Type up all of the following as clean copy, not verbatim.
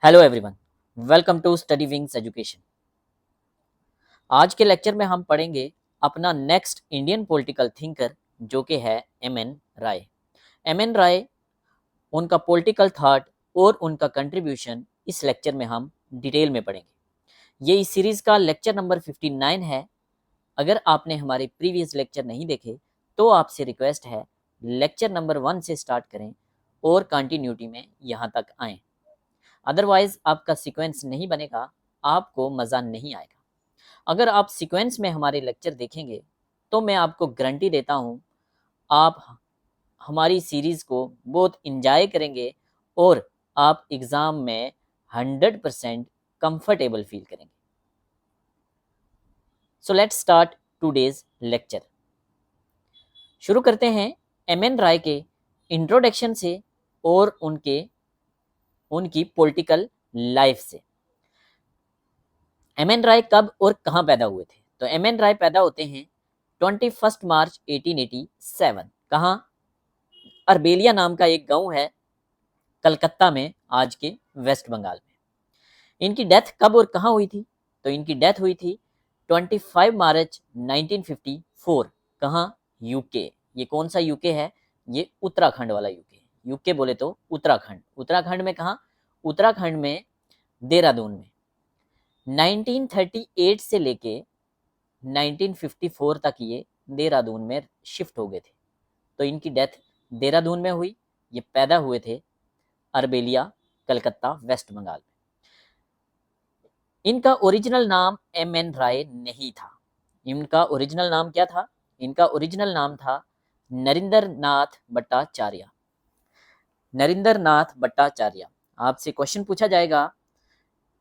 Hello everyone, welcome to Study Wings Education. आज के lecture में हम पढ़ेंगे अपना नेक्स्ट इंडियन पॉलिटिकल थिंकर जो कि है एम.एन. राय। एम.एन. राय, उनका पॉलिटिकल थॉट और उनका कंट्रीब्यूशन इस लेक्चर में हम डिटेल में पढ़ेंगे। ये इस सीरीज़ का लेक्चर नंबर 59 है। अगर आपने हमारे प्रीवियस लेक्चर नहीं देखे तो आपसे रिक्वेस्ट है लेक्चर नंबर 1 से स्टार्ट करें और कंटिन्यूटी में यहाँ तक आएँ। अदरवाइज आपका सीक्वेंस नहीं बनेगा, आपको मज़ा नहीं आएगा। अगर आप सीक्वेंस में हमारे लेक्चर देखेंगे तो मैं आपको गारंटी देता हूँ आप हमारी सीरीज़ को बहुत इंजॉय करेंगे और आप एग्ज़ाम में 100% कंफर्टेबल फील करेंगे। So let's start today's lecture. शुरू करते हैं एम.एन. राय के इंट्रोडक्शन से और उनकी पॉलिटिकल लाइफ से। एम.एन. राय कब और कहाँ पैदा हुए थे? तो एम.एन. राय पैदा होते हैं 21 मार्च 1887। कहाँ? अरबेलिया नाम का एक गांव है कलकत्ता में, आज के वेस्ट बंगाल में। इनकी डेथ कब और कहाँ हुई थी? तो इनकी डेथ हुई थी 25 मार्च 1954। कहाँ? यूके। ये कौन सा यूके है? ये उत्तराखंड वाला यूके। यूके बोले तो उत्तराखंड। उत्तराखंड में कहाँ? उत्तराखंड में देहरादून में। 1938 से लेके 1954 तक ये देहरादून में शिफ्ट हो गए थे। तो इनकी डेथ देहरादून में हुई। ये पैदा हुए थे अरबेलिया, कलकत्ता, वेस्ट बंगाल में। इनका ओरिजिनल नाम एम.एन. राय नहीं था। इनका ओरिजिनल नाम क्या था? इनका ओरिजिनल नाम था नरेंद्र नाथ भट्टाचार्य। नरेंद्र नाथ भट्टाचार्य। आपसे क्वेश्चन पूछा जाएगा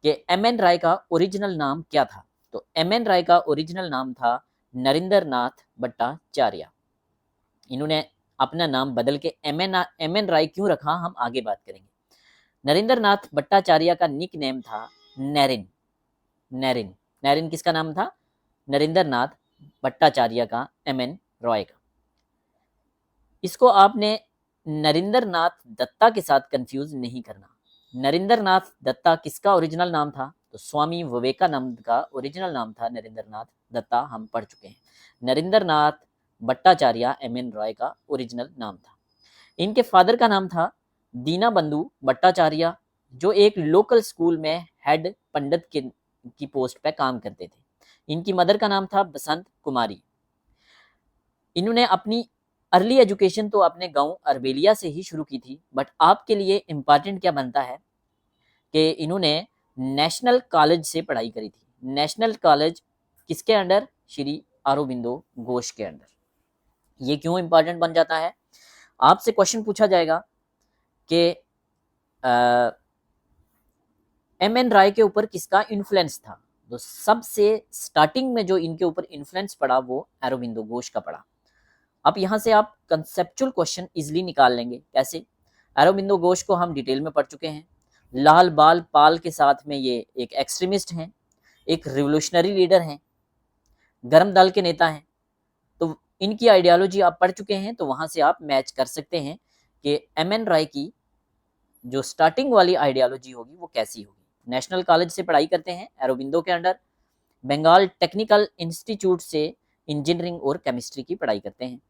कि एम.एन. राय का ओरिजिनल नाम क्या था? तो एम.एन. राय का ओरिजिनल नाम था नरेंद्र नाथ भट्टाचार्य। इन्होंने अपना नाम बदल के एम.एन. राय क्यों रखा, हम आगे बात करेंगे। नरेंद्र नाथ भट्टाचार्य का निक नेम था नैरिन। नैरिन नैरिन किसका नाम था? नरेंद्र नाथ भट्टाचार्य का, एम.एन. रॉय का। इसको आपने नरेंद्र नाथ दत्ता के साथ कंफ्यूज नहीं करना। नरेंद्र नाथ दत्ता किसका ओरिजिनल नाम था? तो स्वामी विवेकानंद का ओरिजिनल नाम था नरेंद्र नाथ दत्ता, हम पढ़ चुके हैं। नरेंद्र नाथ भट्टाचार्य एम.एन. रॉय का ओरिजिनल नाम था। इनके फादर का नाम था दीनाबंधु भट्टाचार्य, जो एक लोकल स्कूल में हेड पंडित की पोस्ट पे काम करते थे। इनकी मदर का नाम था बसंत कुमारी। इन्होंने अपनी अर्ली एजुकेशन तो अपने गांव अरबेलिया से ही शुरू की थी, बट आपके लिए इम्पॉर्टेंट क्या बनता है कि इन्होंने नेशनल कॉलेज से पढ़ाई करी थी। नेशनल कॉलेज किसके अंडर? श्री अरबिंदो घोष के अंडर। ये क्यों इम्पॉर्टेंट बन जाता है? आपसे क्वेश्चन पूछा जाएगा कि एम.एन. राय के ऊपर किसका इन्फ्लुएंस था? तो सबसे स्टार्टिंग में जो इनके ऊपर इन्फ्लुएंस पड़ा वो अरबिंदो घोष का पड़ा। अब यहाँ से आप कंसेप्चुअल क्वेश्चन इजिली निकाल लेंगे। कैसे? अरबिंदो घोष को हम डिटेल में पढ़ चुके हैं। लाल बाल पाल के साथ में ये एक एक्सट्रीमिस्ट हैं, एक रिवोल्यूशनरी लीडर हैं, गर्म दल के नेता हैं। तो इनकी आइडियोलॉजी आप पढ़ चुके हैं, तो वहां से आप मैच कर सकते हैं कि एम.एन. राय की जो स्टार्टिंग वाली आइडियोलॉजी होगी वो कैसी होगी। नेशनल कॉलेज से पढ़ाई करते हैं अरबिंदो के अंडर। बंगाल टेक्निकल इंस्टीट्यूट से इंजीनियरिंग और केमिस्ट्री की पढ़ाई करते हैं।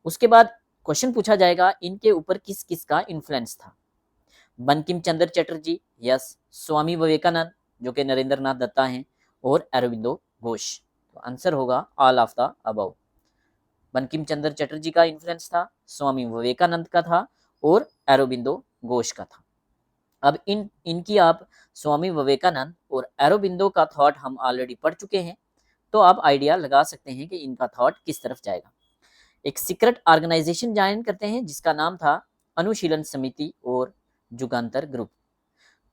उसके बाद क्वेश्चन पूछा जाएगा इनके ऊपर किस किस का इन्फ्लुएंस था। बंकिम चंद्र चटर्जी, यस। स्वामी विवेकानंद, जो कि नरेंद्र नाथ दत्ता हैं, और अरबिंदो घोष। तो आंसर होगा all of the above. Bankim Chandra Chatterjee का इन्फ्लुएंस था, स्वामी विवेकानंद का था, और अरबिंदो घोष का था। अब इनकी आप स्वामी विवेकानंद और अरबिंदो का थॉट हम ऑलरेडी पढ़ चुके हैं, तो आप आइडिया लगा सकते हैं कि इनका थॉट किस तरफ जाएगा। एक सीक्रेट ऑर्गेनाइजेशन ज्वाइन करते हैं जिसका नाम था अनुशीलन समिति और जुगांतर ग्रुप।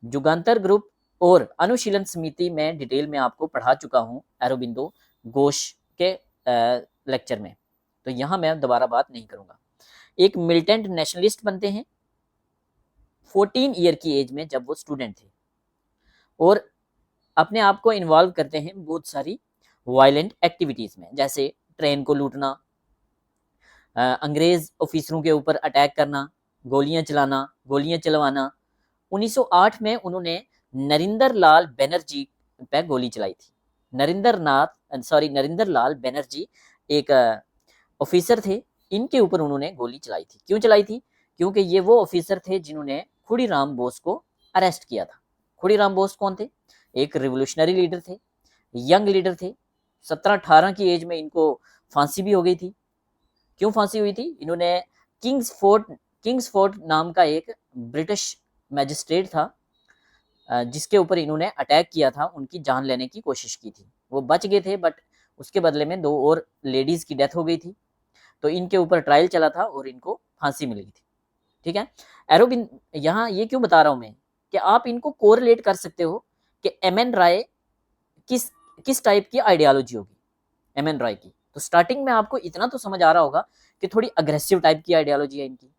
जुगांतर ग्रुप और अनुशीलन समिति में डिटेल में आपको पढ़ा चुका हूं अरबिंदो घोष के लेक्चर में, तो यहां मैं दोबारा बात नहीं करूंगा। एक मिलिटेंट नेशनलिस्ट बनते हैं 14 ईयर की एज में, जब वो स्टूडेंट थे, और अपने आप को इन्वॉल्व करते हैं बहुत सारी वायलेंट एक्टिविटीज में, जैसे ट्रेन को लूटना, अंग्रेज ऑफिसरों के ऊपर अटैक करना, गोलियां चलाना, गोलियां चलवाना, 1908 में उन्होंने नरिंदर लाल बनर्जी पे गोली चलाई थी। नरिंदर लाल बनर्जी एक ऑफिसर थे, इनके ऊपर उन्होंने गोली चलाई थी। क्यों चलाई थी? क्योंकि ये वो ऑफिसर थे जिन्होंने खुड़ीराम बोस को अरेस्ट किया था। खुड़ीराम बोस कौन थे? एक रिवोल्यूशनरी लीडर थे, यंग लीडर थे। 17-18 की एज में इनको फांसी भी हो गई थी। क्यों फांसी हुई थी? इन्होंने किंग्सफोर्ट नाम का एक ब्रिटिश मैजिस्ट्रेट था, जिसके ऊपर इन्होंने अटैक किया था, उनकी जान लेने की कोशिश की थी। वो बच गए थे, बट उसके बदले में 2 और लेडीज की डेथ हो गई थी। तो इनके ऊपर ट्रायल चला था और इनको फांसी मिल गई थी। ठीक है। एरोबिन यहाँ ये क्यों बता रहा हूं मैं कि आप इनको कोरिलेट कर सकते हो कि एम एन राय किस किस टाइप की आइडियोलॉजी होगी एम एन राय की। तो स्टार्टिंग में आपको इतना तो समझ आ रहा होगा कि थोड़ी अग्रेसिव टाइप की आइडियोलॉजी है इनकी,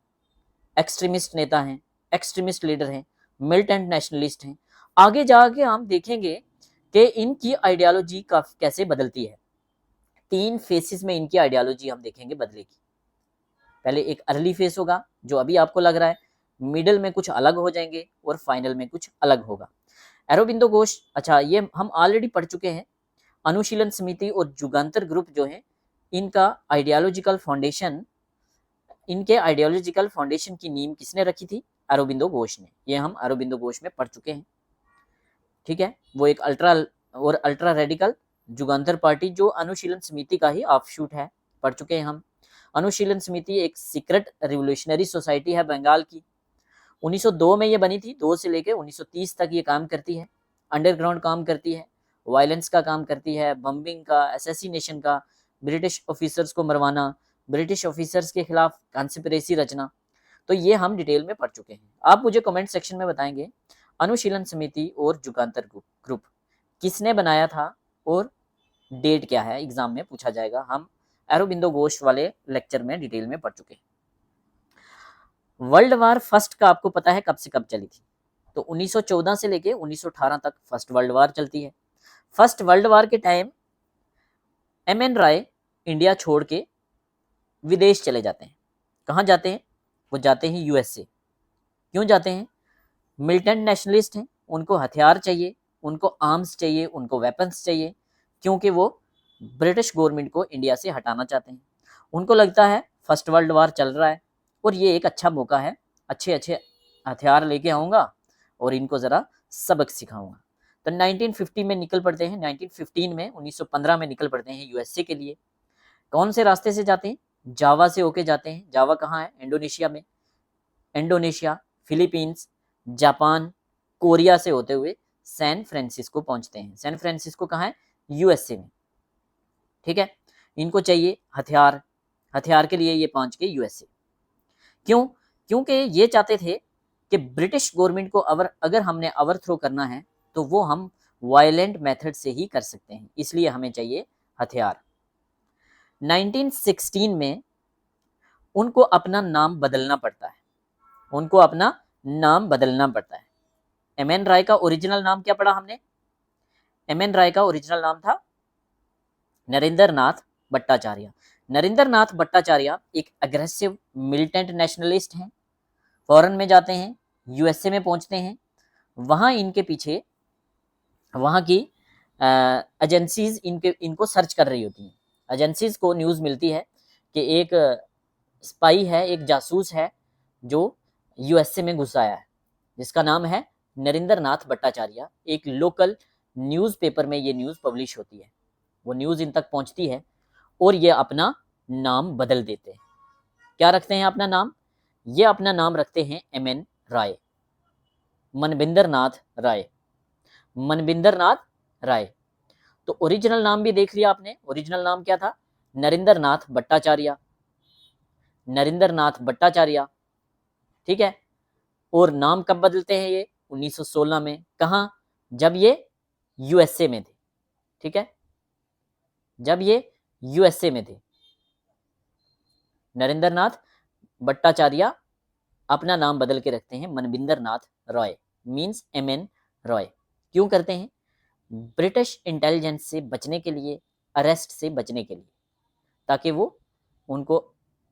एक्सट्रीमिस्ट नेता हैं, एक्सट्रीमिस्ट लीडर हैं, मिलिटेंट नेशनलिस्ट हैं। आगे जाके हम देखेंगे कि इनकी आइडियोलॉजी कैसे बदलती है। 3 फेसेस में इनकी आइडियोलॉजी हम देखेंगे बदलेगी। पहले एक अर्ली फेस होगा जो अभी आपको लग रहा है, मिडल में कुछ अलग हो जाएंगे और फाइनल में कुछ अलग होगा। अरबिंदो घोष, अच्छा ये हम ऑलरेडी पढ़ चुके हैं। अनुशीलन समिति और जुगांतर ग्रुप जो है, इनका आइडियोलॉजिकल फाउंडेशन की नींव किसने रखी थी? अरबिंदो घोष ने। ये हम अरबिंदो घोष में पढ़ चुके हैं। ठीक है। वो एक अल्ट्रा रेडिकल जुगांतर पार्टी जो अनुशीलन समिति का ही ऑफशूट है, पढ़ चुके हैं हम। अनुशीलन समिति एक सीक्रेट रिवोल्यूशनरी सोसाइटी है बंगाल की। 1902 में ये बनी थी। 2 से लेकर 1930 तक ये काम करती है, अंडरग्राउंड काम करती है, वायलेंस का काम करती है, बम्बिंग का, असैसिनेशन का, ब्रिटिश ऑफिसर्स को मरवाना, ब्रिटिश ऑफिसर्स के खिलाफ कॉन्स्पिरेसी रचना। तो ये हम डिटेल में पढ़ चुके हैं। आप मुझे कमेंट सेक्शन में बताएंगे अनुशीलन समिति और जुगांतर ग्रुप किसने बनाया था और डेट क्या है, एग्जाम में पूछा जाएगा। हम अरबिंदो घोष वाले लेक्चर में डिटेल में पढ़ चुके हैं। वर्ल्ड वार फर्स्ट का आपको पता है कब से कब चली थी? तो 1914 से लेके 1918 तक फर्स्ट वर्ल्ड वार चलती है। फर्स्ट वर्ल्ड वार के टाइम एम एन राय इंडिया छोड़ के विदेश चले जाते हैं। कहाँ जाते हैं? वो जाते हैं यूएसए। क्यों जाते हैं? मिलिटेंट नेशनलिस्ट हैं, उनको हथियार चाहिए, उनको आर्म्स चाहिए, उनको वेपन्स चाहिए, क्योंकि वो ब्रिटिश गवर्नमेंट को इंडिया से हटाना चाहते हैं। उनको लगता है फर्स्ट वर्ल्ड वार चल रहा है और ये एक अच्छा मौका है, अच्छे अच्छे हथियार लेके आऊँगा और इनको ज़रा सबक सिखाऊंगा। तो 1950 में निकल पड़ते हैं, 1915 में निकल पड़ते हैं यूएसए के लिए। कौन से रास्ते से जाते हैं? जावा से होके जाते हैं। जावा कहाँ है? इंडोनेशिया में। इंडोनेशिया, फिलीपींस, जापान, कोरिया से होते हुए सैन फ्रांसिस्को पहुंचते हैं। सैन फ्रांसिस्को कहाँ है? यूएसए में। ठीक है। इनको चाहिए हथियार, हथियार के लिए ये पहुंच गए यूएसए। क्यों? क्योंकि ये चाहते थे कि ब्रिटिश गवर्नमेंट को अगर हमने ओवरथ्रो करना है तो वो हम वायलेंट मेथड से ही कर सकते हैं, इसलिए हमें चाहिए हथियार। 1916 में उनको अपना नाम बदलना पड़ता है। उनको अपना नाम बदलना पड़ता है। एम एन राय का ओरिजिनल नाम क्या पढ़ा हमने? एम एन राय का ओरिजिनल नाम था नरेंद्र नाथ भट्टाचार्य। नरेंद्र नाथ भट्टाचार्य एक अग्रेसिव मिलिटेंट नेशनलिस्ट हैं। फॉरेन में जाते हैं, यूएसए में पहुंचते हैं। वहां इनके पीछे वहां की एजेंसीज इनको सर्च कर रही होती हैं। एजेंसीज को न्यूज़ मिलती है कि एक स्पाई है, एक जासूस है जो यूएसए में घुस आया है, जिसका नाम है नरेंद्र नाथ भट्टाचार्य। एक लोकल न्यूज़पेपर में ये न्यूज़ पब्लिश होती है। वो न्यूज़ इन तक पहुंचती है और ये अपना नाम बदल देते हैं। क्या रखते हैं अपना नाम? ये अपना नाम रखते हैं एम एन राय, मनबिंदर नाथ राय। मनबिंदर नाथ राय। तो ओरिजिनल नाम भी देख लिया आपने। ओरिजिनल नाम क्या था? नरेंद्र नाथ भट्टाचार्य। नरेंद्र नाथ भट्टाचार्य। ठीक है। और नाम कब बदलते हैं ये? 1916 में। कहा? जब ये यूएसए में थे। ठीक है, जब ये यूएसए में थे। नरेंद्र नाथ भट्टाचार्य अपना नाम बदल के रखते हैं Manabendra Nath Roy, means M N Roy. क्यों करते हैं? ब्रिटिश इंटेलिजेंस से बचने के लिए, अरेस्ट से बचने के लिए, ताकि वो उनको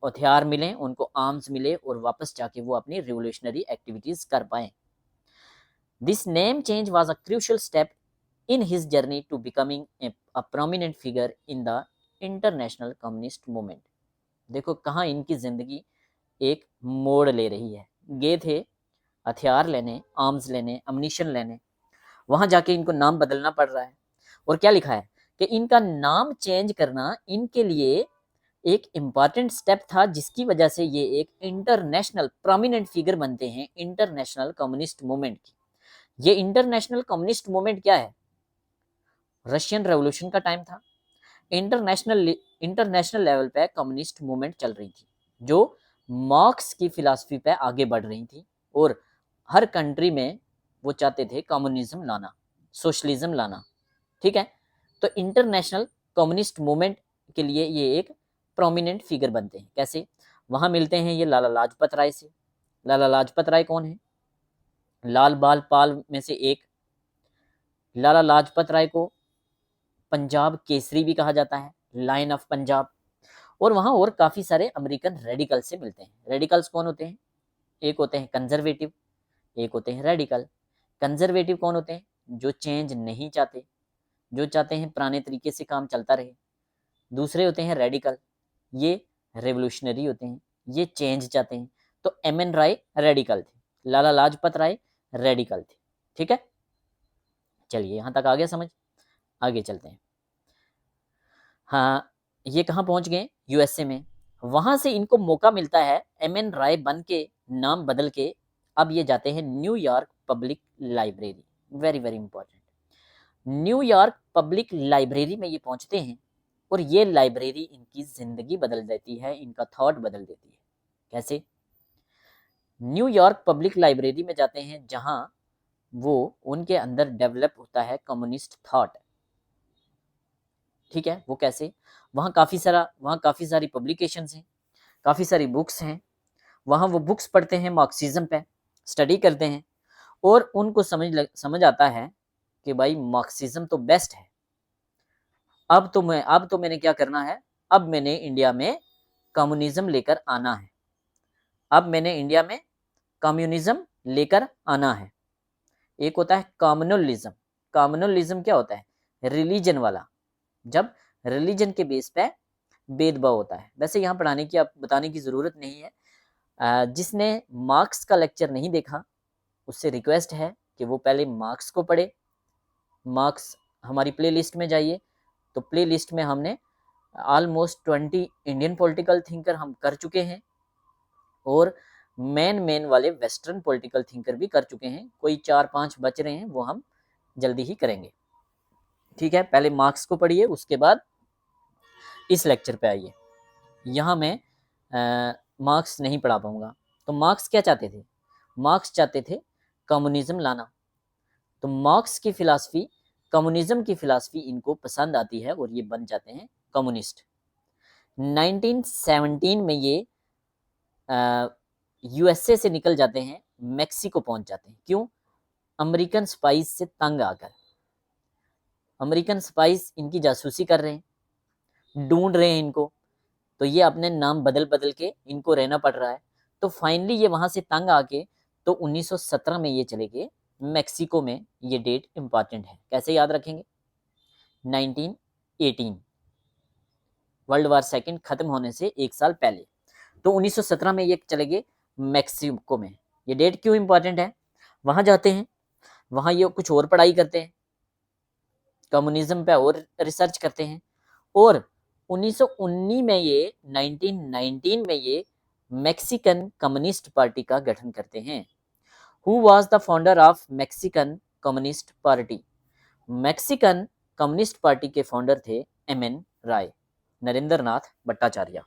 हथियार मिले, उनको आर्म्स मिले और वापस जाके वो अपनी रिवोल्यूशनरी एक्टिविटीज कर पाए। This name change was a crucial step in his journey to becoming a prominent figure in the international communist movement. देखो कहाँ इनकी जिंदगी एक मोड़ ले रही है। गए थे हथियार लेने, आर्म्स लेने, अम्युनिशन लेने, वहां जाके इनको नाम बदलना पड़ रहा है। और क्या लिखा है कि इनका नाम चेंज करना इनके लिए एक इम्पॉर्टेंट स्टेप था, जिसकी वजह से ये एक इंटरनेशनल प्रोमिनेंट फिगर बनते हैं इंटरनेशनल कम्युनिस्ट मूवमेंट की। ये इंटरनेशनल कम्युनिस्ट मूवमेंट क्या है? रशियन रेवोल्यूशन का टाइम था। इंटरनेशनल लेवल पे कम्युनिस्ट मूवमेंट चल रही थी, जो मार्क्स की फिलॉसफी पे आगे बढ़ रही थी, और हर कंट्री में वो चाहते थे कम्युनिज्म लाना, सोशलिज्म लाना। ठीक है, तो इंटरनेशनल कम्युनिस्ट मूवमेंट के लिए ये एक प्रोमिनेंट फिगर बनते हैं। कैसे? वहां मिलते हैं ये लाला लाजपत राय से। लाला लाजपत राय कौन है? लाल बाल पाल में से एक। लाला लाजपत राय को पंजाब केसरी भी कहा जाता है, लाइन ऑफ पंजाब। और वहां और काफी सारे अमेरिकन रेडिकल से मिलते हैं। रेडिकल्स कौन होते हैं? एक होते हैं कंजर्वेटिव, एक होते हैं रेडिकल। कंजर्वेटिव कौन होते हैं? जो चेंज नहीं चाहते, जो चाहते हैं पुराने तरीके से काम चलता रहे। दूसरे होते हैं रेडिकल, ये रेवोल्यूशनरी होते हैं, ये चेंज चाहते हैं। तो एम एन राय रेडिकल थे, लाला लाजपत राय रेडिकल थे। ठीक है, चलिए यहां तक आ गया समझ। आगे चलते हैं। हाँ, ये कहाँ पहुंच गए? यूएसए में। वहां से इनको मौका मिलता है एम एन राय बन के, नाम बदल के अब ये जाते हैं New York public library. Very very important. New York public library में ये पहुंचते हैं, और ये लाइब्रेरी इनकी जिंदगी बदल देती है, इनका थॉट बदल देती है। कैसे? न्यूयॉर्क पब्लिक लाइब्रेरी में जाते हैं, जहां वो उनके अंदर डेवलप होता है कम्युनिस्ट थॉट। ठीक है, वो कैसे? वहाँ काफ़ी सारी पब्लिकेशंस हैं, काफ़ी सारी बुक्स हैं। वहाँ वो बुक्स पढ़ते हैं, मार्क्सिज्म पे स्टडी करते हैं, और उनको समझ आता है कि भाई मार्क्सिज्म तो बेस्ट है। अब तो मैंने क्या करना है? अब मैंने इंडिया में कम्युनिज्म लेकर आना है। अब मैंने इंडिया में कम्युनिज्म लेकर आना है। एक होता है कम्युनलिज्म। कम्युनलिज्म क्या होता है? रिलीजन वाला, जब रिलीजन के बेस पे भेदभाव होता है। वैसे यहाँ बताने की ज़रूरत नहीं है। जिसने मार्क्स का लेक्चर नहीं देखा, उससे रिक्वेस्ट है कि वो पहले मार्क्स को पढ़े। मार्क्स हमारी प्लेलिस्ट में जाइए, तो प्लेलिस्ट में हमने ऑलमोस्ट 20 इंडियन पॉलिटिकल थिंकर हम कर चुके हैं, और मेन वाले वेस्टर्न पॉलिटिकल थिंकर भी कर चुके हैं। कोई 4-5 बच रहे हैं, वो हम जल्दी ही करेंगे। ठीक है, पहले मार्क्स को पढ़िए, उसके बाद इस लेक्चर पे आइए। यहाँ मैं मार्क्स नहीं पढ़ा पाऊंगा। तो मार्क्स क्या चाहते थे? मार्क्स चाहते थे कम्युनिज्म लाना। तो मार्क्स की फिलॉसफी, कम्युनिज्म की फिलॉसफी इनको पसंद आती है, और ये बन जाते हैं कम्युनिस्ट। 1917 में ये यूएसए से निकल जाते हैं, मैक्सिको पहुंच जाते हैं। क्यों? अमेरिकन स्पाइस से तंग आकर। अमेरिकन स्पाइस इनकी जासूसी कर रहे हैं, ढूंढ रहे हैं इनको, तो ये अपने नाम बदल बदल के इनको रहना पड़ रहा है। तो फाइनली ये वहां से तंग आके, तो 1917 में ये चले गए मैक्सिको में। ये डेट इंपॉर्टेंट है, कैसे याद रखेंगे? 1918, वर्ल्ड वार सेकंड खत्म होने से एक साल पहले। तो 1917 में ये चले गए मैक्सिको में। ये डेट क्यों इंपॉर्टेंट है? वहां जाते हैं, वहां ये कुछ और पढ़ाई करते हैं, कम्युनिज्म पे और रिसर्च करते हैं, और 1919 में ये 1919 में ये मैक्सिकन कम्युनिस्ट पार्टी का गठन करते हैं। Who was the founder of Mexican communist party? Mexican communist party के फाउंडर थे एम एन राय, नरेंद्र नाथ भट्टाचार्य।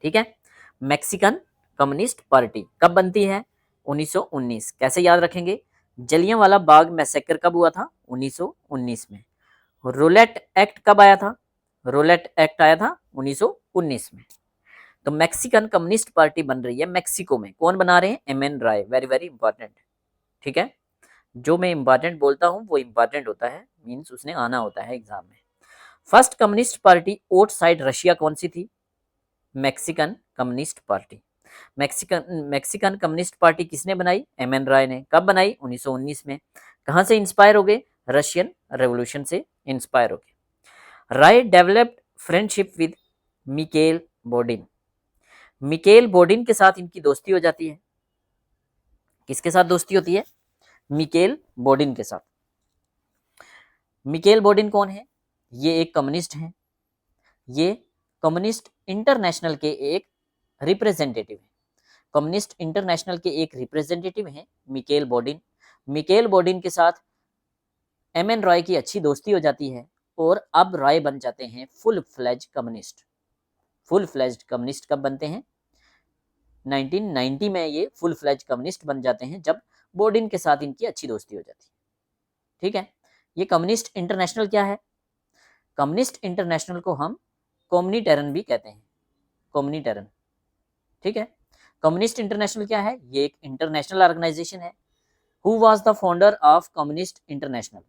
ठीक है, मैक्सिकन कम्युनिस्ट पार्टी कब बनती है? 1919। कैसे याद रखेंगे? जलियांवाला बाग मैसेकर कब हुआ था? 1919 में। रूलेट एक्ट कब आया था? रूलेट एक्ट आया था 1919 में। तो मैक्सिकन कम्युनिस्ट पार्टी बन रही है मैक्सिको में। कौन बना रहे हैं? M N Roy. Very very important. ठीक है, जो मैं इंपॉर्टेंट बोलता हूं वो इंपॉर्टेंट होता है, मीन्स उसने आना होता है एग्जाम में। First communist party outside Russia कौन सी थी? Mexican communist party. Mexican communist party किसने बनाई? एम.एन. राय ने। कब बनाई? 1919 में। कहाँ से इंस्पायर हो गए? रशियन रेवोल्यूशन से इंस्पायर हो गए। Roy developed friendship with Mikhail Borodin. Mikhail Borodin के साथ इनकी दोस्ती हो जाती है। किसके साथ दोस्ती होती है? मिकेल बोर्डिन के साथ। मिकेल बोर्डिन कौन है? ये एक कम्युनिस्ट हैं। ये कम्युनिस्ट इंटरनेशनल के एक रिप्रेजेंटेटिव हैं। कम्युनिस्ट इंटरनेशनल के एक रिप्रेजेंटेटिव हैं मिकेल बोर्डिन। मिकेल बोर्डिन के साथ एम.एन. रॉय की अच्छी दोस्ती हो जाती है और अब रॉय बन जाते हैं full fledge communist. Full fledged communist कब बनते हैं? 1990 में ये फुल फ्लेज कम्युनिस्ट बन जाते हैं, जब बोर्डिन के साथ इनकी अच्छी दोस्ती हो जाती है। ठीक है, ये कम्युनिस्ट इंटरनेशनल क्या है? कम्युनिस्ट इंटरनेशनल को हम कम्युनिटेरन भी कहते हैं। कम्युनिटेरन, ठीक है। कम्युनिस्ट इंटरनेशनल क्या है? ये एक इंटरनेशनल ऑर्गेनाइजेशन है। Who was the founder of communist international?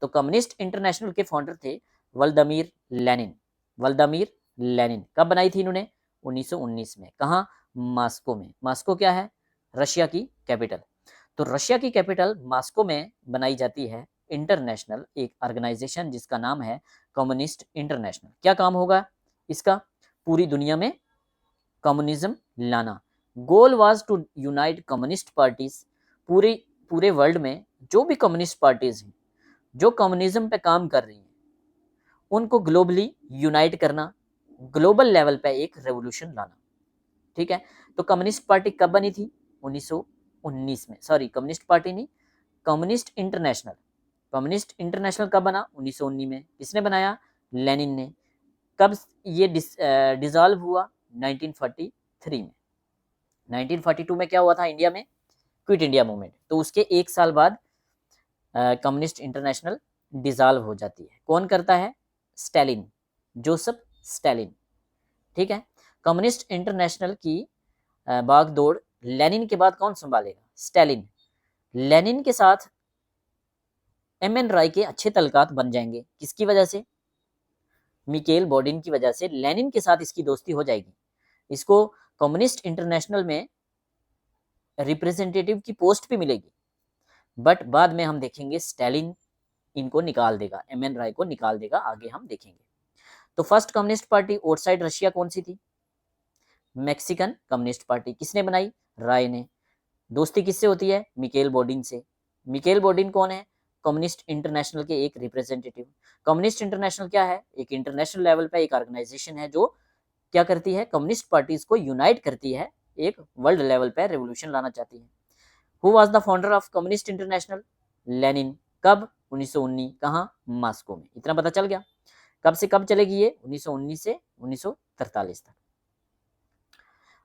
तो कम्युनिस्ट इंटरनेशनल के फाउंडर थे व्लादिमीर लेनिन। Vladimir Lenin. कब बनाई थी इन्होंने? 1919 में। कहाँ? मॉस्को में। मॉस्को क्या है? रशिया की कैपिटल। तो रशिया की कैपिटल मॉस्को में बनाई जाती है इंटरनेशनल एक ऑर्गेनाइजेशन जिसका नाम है कम्युनिस्ट इंटरनेशनल। क्या काम होगा इसका? पूरी दुनिया में कम्युनिज्म लाना। Goal was to unite communist parties. पूरे वर्ल्ड में जो भी कम्युनिस्ट पार्टीज हैं जो कम्युनिज्म पे काम कर रही हैं उनको ग्लोबली यूनाइट करना, ग्लोबल लेवल पे एक रेवोल्यूशन लाना। ठीक है, तो कम्युनिस्ट पार्टी कब बनी थी? 1919 में। सॉरी, कम्युनिस्ट पार्टी नहीं, कम्युनिस्ट इंटरनेशनल। कम्युनिस्ट इंटरनेशनल कब बना? 1919 में। किसने बनाया? लेनिन ने। कब ये डिसॉल्व हुआ? 1943 में। 1942 में क्या हुआ था इंडिया में? Quit India movement. तो उसके एक साल बाद कम्युनिस्ट इंटरनेशनल डिसॉल्व हो जाती है। कौन करता है? Stalin, Joseph Stalin. ठीक है, कम्युनिस्ट इंटरनेशनल की बागडोर लेनिन के बाद कौन संभालेगा? स्टालिन। लेनिन के साथ एम.एन. राय के अच्छे तल्लुकात बन जाएंगे। किसकी वजह से? मिकेल बोर्डिन की वजह से लेनिन के साथ इसकी दोस्ती हो जाएगी। इसको कम्युनिस्ट इंटरनेशनल में रिप्रेजेंटेटिव की पोस्ट भी मिलेगी, बट बाद में हम देखेंगे स्टालिन इनको निकाल देगा, एम.एन. राय को निकाल देगा, आगे हम देखेंगे। तो first communist party outside Russia कौन सी थी? Mexican communist party. किसने बनाई? राय ने। दोस्ती किससे होती है? मिकेल बोर्डिन से। मिकेल बोर्डिन कौन है? कम्युनिस्ट इंटरनेशनल के एक रिप्रेजेंटेटिव। कम्युनिस्ट इंटरनेशनल क्या है? एक इंटरनेशनल लेवल पे एक ऑर्गेनाइजेशन है जो क्या करती है? कम्युनिस्ट पार्टीज को यूनाइट करती है, एक वर्ल्ड लेवल पे रेवोल्यूशन लाना चाहती है। Who was the founder of communist international? Lenin. कब? 1919। कहाँ? मॉस्को में। इतना पता चल गया। कब से कब चलेगी ये? 1919 से 1943 तक।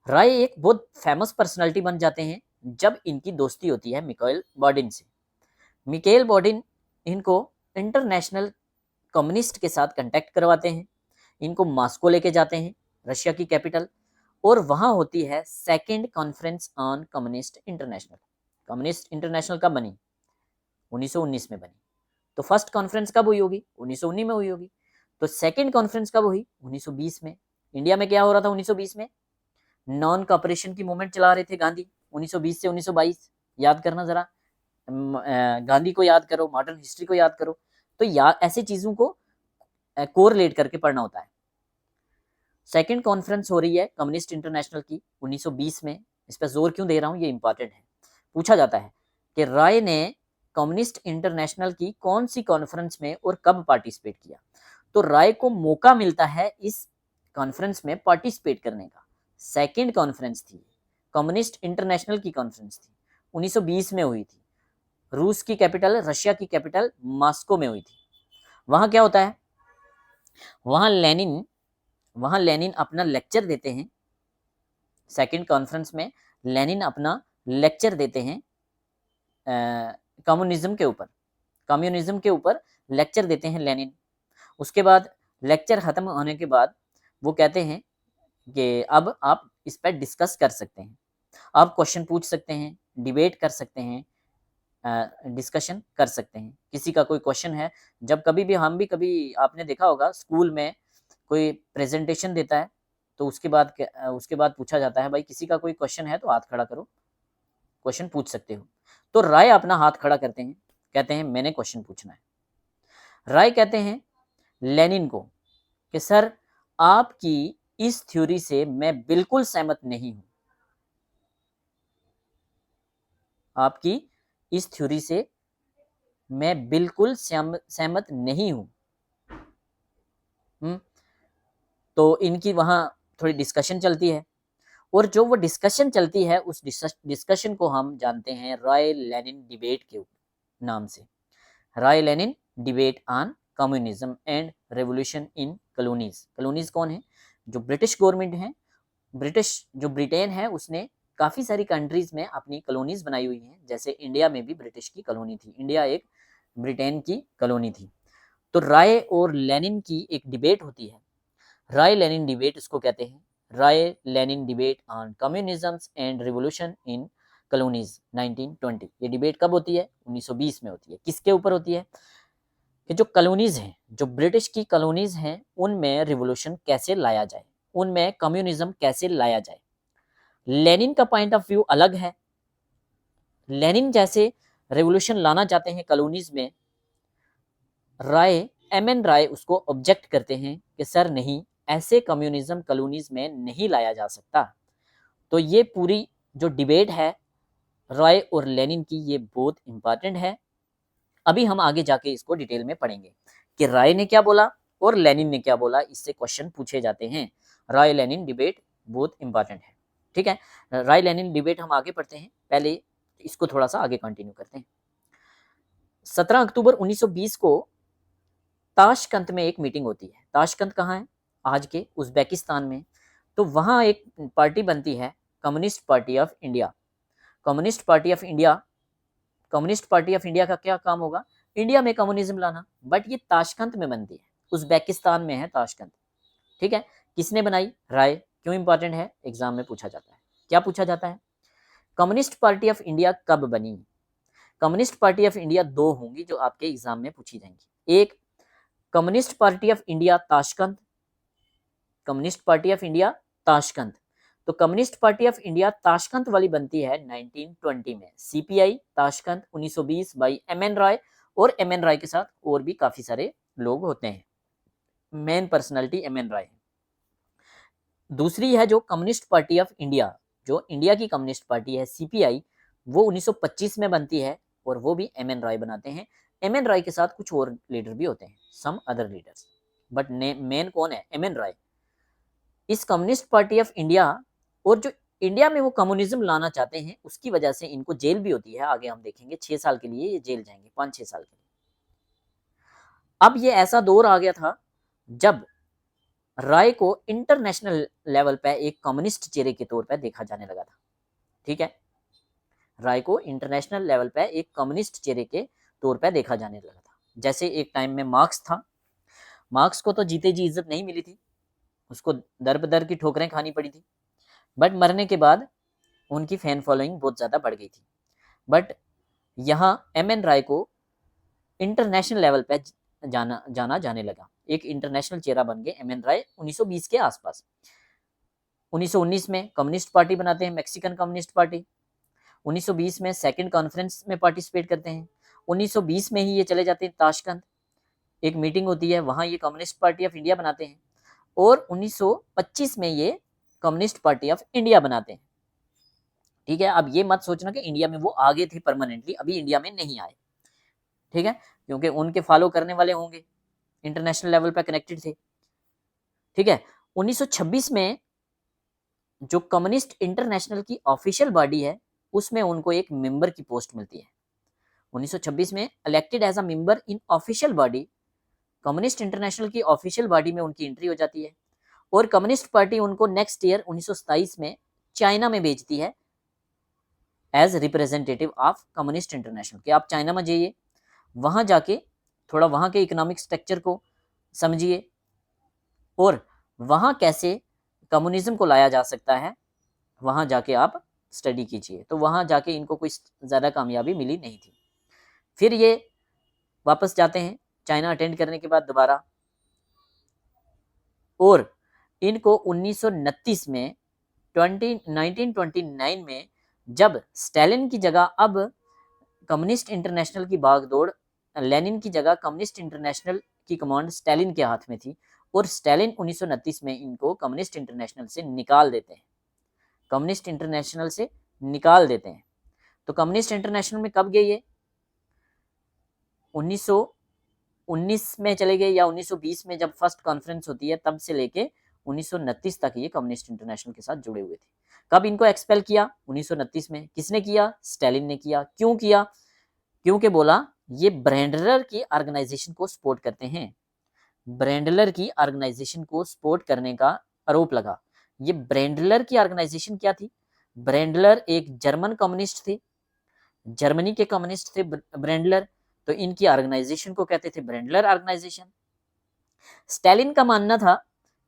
राय एक बहुत फेमस पर्सनालिटी बन जाते हैं जब इनकी दोस्ती होती है मिकेल बोर्डिन से। मिकेल बोर्डिन इनको इंटरनेशनल कम्युनिस्ट के साथ कांटेक्ट करवाते हैं, इनको मॉस्को लेके जाते हैं, रशिया की कैपिटल, और वहां होती है second conference on communist international. Communist international कब बनी? 1919 में बनी। तो फर्स्ट कॉन्फ्रेंस कब हुई होगी? 1919 में हुई होगी। तो सेकेंड कॉन्फ्रेंस कब हुई? 1920 में। इंडिया में क्या हो रहा था 1920 में? नॉन कॉपरेशन की मूवमेंट चला रहे थे गांधी। 1920 से 1922 याद करना जरा, गांधी को याद करो, मॉडर्न हिस्ट्री को याद करो। तो ऐसी चीजों को कोरिलेट करके पढ़ना होता है। सेकेंड कॉन्फ्रेंस हो रही है कम्युनिस्ट इंटरनेशनल की 1920 में। इस पर जोर क्यों दे रहा हूं, ये इंपॉर्टेंट है। पूछा जाता है कि राय ने कम्युनिस्ट इंटरनेशनल की कौन सी कॉन्फ्रेंस में और कब पार्टिसिपेट किया? तो राय को मौका मिलता है इस कॉन्फ्रेंस में पार्टिसिपेट करने का। सेकेंड कॉन्फ्रेंस थी, कम्युनिस्ट इंटरनेशनल की कॉन्फ्रेंस थी, 1920 में हुई थी। रूस की कैपिटल, रशिया की कैपिटल मॉस्को में हुई थी। वहां क्या होता है? वहां लेनिन अपना लेक्चर देते हैं। सेकेंड कॉन्फ्रेंस में लेनिन अपना लेक्चर देते हैं कम्युनिज्म के ऊपर लेक्चर देते हैं लेनिन। उसके बाद लेक्चर खत्म होने के बाद वो कहते हैं कि अब आप इस पर डिस्कस कर सकते हैं, आप क्वेश्चन पूछ सकते हैं, डिबेट कर सकते हैं, डिस्कशन कर सकते हैं। किसी का कोई क्वेश्चन है, जब कभी भी आपने देखा होगा स्कूल में कोई प्रेजेंटेशन देता है तो उसके बाद पूछा जाता है भाई किसी का कोई क्वेश्चन है तो हाथ खड़ा करो, क्वेश्चन पूछ सकते हो। तो राय अपना हाथ खड़ा करते हैं, कहते हैं मैंने क्वेश्चन पूछना है। राय कहते हैं लेनिन को कि सर आपकी इस थ्योरी से मैं बिल्कुल सहमत नहीं हूं, आपकी इस थ्योरी से मैं बिल्कुल सहमत नहीं हूं। तो इनकी वहां थोड़ी डिस्कशन चलती है, और जो वो डिस्कशन चलती है उस डिस्कशन को हम जानते हैं राय लेनिन डिबेट के नाम से। Roy Lenin debate on communism and revolution in colonies. Colonies कौन है? जो ब्रिटिश गवर्नमेंट है, जो ब्रिटेन है उसने काफ़ी सारी कंट्रीज में अपनी कॉलोनीज बनाई हुई हैं। जैसे इंडिया में भी ब्रिटिश की कॉलोनी थी, इंडिया एक ब्रिटेन की कॉलोनी थी। तो राय और लेनिन की एक डिबेट होती है, राय लेनिन डिबेट इसको कहते हैं। Roy Lenin debate on communism and revolution in colonies 1920। ये डिबेट कब होती है? 1920 में होती है। किसके ऊपर होती है? कि जो कॉलोनीज हैं, जो ब्रिटिश की कॉलोनीज हैं, उनमें रिवोल्यूशन कैसे लाया जाए, उनमें कम्युनिज्म कैसे लाया जाए। लेनिन का पॉइंट ऑफ व्यू अलग है। लेनिन जैसे रेवोल्यूशन लाना चाहते हैं कॉलोनीज में, राय एमएन राय उसको ऑब्जेक्ट करते हैं कि सर नहीं, ऐसे कम्युनिज्म कॉलोनीज में नहीं लाया जा सकता। तो ये पूरी जो डिबेट है राय और लेनिन की, ये बहुत इंपॉर्टेंट है। अभी हम आगे जाके इसको डिटेल में पढ़ेंगे कि राय ने क्या बोला और लेनिन ने क्या बोला, इससे क्वेश्चन पूछे जाते हैं। राय लेनिन डिबेट बहुत इंपॉर्टेंट है, ठीक है। राय लेनिन डिबेट हम आगे पढ़ते हैं, पहले इसको थोड़ा सा आगे कंटिन्यू करते हैं। 17 अक्टूबर 1920 को ताशकंद में एक मीटिंग होती है। ताशकंद कहाँ है? आज के उज्बेकिस्तान में। तो वहाँ एक पार्टी बनती है, communist party of India. Communist party of India, communist party of India का क्या काम होगा? इंडिया में कम्युनिज्म लाना। बट ये ताशकंद में बनती है, उज्बेकिस्तान में है ताशकंद, ठीक है। किसने बनाई? राय। क्यों इंपॉर्टेंट है? एग्जाम में पूछा जाता है। क्या पूछा जाता है? कम्युनिस्ट पार्टी ऑफ इंडिया कब बनी? कम्युनिस्ट पार्टी ऑफ इंडिया दो होंगी जो आपके एग्जाम में पूछी जाएंगी। एक communist party of India Tashkent, communist party of India Tashkent. तो communist party of India Tashkent वाली बनती है 1920 में। CPI Tashkent 1920 by M N Roy, और एमएन राय के साथ और भी काफी सारे लोग होते हैं, मेन पर्सनालिटी एमएन राय है। दूसरी है जो कम्युनिस्ट पार्टी ऑफ इंडिया, जो इंडिया की कम्युनिस्ट पार्टी है सीपीआई, वो 1925 में बनती है, और वो भी एमएन राय बनाते हैं। एमएन राय के साथ कुछ और लीडर भी होते हैं, some other leaders, but main कौन है? एमएन राय। इस कम्युनिस्ट पार्टी ऑफ इंडिया, और जो इंडिया में वो कम्युनिज्म लाना चाहते हैं, उसकी वजह से इनको जेल भी होती है। आगे हम देखेंगे 6 साल के लिए ये जेल जाएंगे, 5-6 साल के लिए। अब ये ऐसा दौर आ गया था जब राय को इंटरनेशनल लेवल पे एक कम्युनिस्ट चेहरे के तौर पे देखा जाने लगा था, ठीक है। राय को इंटरनेशनल लेवल पे एक कम्युनिस्ट चेहरे के तौर पे देखा जाने लगा था। जैसे एक टाइम में मार्क्स था, मार्क्स को तो जीते जी इज्जत नहीं मिली थी, उसको दर बदर की ठोकरें खानी पड़ी थी। बट मरने के बाद उनकी फैन फॉलोइंग बहुत ज़्यादा बढ़ गई थी। बट यहाँ एमएन राय को इंटरनेशनल लेवल पे जाना जाने लगा, एक इंटरनेशनल चेहरा बन गए एमएन राय 1920 के आसपास। 1919 में कम्युनिस्ट पार्टी बनाते हैं, मैक्सिकन कम्युनिस्ट पार्टी। 1920 में सेकंड कॉन्फ्रेंस में पार्टिसिपेट करते हैं। 1920 में ही ये चले जाते हैं ताशकंद, एक मीटिंग होती है, वहाँ ये कम्युनिस्ट पार्टी ऑफ इंडिया बनाते हैं, और 1925 में ये कम्युनिस्ट पार्टी ऑफ इंडिया बनाते हैं, ठीक है। अब ये मत सोचना कि इंडिया में वो आगे थे परमानेंटली, अभी इंडिया में नहीं आए, ठीक है, क्योंकि उनके फॉलो करने वाले होंगे, इंटरनेशनल लेवल पे कनेक्टेड थे, ठीक है। 1926 में जो कम्युनिस्ट इंटरनेशनल की ऑफिशियल बॉडी है, उसमें उनको एक मेंबर की पोस्ट मिलती है। 1926 में elected as a member in official body, communist international की ऑफिशियल बॉडी में उनकी एंट्री हो जाती है, और कम्युनिस्ट पार्टी उनको नेक्स्ट ईयर 1927 में चाइना में भेजती है as representative of communist international, कि आप चाइना में जाइए, वहाँ जाके थोड़ा वहाँ के इकोनॉमिक स्ट्रक्चर को समझिए, और वहाँ कैसे कम्युनिज्म को लाया जा सकता है, वहाँ जाके आप स्टडी कीजिए। तो वहाँ जाके इनको कोई ज़्यादा कामयाबी मिली नहीं थी। फिर ये वापस जाते हैं चाइना अटेंड करने के बाद दोबारा, और इनको 1929 में 1929 में जब स्टालिन की जगह अब कम्युनिस्ट इंटरनेशनल की भागदौड़, लेनिन की जगह कम्युनिस्ट इंटरनेशनल की कमांड स्टालिन के हाथ में थी और स्टालिन 1929 में इनको कम्युनिस्ट इंटरनेशनल से निकाल देते हैं, कम्युनिस्ट इंटरनेशनल से निकाल देते हैं। तो कम्युनिस्ट इंटरनेशनल में कब गए ये? 1919 में चले गए या 1920 में जब फर्स्ट कॉन्फ्रेंस होती है तब से लेके 1929 तक ये कम्युनिस्ट इंटरनेशनल के साथ जुड़े हुए थे। कब इनको एक्सपेल किया? 1929 में। किसने किया? स्टालिन ने किया। क्यों किया? क्योंकि बोला ये ब्रेंडलर की ऑर्गेनाइजेशन को सपोर्ट करते हैं, ब्रेंडलर की ऑर्गेनाइजेशन को सपोर्ट करने का आरोप लगा। ये ब्रेंडलर की ऑर्गेनाइजेशन क्या थी? ब्रेंडलर एक जर्मन कम्युनिस्ट थे, जर्मनी के कम्युनिस्ट थे ब्रेंडलर, तो इनकी ऑर्गेनाइजेशन को कहते थे ब्रेंडलर ऑर्गेनाइजेशन। स्टालिन का मानना था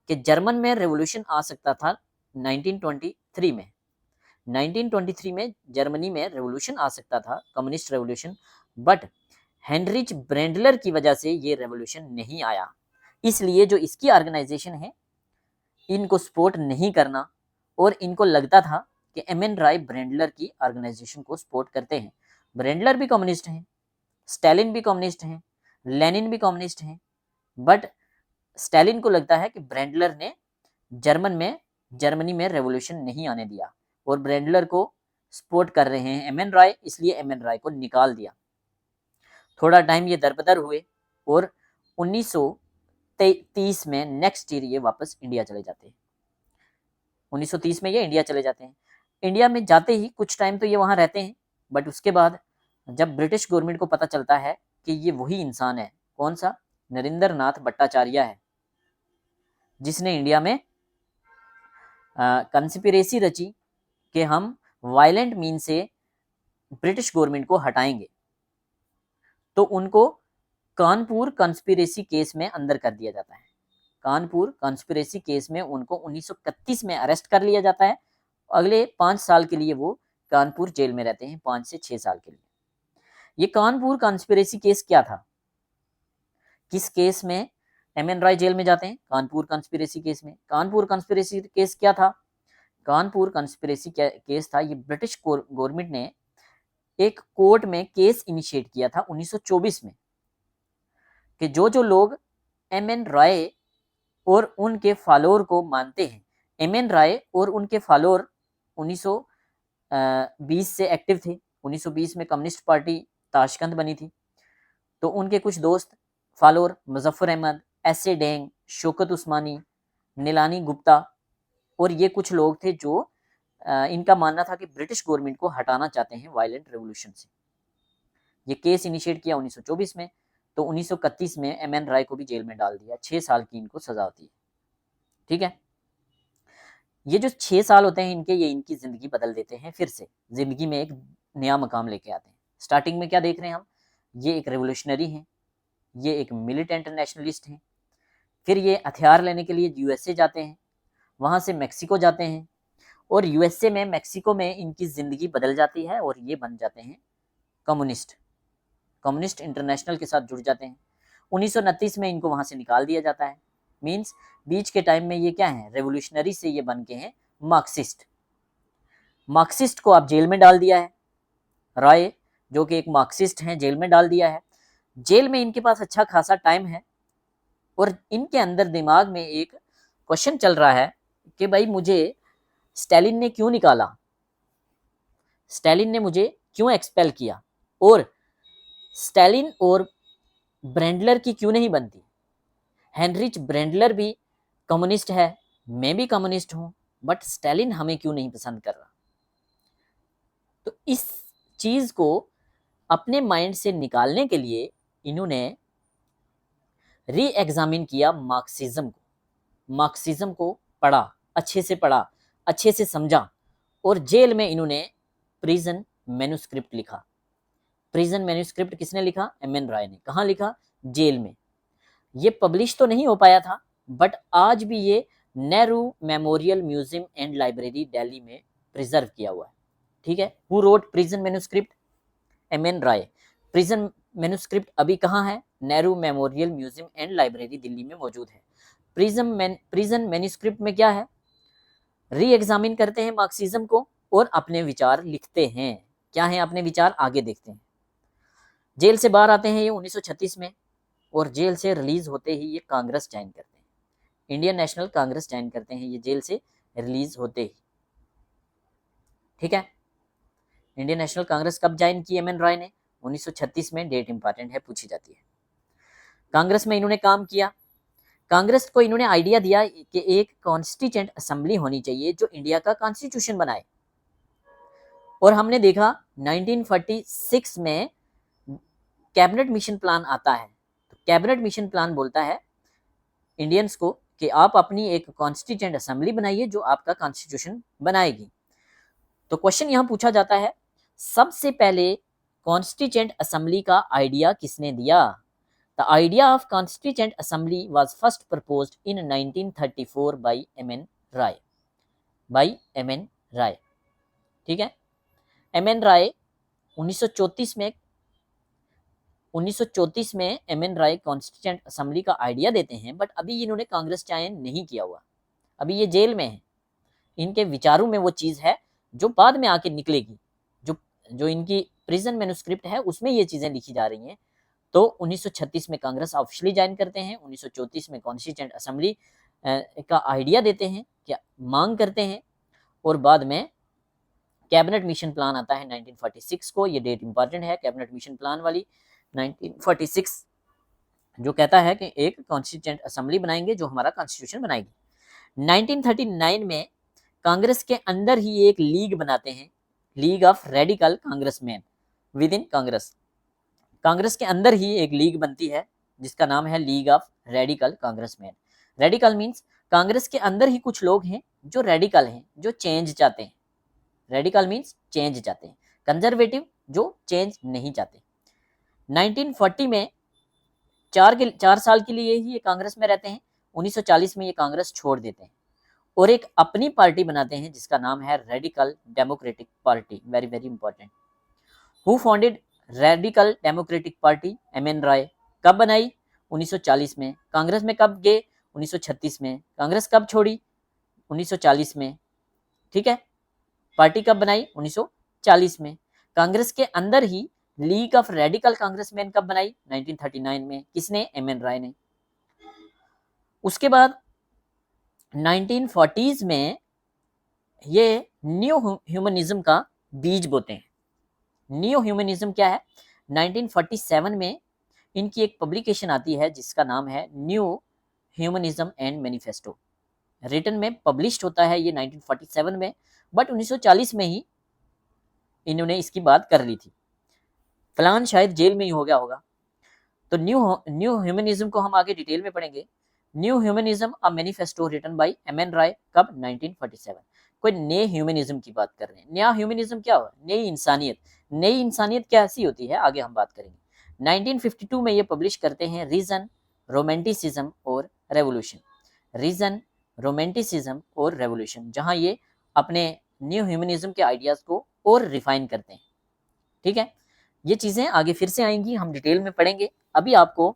कि जर्मन में रेवोल्यूशन आ सकता था 1923 में, 1923 में जर्मनी में रेवोल्यूशन आ सकता था, कम्युनिस्ट रेवोल्यूशन, बट हेनरिच ब्रेंडलर की वजह से ये रेवोल्यूशन नहीं आया। इसलिए जो इसकी ऑर्गेनाइजेशन है इनको सपोर्ट नहीं करना, और इनको लगता था कि एम एन राय ब्रेंडलर की ऑर्गेनाइजेशन को सपोर्ट करते हैं। ब्रेंडलर भी कम्युनिस्ट हैं, स्टालिन भी कम्युनिस्ट हैं, लेनिन भी कम्युनिस्ट हैं, बट स्टालिन को लगता है कि ब्रेंडलर ने जर्मनी में रेवोल्यूशन नहीं आने दिया और ब्रेंडलर को सपोर्ट कर रहे हैं एम एन राय, इसलिए एम एन राय को निकाल दिया। थोड़ा टाइम ये दरबदर हुए और 1930 में नेक्स्ट ईयर ये वापस इंडिया चले जाते हैं। 1930 में ये इंडिया चले जाते हैं। इंडिया में जाते ही कुछ टाइम तो ये वहाँ रहते हैं, बट उसके बाद जब ब्रिटिश गवर्नमेंट को पता चलता है कि ये वही इंसान है, कौन सा? नरेंद्र नाथ भट्टाचार्य है, जिसने इंडिया में कंस्पिरेसी रची कि हम वायलेंट मीन से ब्रिटिश गवर्नमेंट को हटाएंगे, तो उनको कानपुर कंस्पिरेसी केस में अंदर कर दिया जाता है। कानपुर कंस्पिरेसी केस में उनको 1931 में अरेस्ट कर लिया जाता है। अगले 5 साल के लिए वो कानपुर जेल में रहते हैं, 5 से 6 साल के लिए। ये कानपुर कंस्पिरेसी केस क्या था? किस केस में एम एन राय जेल में जाते हैं? कानपुर कंस्पिरेसी केस में। कानपुर कंस्पिरेसी केस क्या था? कानपुर कंस्पिरेसी केस था, ये ब्रिटिश गवर्नमेंट ने एक कोर्ट में केस इनिशिएट किया था 1924 में कि जो जो लोग एम एन राय और उनके फॉलोअर को मानते हैं, एम एन राय और उनके फॉलोअर 1920 से एक्टिव थे। 1920 में कम्युनिस्ट पार्टी ताशकंद बनी थी, तो उनके कुछ दोस्त follower Muzaffar Ahmad, S A Dange, Shaukat Usmani, Nalini Gupta, और ये कुछ लोग थे जो इनका मानना था कि ब्रिटिश गवर्नमेंट को हटाना चाहते हैं वायलेंट रेवोल्यूशन से। ये केस इनिशिएट किया 1924 में, तो 1931 में एम एन राय को भी जेल में डाल दिया। 6 साल की इनको सजा होती है। ठीक है, ये जो 6 साल होते हैं इनके, ये इनकी जिंदगी बदल देते हैं, फिर से जिंदगी में एक नया मकाम लेके आते हैं। स्टार्टिंग में क्या देख रहे हैं हम? ये एक रेवोल्यूशनरी हैं, ये एक मिलिटेंट नेशनलिस्ट हैं, फिर ये हथियार लेने के लिए यूएसए जाते हैं, वहाँ से मेक्सिको जाते हैं, और यूएसए में मेक्सिको में इनकी ज़िंदगी बदल जाती है और ये बन जाते हैं कम्युनिस्ट इंटरनेशनल के साथ जुड़ जाते हैं। 1929 में इनको वहाँ से निकाल दिया जाता है। मीन्स बीच के टाइम में ये क्या है? रेवोल्यूशनरी से ये बन के हैं मार्क्सिस्ट। मार्क्सिस्ट को आप जेल में डाल दिया है, राय जो कि एक मार्क्सिस्ट हैं जेल में डाल दिया है। जेल में इनके पास अच्छा खासा टाइम है और इनके अंदर दिमाग में एक क्वेश्चन चल रहा है कि भाई मुझे स्टालिन ने क्यों निकाला, स्टालिन ने मुझे क्यों एक्सपेल किया, और स्टालिन और ब्रेंडलर की क्यों नहीं बनती? हेनरिच ब्रेंडलर भी कम्युनिस्ट है, मैं भी कम्युनिस्ट हूं, बट स्टालिन हमें क्यों नहीं पसंद कर रहा? तो इस चीज को अपने माइंड से निकालने के लिए इन्होंने री एग्जामिन किया मार्क्सिज्म को पढ़ा, अच्छे से पढ़ा, अच्छे से समझा, और जेल में इन्होंने प्रिजन मैन्युस्क्रिप्ट लिखा। प्रिजन मैन्युस्क्रिप्ट किसने लिखा? एम एन राय ने। कहाँ लिखा? जेल में। ये पब्लिश तो नहीं हो पाया था, बट आज भी ये Nehru memorial museum and library Delhi में प्रिजर्व किया हुआ है। ठीक है, who wrote prison manuscript? M N Roy. Prison manuscript अभी कहाँ है? Nehru memorial museum and library Delhi में मौजूद है। प्रिजन मैन्युस्क्रिप्ट में क्या है, री एग्जामिन करते हैं मार्क्सिज्म को और अपने विचार लिखते हैं। क्या है अपने विचार, आगे देखते हैं। जेल से बाहर आते हैं ये 1936 में, और जेल से रिलीज होते ही ये कांग्रेस ज्वाइन करते हैं, इंडियन नेशनल कांग्रेस ज्वाइन करते हैं ये जेल से रिलीज होते ही। ठीक है, इंडियन नेशनल कांग्रेस कब ज्वाइन की एम एन रॉय ने, 1936 में, डेट इंपॉर्टेंट है, पूछी जाती है। कांग्रेस में इन्होंने काम किया। कांग्रेस को इन्होंने आइडिया दिया कि एक कॉन्स्टिट्यूएंट असेंबली होनी चाहिए जो इंडिया का कॉन्स्टिट्यूशन बनाए, और हमने देखा 1946 में कैबिनेट मिशन प्लान आता है। तो कैबिनेट मिशन प्लान बोलता है इंडियंस को कि आप अपनी एक कॉन्स्टिट्यूएंट असेंबली बनाइए जो आपका कॉन्स्टिट्यूशन बनाएगी। तो क्वेश्चन यहां पूछा जाता है, सबसे पहले कॉन्स्टिट्यूएंट असेंबली का आइडिया किसने दिया? The idea of constituent assembly was first proposed in 1934 by M N Roy. ठीक है, एम एन राय 1934 में M N Roy constituent assembly का आइडिया देते हैं, बट अभी इन्होंने कांग्रेस ज्वाइन नहीं किया हुआ, अभी ये जेल में है। इनके विचारों में वो चीज है जो बाद में आके निकलेगी, जो इनकी प्रिजन मैन्युस्क्रिप्ट है उसमें ये चीजें लिखी जा रही हैं। तो 1936 में कांग्रेस ऑफिशियली ज्वाइन करते हैं, 1934 में कॉन्स्टिट्यूएंट असेंबली का आइडिया देते हैं, क्या मांग करते हैं, और बाद में कैबिनेट मिशन प्लान आता है 1946 को। ये डेट इंपॉर्टेंट है, कैबिनेट मिशन प्लान वाली 1946, जो कहता है कि एक कॉन्स्टिट्यूएंट असेंबली बनाएंगे जो हमारा कॉन्स्टिट्यूशन बनाएगी। 1939 में कांग्रेस के अंदर ही एक लीग बनाते हैं, league of radical congressman with in Congress. Congress के अंदर ही एक लीग बनती है जिसका नाम है league of radical congressman. Radical means Congress के अंदर ही कुछ लोग हैं जो रेडिकल हैं, जो चेंज चाहते हैं। रेडिकल मींस चेंज चाहते हैं, कंजर्वेटिव जो चेंज नहीं चाहते। 1940 में 4 साल के लिए ही ये कांग्रेस में रहते हैं, 1940 में ये कांग्रेस छोड़ देते हैं और एक अपनी पार्टी बनाते हैं जिसका नाम है radical democratic party. Very very important. Who founded radical democratic party? M N Roy. कब बनाई? 1940 में। कांग्रेस में कब गए? 1936 में। कांग्रेस कब छोड़ी? 1940 में। ठीक है, पार्टी कब बनाई? 1940 में। कांग्रेस के अंदर ही लीग ऑफ रेडिकल कांग्रेसमैन कब बनाई? 1939 में। किसने? एम एन रॉय ने। उसके बाद 1940s में ये न्यू ह्यूमनिज्म का बीज बोते हैं। न्यू ह्यूमनिज्म क्या है? 1947 में इनकी एक पब्लिकेशन आती है जिसका नाम है new humanism and manifesto. Written में पब्लिश्ड होता है ये 1947 में, बट 1940 में ही इन्होंने इसकी बात कर ली थी। फलान शायद जेल में ही हो गया होगा। तो न्यू ह्यूमनिज्म को हम आगे डिटेल में पढ़ेंगे। New humanism a manifesto written by M N Roy. कब? 1947। कोई नए ह्यूमनिज्म की बात कर रहे हैं। नया ह्यूमनिज्म क्या हुआ? नई इंसानियत। नई इंसानियत कैसी होती है आगे हम बात करेंगे। 1952 में ये पब्लिश करते हैं रीजन, रोमांटिसिज्म और रेवोल्यूशन। रीजन, रोमांटिसिज्म और रेवोल्यूशन, जहां ये अपने न्यू ह्यूमनिज्म के आइडियाज को और रिफाइन करते हैं। ठीक है, ये चीजें आगे फिर से आएंगी, हम डिटेल में पढ़ेंगे। अभी आपको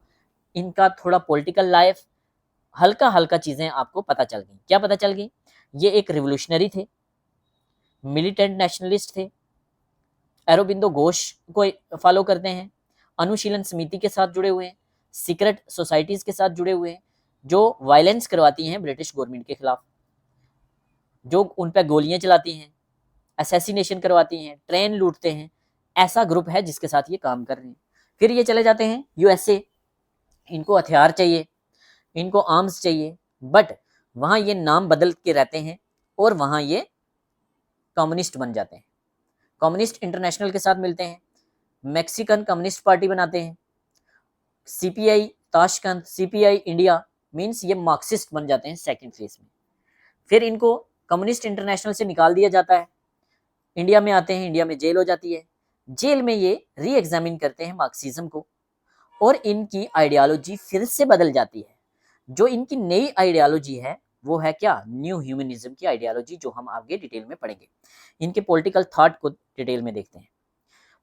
इनका थोड़ा पॉलिटिकल लाइफ, हल्का हल्का चीजें आपको पता चल गई। क्या पता चल गई? ये एक रिवोल्यूशनरी थे, मिलिटेंट नेशनलिस्ट थे, अरबिंदो घोष को फॉलो करते हैं, अनुशीलन समिति के साथ जुड़े हुए हैं, सीक्रेट सोसाइटीज के साथ जुड़े हुए हैं जो वायलेंस करवाती हैं ब्रिटिश गवर्नमेंट के खिलाफ, जो उन पर गोलियां चलाती हैं, असैसिनेशन करवाती हैं, ट्रेन लूटते हैं। ऐसा ग्रुप है जिसके साथ ये काम कर रहे हैं। फिर ये चले जाते हैं यूएसए। इनको हथियार चाहिए, इनको आर्म्स चाहिए, बट वहां ये नाम बदल के रहते हैं और वहां ये कम्युनिस्ट बन जाते हैं। कम्युनिस्ट इंटरनेशनल के साथ मिलते हैं, मैक्सिकन कम्युनिस्ट पार्टी बनाते हैं, CPI Tashkent, CPI India, means ये मार्क्सिस्ट बन जाते हैं सेकंड फेज में। फिर इनको कम्युनिस्ट इंटरनेशनल से निकाल दिया जाता है, इंडिया में आते हैं, इंडिया में जेल हो जाती है। जेल में ये री एग्जामिन करते हैं मार्क्सिज्म को और इनकी आइडियोलॉजी फिर से बदल जाती है। जो इनकी नई आइडियोलॉजी है वो है क्या? न्यू ह्यूमनिज्म की आइडियोलॉजी, जो हम आगे डिटेल में पढ़ेंगे। इनके पॉलिटिकल थॉट को डिटेल में देखते हैं।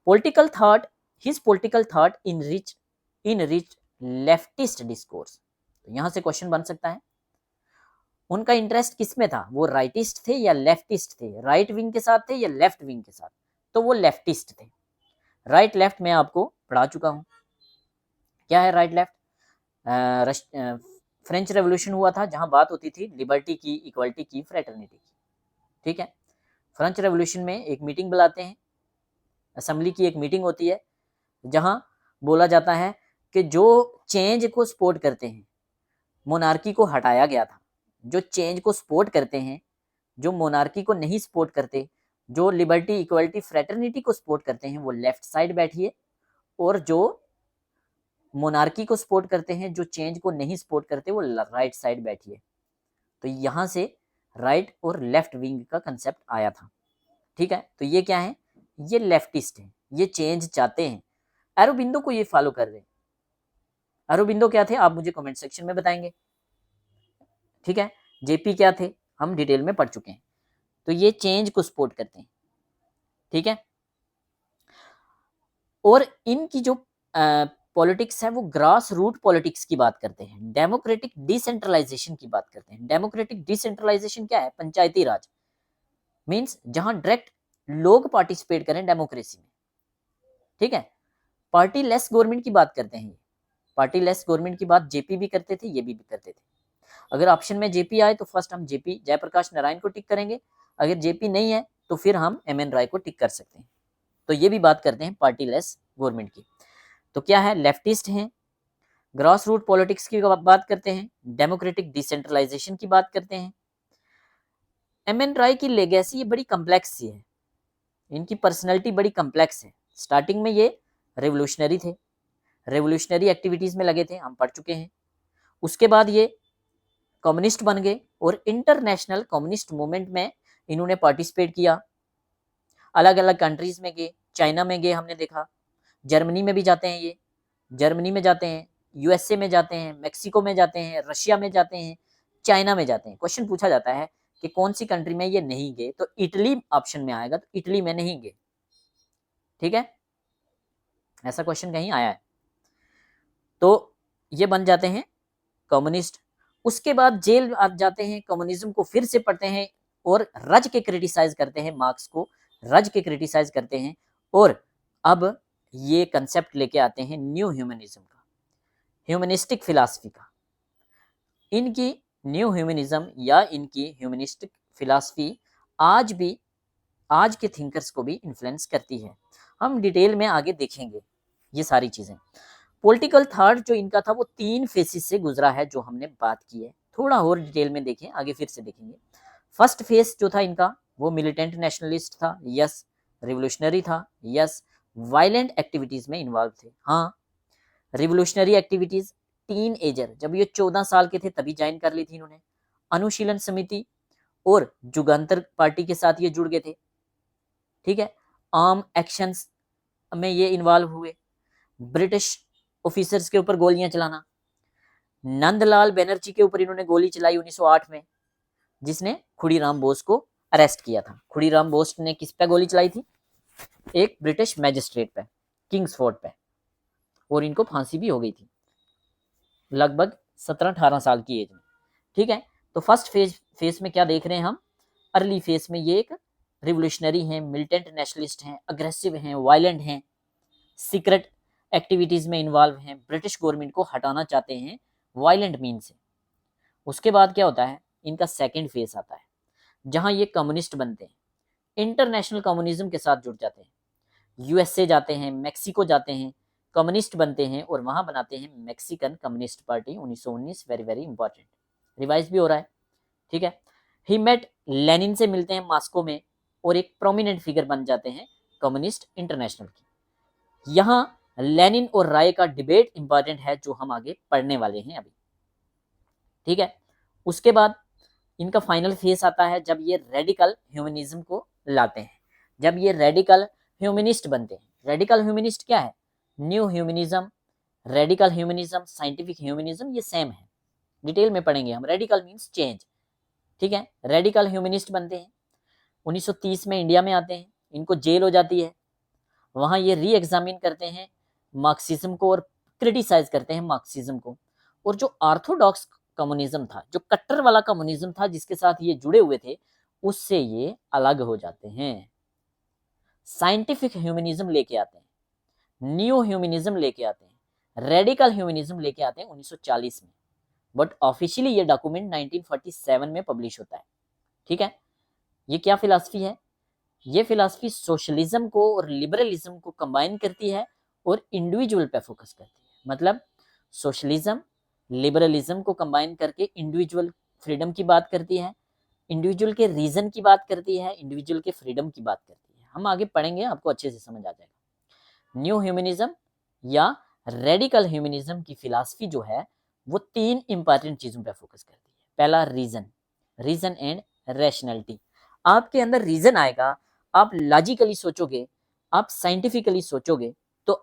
Political thought, his political thought in rich leftist discourse. तो यहां से क्वेश्चन बन सकता है उनका इंटरेस्ट किस में था, वो राइटिस्ट थे या लेफ्टिस्ट थे, राइट विंग के साथ थे या लेफ्ट विंग के साथ, तो वो लेफ्टिस्ट थे। राइट लेफ्ट मैं आपको पढ़ा चुका हूं, क्या है राइट लेफ्ट। फ्रेंच रेवोल्यूशन हुआ था जहां बात होती थी लिबर्टी की, इक्वलिटी की, फ्रेटर्निटी की, ठीक है। फ्रेंच रेवोल्यूशन में एक मीटिंग बुलाते हैं, असेंबली की एक मीटिंग होती है जहां बोला जाता है कि जो चेंज को सपोर्ट करते हैं, मोनार्की को हटाया गया था, जो चेंज को सपोर्ट करते हैं, जो मोनार्की को नहीं सपोर्ट करते, जो लिबर्टी, इक्वलिटी, फ्रेटर्निटी को सपोर्ट करते हैं, वो लेफ्ट साइड बैठिए, और जो मोनार्की को सपोर्ट करते हैं, जो चेंज को नहीं सपोर्ट करते, वो राइट साइड बैठिए। तो यहां से राइट और लेफ्ट विंग का कंसेप्ट आया था, ठीक है। तो ये क्या है, ये लेफ्टिस्ट है, ये चेंज चाहते हैं, अरबिंदो को ये फॉलो कर रहे हैं। अरबिंदो क्या थे, आप मुझे कमेंट सेक्शन में बताएंगे, ठीक है। जेपी क्या थे, हम डिटेल में पढ़ चुके हैं। तो ये चेंज को सपोर्ट करते हैं, ठीक है। और इनकी जो पॉलिटिक्स है वो ग्रास रूट पॉलिटिक्स की बात करते हैं, डेमोक्रेटिक डिसेंट्रलाइजेशन की बात करते हैं। डेमोक्रेटिक डिसेंट्रलाइजेशन क्या है, पंचायती राज, मींस जहां डायरेक्ट लोग पार्टिसिपेट करें डेमोक्रेसी में, ठीक है। पार्टी लेस गवर्नमेंट की बात करते हैं, पार्टी लेस गवर्नमेंट की बात जेपी भी करते थे, ये भी करते थे। अगर ऑप्शन में जेपी आए तो फर्स्ट हम जेपी जयप्रकाश नारायण को टिक करेंगे, अगर जेपी नहीं है तो फिर हम एम एन राय को टिक कर सकते हैं। तो ये भी बात करते हैं पार्टी लेस गवर्नमेंट की। तो क्या है, लेफ्टिस्ट हैं, ग्रास रूट पॉलिटिक्स की बात करते हैं, डेमोक्रेटिक डिसेंट्रलाइजेशन की बात करते हैं। एम एन राय की लेगेसी बड़ी कम्प्लेक्स सी है, इनकी पर्सनैलिटी बड़ी कम्प्लेक्स है। स्टार्टिंग में ये रेवोल्यूशनरी थे, रेवोल्यूशनरी एक्टिविटीज में लगे थे, हम पढ़ चुके हैं। उसके बाद ये कम्युनिस्ट बन गए और इंटरनेशनल कम्युनिस्ट मूवमेंट में इन्होंने पार्टिसिपेट किया, अलग अलग कंट्रीज में गए, चाइना में गए, हमने देखा, जर्मनी में भी जाते हैं ये, जर्मनी में जाते हैं, यूएसए में जाते हैं, मेक्सिको में जाते हैं, रशिया में जाते हैं, चाइना में जाते हैं। क्वेश्चन पूछा जाता है कि कौन सी कंट्री में ये नहीं गए, तो इटली ऑप्शन में आएगा, तो इटली में नहीं गए, ठीक है, ऐसा क्वेश्चन कहीं आया है। तो ये बन जाते हैं कम्युनिस्ट। उसके बाद जेल जाते हैं, कम्युनिज्म को फिर से पढ़ते हैं और रज के क्रिटिसाइज करते हैं, मार्क्स को रज के क्रिटिसाइज करते हैं, और अब ये कंसेप्ट लेके आते हैं न्यू ह्यूमनिज्म का, ह्यूमनिस्टिक फिलॉसफी का। इनकी न्यू ह्यूमनिज्म या इनकी ह्यूमनिस्टिक फिलॉसफी आज भी आज के थिंकर्स को भी इन्फ्लुएंस करती है। हम डिटेल में आगे देखेंगे ये सारी चीजें। पॉलिटिकल थॉट जो इनका था वो 3 फेसेस से गुजरा है, जो हमने बात की है, थोड़ा और डिटेल में देखें, आगे फिर से देखेंगे। फर्स्ट फेस जो था इनका वो मिलिटेंट नेशनलिस्ट था, यस। रिवोल्यूशनरी था, यस। वायलेंट एक्टिविटीज में इन्वॉल्व थे, हाँ। रिवोल्यूशनरी एक्टिविटीज, टीन एजर, जब ये 14 साल के थे तभी ज्वाइन कर ली थी इन्होंने। अनुशीलन समिति और जुगांतर पार्टी के साथ ये जुड़ गए थे, ठीक है। आर्म एक्शंस में ये इन्वॉल्व हुए, ब्रिटिश ऑफिसर्स के ऊपर गोलियां चलाना, नंदलाल बनर्जी के ऊपर इन्होंने गोली चलाई 1908 में, जिसने खुड़ीराम बोस को अरेस्ट किया था। खुड़ीराम बोस ने किस पे गोली चलाई थी, एक ब्रिटिश मैजिस्ट्रेट पे, किंग्सफोर्ड पे, और इनको फांसी भी हो गई थी लगभग 17-18 साल की एज में, ठीक है। तो फर्स्ट फेज में क्या देख रहे हैं हम, अर्ली फेज में ये एक रिवोल्यूशनरी हैं, मिलिटेंट नेशनलिस्ट हैं, अग्रेसिव हैं, वायलेंट हैं, सीक्रेट एक्टिविटीज में इन्वॉल्व हैं, ब्रिटिश गवर्नमेंट को हटाना चाहते हैं वायलेंट मीन से। उसके बाद क्या होता है, इनका सेकंड फेज आता है जहां ये कम्युनिस्ट बनते हैं, इंटरनेशनल कम्युनिज्म के साथ जुड़ जाते हैं, यूएसए जाते हैं, मेक्सिको जाते हैं, कम्युनिस्ट बनते हैं और वहां बनाते हैं Mexican communist party 1919, very very important, revise भी हो रहा है, ठीक है। ही मेट लेनिन से मिलते हैं मॉस्को में और एक प्रोमिनेंट फिगर बन जाते हैं कम्युनिस्ट इंटरनेशनल की। यहां लेनिन और राय का डिबेट इंपॉर्टेंट है, जो हम आगे पढ़ने वाले हैं अभी, ठीक है। उसके बाद इनका फाइनल फेस आता है जब ये रेडिकल ह्यूमनिज्म को लाते हैं, जब ये रेडिकल ह्यूमनिस्ट बनते हैं। रेडिकल ह्यूमनिस्ट क्या है, new humanism, radical humanism, scientific humanism, ये सेम है, डिटेल में पढ़ेंगे हम। रेडिकल मीन्स चेंज, ठीक है। रेडिकल ह्यूमनिस्ट बनते हैं, 1930 में इंडिया में आते हैं, इनको जेल हो जाती है, वहां ये री एग्जामिन करते हैं मार्क्सिज्म को और क्रिटिसाइज करते हैं मार्क्सिज्म को, और जो ऑर्थोडॉक्स कम्युनिज्म था, जो कट्टर वाला कम्युनिज्म था जिसके साथ ये जुड़े हुए थे, उससे ये अलग हो जाते हैं। साइंटिफिक ह्यूमनिज्म लेके आते हैं, न्यू ह्यूमनिज्म लेके आते हैं, रेडिकल ह्यूमनिज्म लेके आते हैं 1940 में, बट ऑफिशियली ये डॉक्यूमेंट 1947 में पब्लिश होता है। ठीक है, ये क्या फिलॉसफी है? ये फिलॉसफी सोशलिज्म को और लिबरलिज्म को कंबाइन करती है और इंडिविजुअल पे फोकस करती है। मतलब सोशलिज्म लिबरलिज्म को कंबाइन करके इंडिविजुअल फ्रीडम की बात करती है, इंडिविजुअल के रीजन की बात करती है, इंडिविजुअल के फ्रीडम की बात करती है। हम आगे पढ़ेंगे, आपको अच्छे से समझ आ जाएगा। न्यू ह्यूमनिज्म या रेडिकल ह्यूमनिज्म की फिलॉसफी जो है वो 3 इंपॉर्टेंट चीजों पे फोकस करती है। पहला रीजन, रीजन एंड रैशनैलिटी। आपके अंदर रीजन आएगा, आप लॉजिकली सोचोगे, आप साइंटिफिकली सोचोगे, तो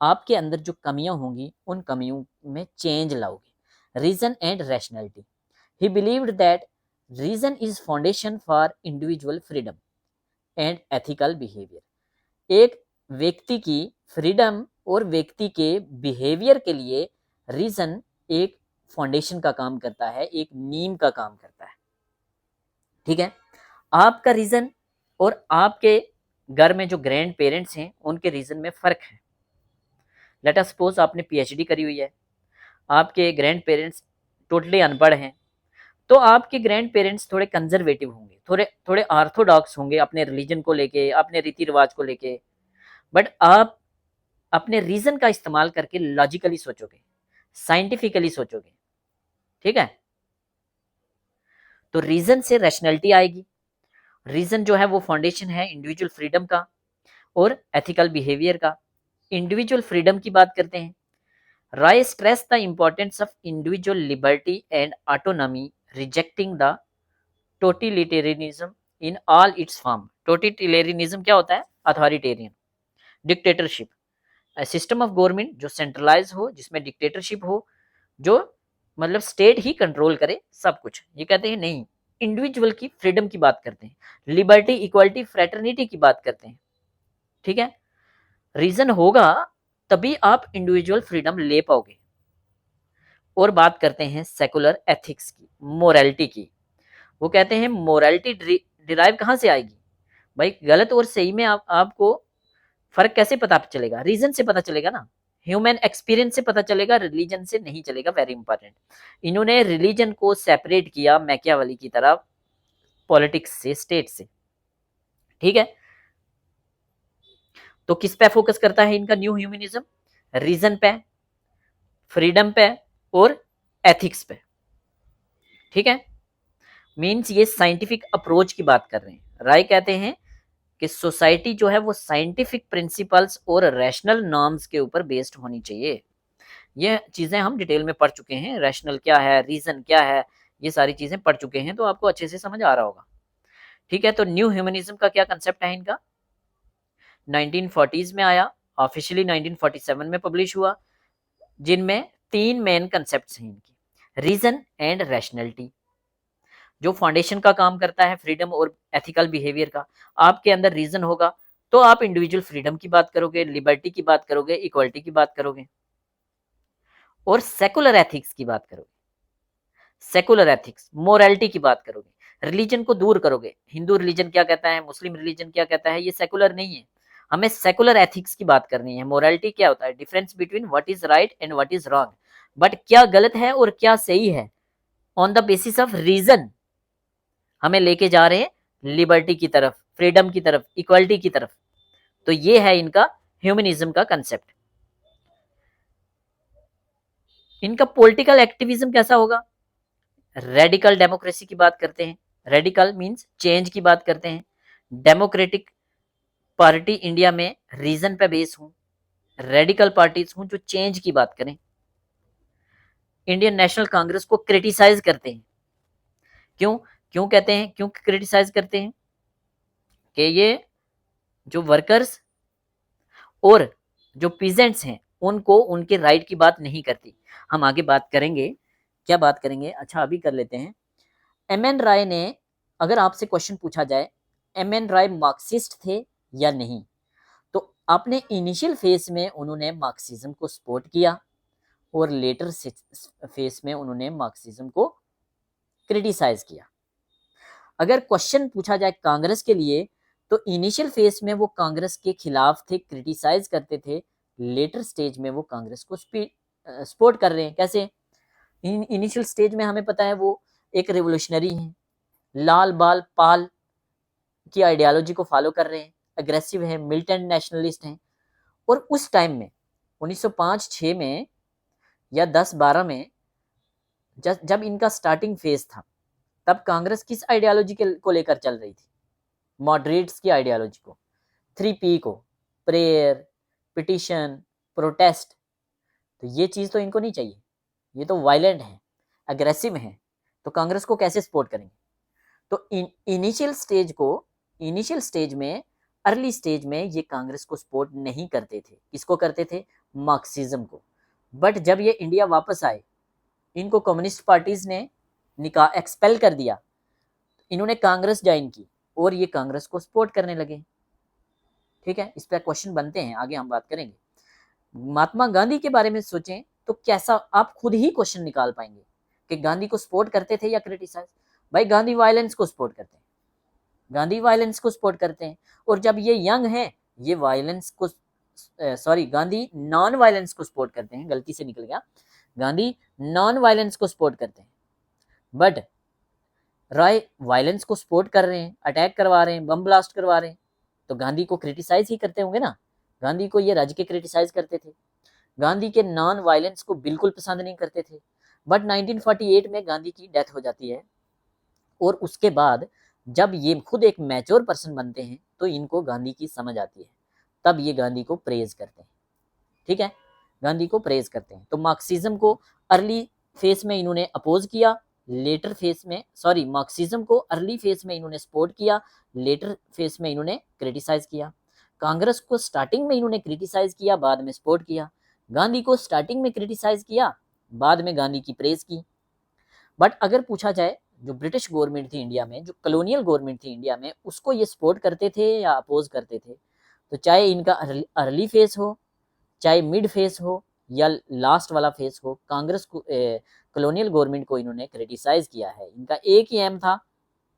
आपके अंदर जो कमियां होंगी उन कमियों में चेंज लाओगे। Reason and rationality. He believed that reason is foundation for individual freedom and ethical behaviour. एक व्यक्ति की फ्रीडम और व्यक्ति के बिहेवियर के लिए रीजन एक फाउंडेशन का काम करता है, एक नींव का काम करता है। ठीक है, आपका रीजन और आपके घर में जो ग्रैंड पेरेंट्स हैं उनके रीजन में फर्क है। लेट अस सपोज आपने पीएचडी करी हुई है, आपके ग्रैंड पेरेंट्स टोटली अनपढ़ हैं, तो आपके ग्रैंड पेरेंट्स थोड़े कंजर्वेटिव होंगे, थोड़े थोड़े ऑर्थोडॉक्स होंगे अपने रिलीजन को लेके, अपने रीति रिवाज को लेके, बट आप अपने रीजन का इस्तेमाल करके लॉजिकली सोचोगे, साइंटिफिकली सोचोगे। ठीक है, तो रीजन से रैशनैलिटी आएगी। रीजन जो है वो फाउंडेशन है इंडिविजुअल फ्रीडम का और एथिकल बिहेवियर का। इंडिविजुअल फ्रीडम की बात करते हैं। Roy stress the importance of individual liberty and autonomy, rejecting the totalitarianism in all its form. Totalitarianism क्या होता है? Authoritarian, dictatorship, system of government जो सेंट्रलाइज हो, जिसमें डिक्टेटरशिप हो, जो मतलब स्टेट ही कंट्रोल करे सब कुछ। ये कहते हैं नहीं, इंडिविजुअल की फ्रीडम की बात करते हैं, लिबर्टी, इक्वालिटी, फ्रेटर्निटी की बात करते हैं। ठीक है, रीजन होगा तभी आप इंडिविजुअल फ्रीडम ले पाओगे। और बात करते हैं सेकुलर एथिक्स की, मोरालिटी की। वो कहते हैं मोरालिटी डिराइव कहां से आएगी? भाई गलत और सही में आपको फर्क कैसे पता चलेगा? रीजन से पता चलेगा ना, ह्यूमन एक्सपीरियंस से पता चलेगा, रिलीजन से नहीं चलेगा। Very important. इन्होंने रिलीजन को सेपरेट किया मैकियावेली की तरह पॉलिटिक्स से, स्टेट से। ठीक है, तो किस पे फोकस करता है इनका न्यू ह्यूमनिज्म? रीजन पे, फ्रीडम पे और एथिक्स पे। ठीक है, मींस ये साइंटिफिक अप्रोच की बात कर रहे हैं। राय कहते हैं कि सोसाइटी जो है वो साइंटिफिक प्रिंसिपल्स और रैशनल नॉर्म्स के ऊपर बेस्ड होनी चाहिए। ये चीजें हम डिटेल में पढ़ चुके हैं, रैशनल क्या है, रीजन क्या है, ये सारी चीजें पढ़ चुके हैं, तो आपको अच्छे से समझ आ रहा होगा। ठीक है, तो न्यू ह्यूमनिज्म का क्या कंसेप्ट है इनका? 1940s में आया, ऑफिशियली 1947 में पब्लिश हुआ, जिनमें 3 मेन कंसेप्ट हैं इनकी। रीजन एंड रैशनैलिटी, जो फाउंडेशन का काम करता है फ्रीडम और एथिकल बिहेवियर का। आपके अंदर रीजन होगा तो आप इंडिविजुअल फ्रीडम की बात करोगे, लिबर्टी की बात करोगे, इक्वालिटी की बात करोगे, और सेकुलर एथिक्स की बात करोगे। सेकुलर एथिक्स, मोरालिटी की बात करोगे, रिलीजन को दूर करोगे। हिंदू रिलीजन क्या कहता है, मुस्लिम रिलीजन क्या कहता है, ये सेकुलर नहीं है। हमें सेकुलर एथिक्स की बात करनी है। मोरालिटी क्या होता है? Difference between what is right and what is wrong, but क्या गलत है और क्या सही है, on the basis of reason हमें लेके जा रहे हैं लिबर्टी की तरफ, फ्रीडम की तरफ, इक्वालिटी की तरफ। तो ये है इनका ह्यूमनिज्म का कंसेप्ट। इनका पॉलिटिकल एक्टिविज्म कैसा होगा? रेडिकल डेमोक्रेसी की बात करते हैं। रेडिकल मींस चेंज की बात करते हैं। डेमोक्रेटिक पार्टी इंडिया में रीजन पे बेस हूं, रेडिकल पार्टीज हूं जो चेंज की बात करें। इंडियन नेशनल कांग्रेस को क्रिटिसाइज करते हैं। क्यों क्यों कहते हैं, क्यों क्रिटिसाइज करते हैं? कि ये जो वर्कर्स और जो पीजेंट्स हैं उनको उनके राइट की बात नहीं करती। हम आगे बात करेंगे, क्या बात करेंगे, अच्छा अभी कर लेते हैं। एम एन राय ने, अगर आपसे क्वेश्चन पूछा जाए एम एन राय मार्क्सिस्ट थे या नहीं, तो आपने इनिशियल फेज में उन्होंने मार्क्सिज्म को सपोर्ट किया और लेटर फेस में उन्होंने मार्क्सिज्म को क्रिटिसाइज किया। अगर क्वेश्चन पूछा जाए कांग्रेस के लिए, तो इनिशियल फेज में वो कांग्रेस के खिलाफ थे, क्रिटिसाइज करते थे। लेटर स्टेज में वो कांग्रेस को सपोर्ट कर रहे हैं। कैसे? इनिशियल स्टेज में हमें पता है वो एक रेवोल्यूशनरी हैं, लाल बाल पाल की आइडियोलॉजी को फॉलो कर रहे हैं, अग्रेसिव है, मिलिटेंट नेशनलिस्ट हैं। और उस टाइम में 1905-6 में या 10-12 में जब इनका स्टार्टिंग फेज था, तब कांग्रेस किस आइडियोलॉजी को लेकर चल रही थी? मॉडरेट्स की आइडियोलॉजी को, 3P को, प्रेयर, पिटिशन, प्रोटेस्ट। तो ये चीज तो इनको नहीं चाहिए, ये तो वायलेंट है, अग्रेसिव है, तो कांग्रेस को कैसे सपोर्ट करेंगे? तो इनिशियल स्टेज में, अर्ली स्टेज में ये कांग्रेस को सपोर्ट नहीं करते थे। किसको करते थे? मार्क्सिज्म को। बट जब ये इंडिया वापस आए, इनको कम्युनिस्ट पार्टीज ने एक्सपेल कर दिया, इन्होंने कांग्रेस ज्वाइन की और ये कांग्रेस को सपोर्ट करने लगे। ठीक है, इस पर क्वेश्चन बनते हैं, आगे हम बात करेंगे। महात्मा गांधी के बारे में सोचें तो कैसा आप खुद ही क्वेश्चन निकाल पाएंगे कि गांधी को सपोर्ट करते थे या क्रिटिसाइज? भाई गांधी वायलेंस को सपोर्ट करते हैं, गांधी वायलेंस को सपोर्ट करते हैं। और जब ये यंग हैं, ये वायलेंस को गांधी नॉन वायलेंस को सपोर्ट करते हैं, गलती से निकल गया, गांधी नॉन वायलेंस को सपोर्ट करते हैं। बट राय वायलेंस को सपोर्ट कर रहे हैं, अटैक करवा रहे हैं, बम ब्लास्ट करवा रहे हैं, तो गांधी को क्रिटिसाइज ही करते होंगे ना। गांधी को ये रज के क्रिटिसाइज करते थे, गांधी के नॉन वायलेंस को बिल्कुल पसंद नहीं करते थे। बट 1948 में गांधी की डेथ हो जाती है और उसके बाद जब ये खुद एक मैच्योर पर्सन बनते हैं तो इनको गांधी की समझ आती है, तब ये गांधी को प्रेज करते हैं। ठीक है, गांधी को प्रेज करते हैं। तो मार्क्सिज्म को अर्ली फेज में इन्होंने अपोज किया, लेटर फेज में मार्क्सिज्म को अर्ली फेज में इन्होंने सपोर्ट किया, लेटर फेज में इन्होंने क्रिटिसाइज किया। कांग्रेस को स्टार्टिंग में इन्होंने क्रिटिसाइज किया, बाद में सपोर्ट किया। गांधी को स्टार्टिंग में क्रिटिसाइज किया, बाद में गांधी की प्रेज की। बट अगर पूछा जाए जो ब्रिटिश गवर्नमेंट थी इंडिया में, जो कॉलोनियल गवर्नमेंट थी इंडिया में, उसको ये सपोर्ट करते थे या अपोज करते थे? तो चाहे इनका अर्ली फेज हो, चाहे मिड फेज हो या लास्ट वाला फेज हो, कांग्रेस को कॉलोनियल गवर्नमेंट को इन्होंने क्रिटिसाइज किया है। इनका एक ही एम था,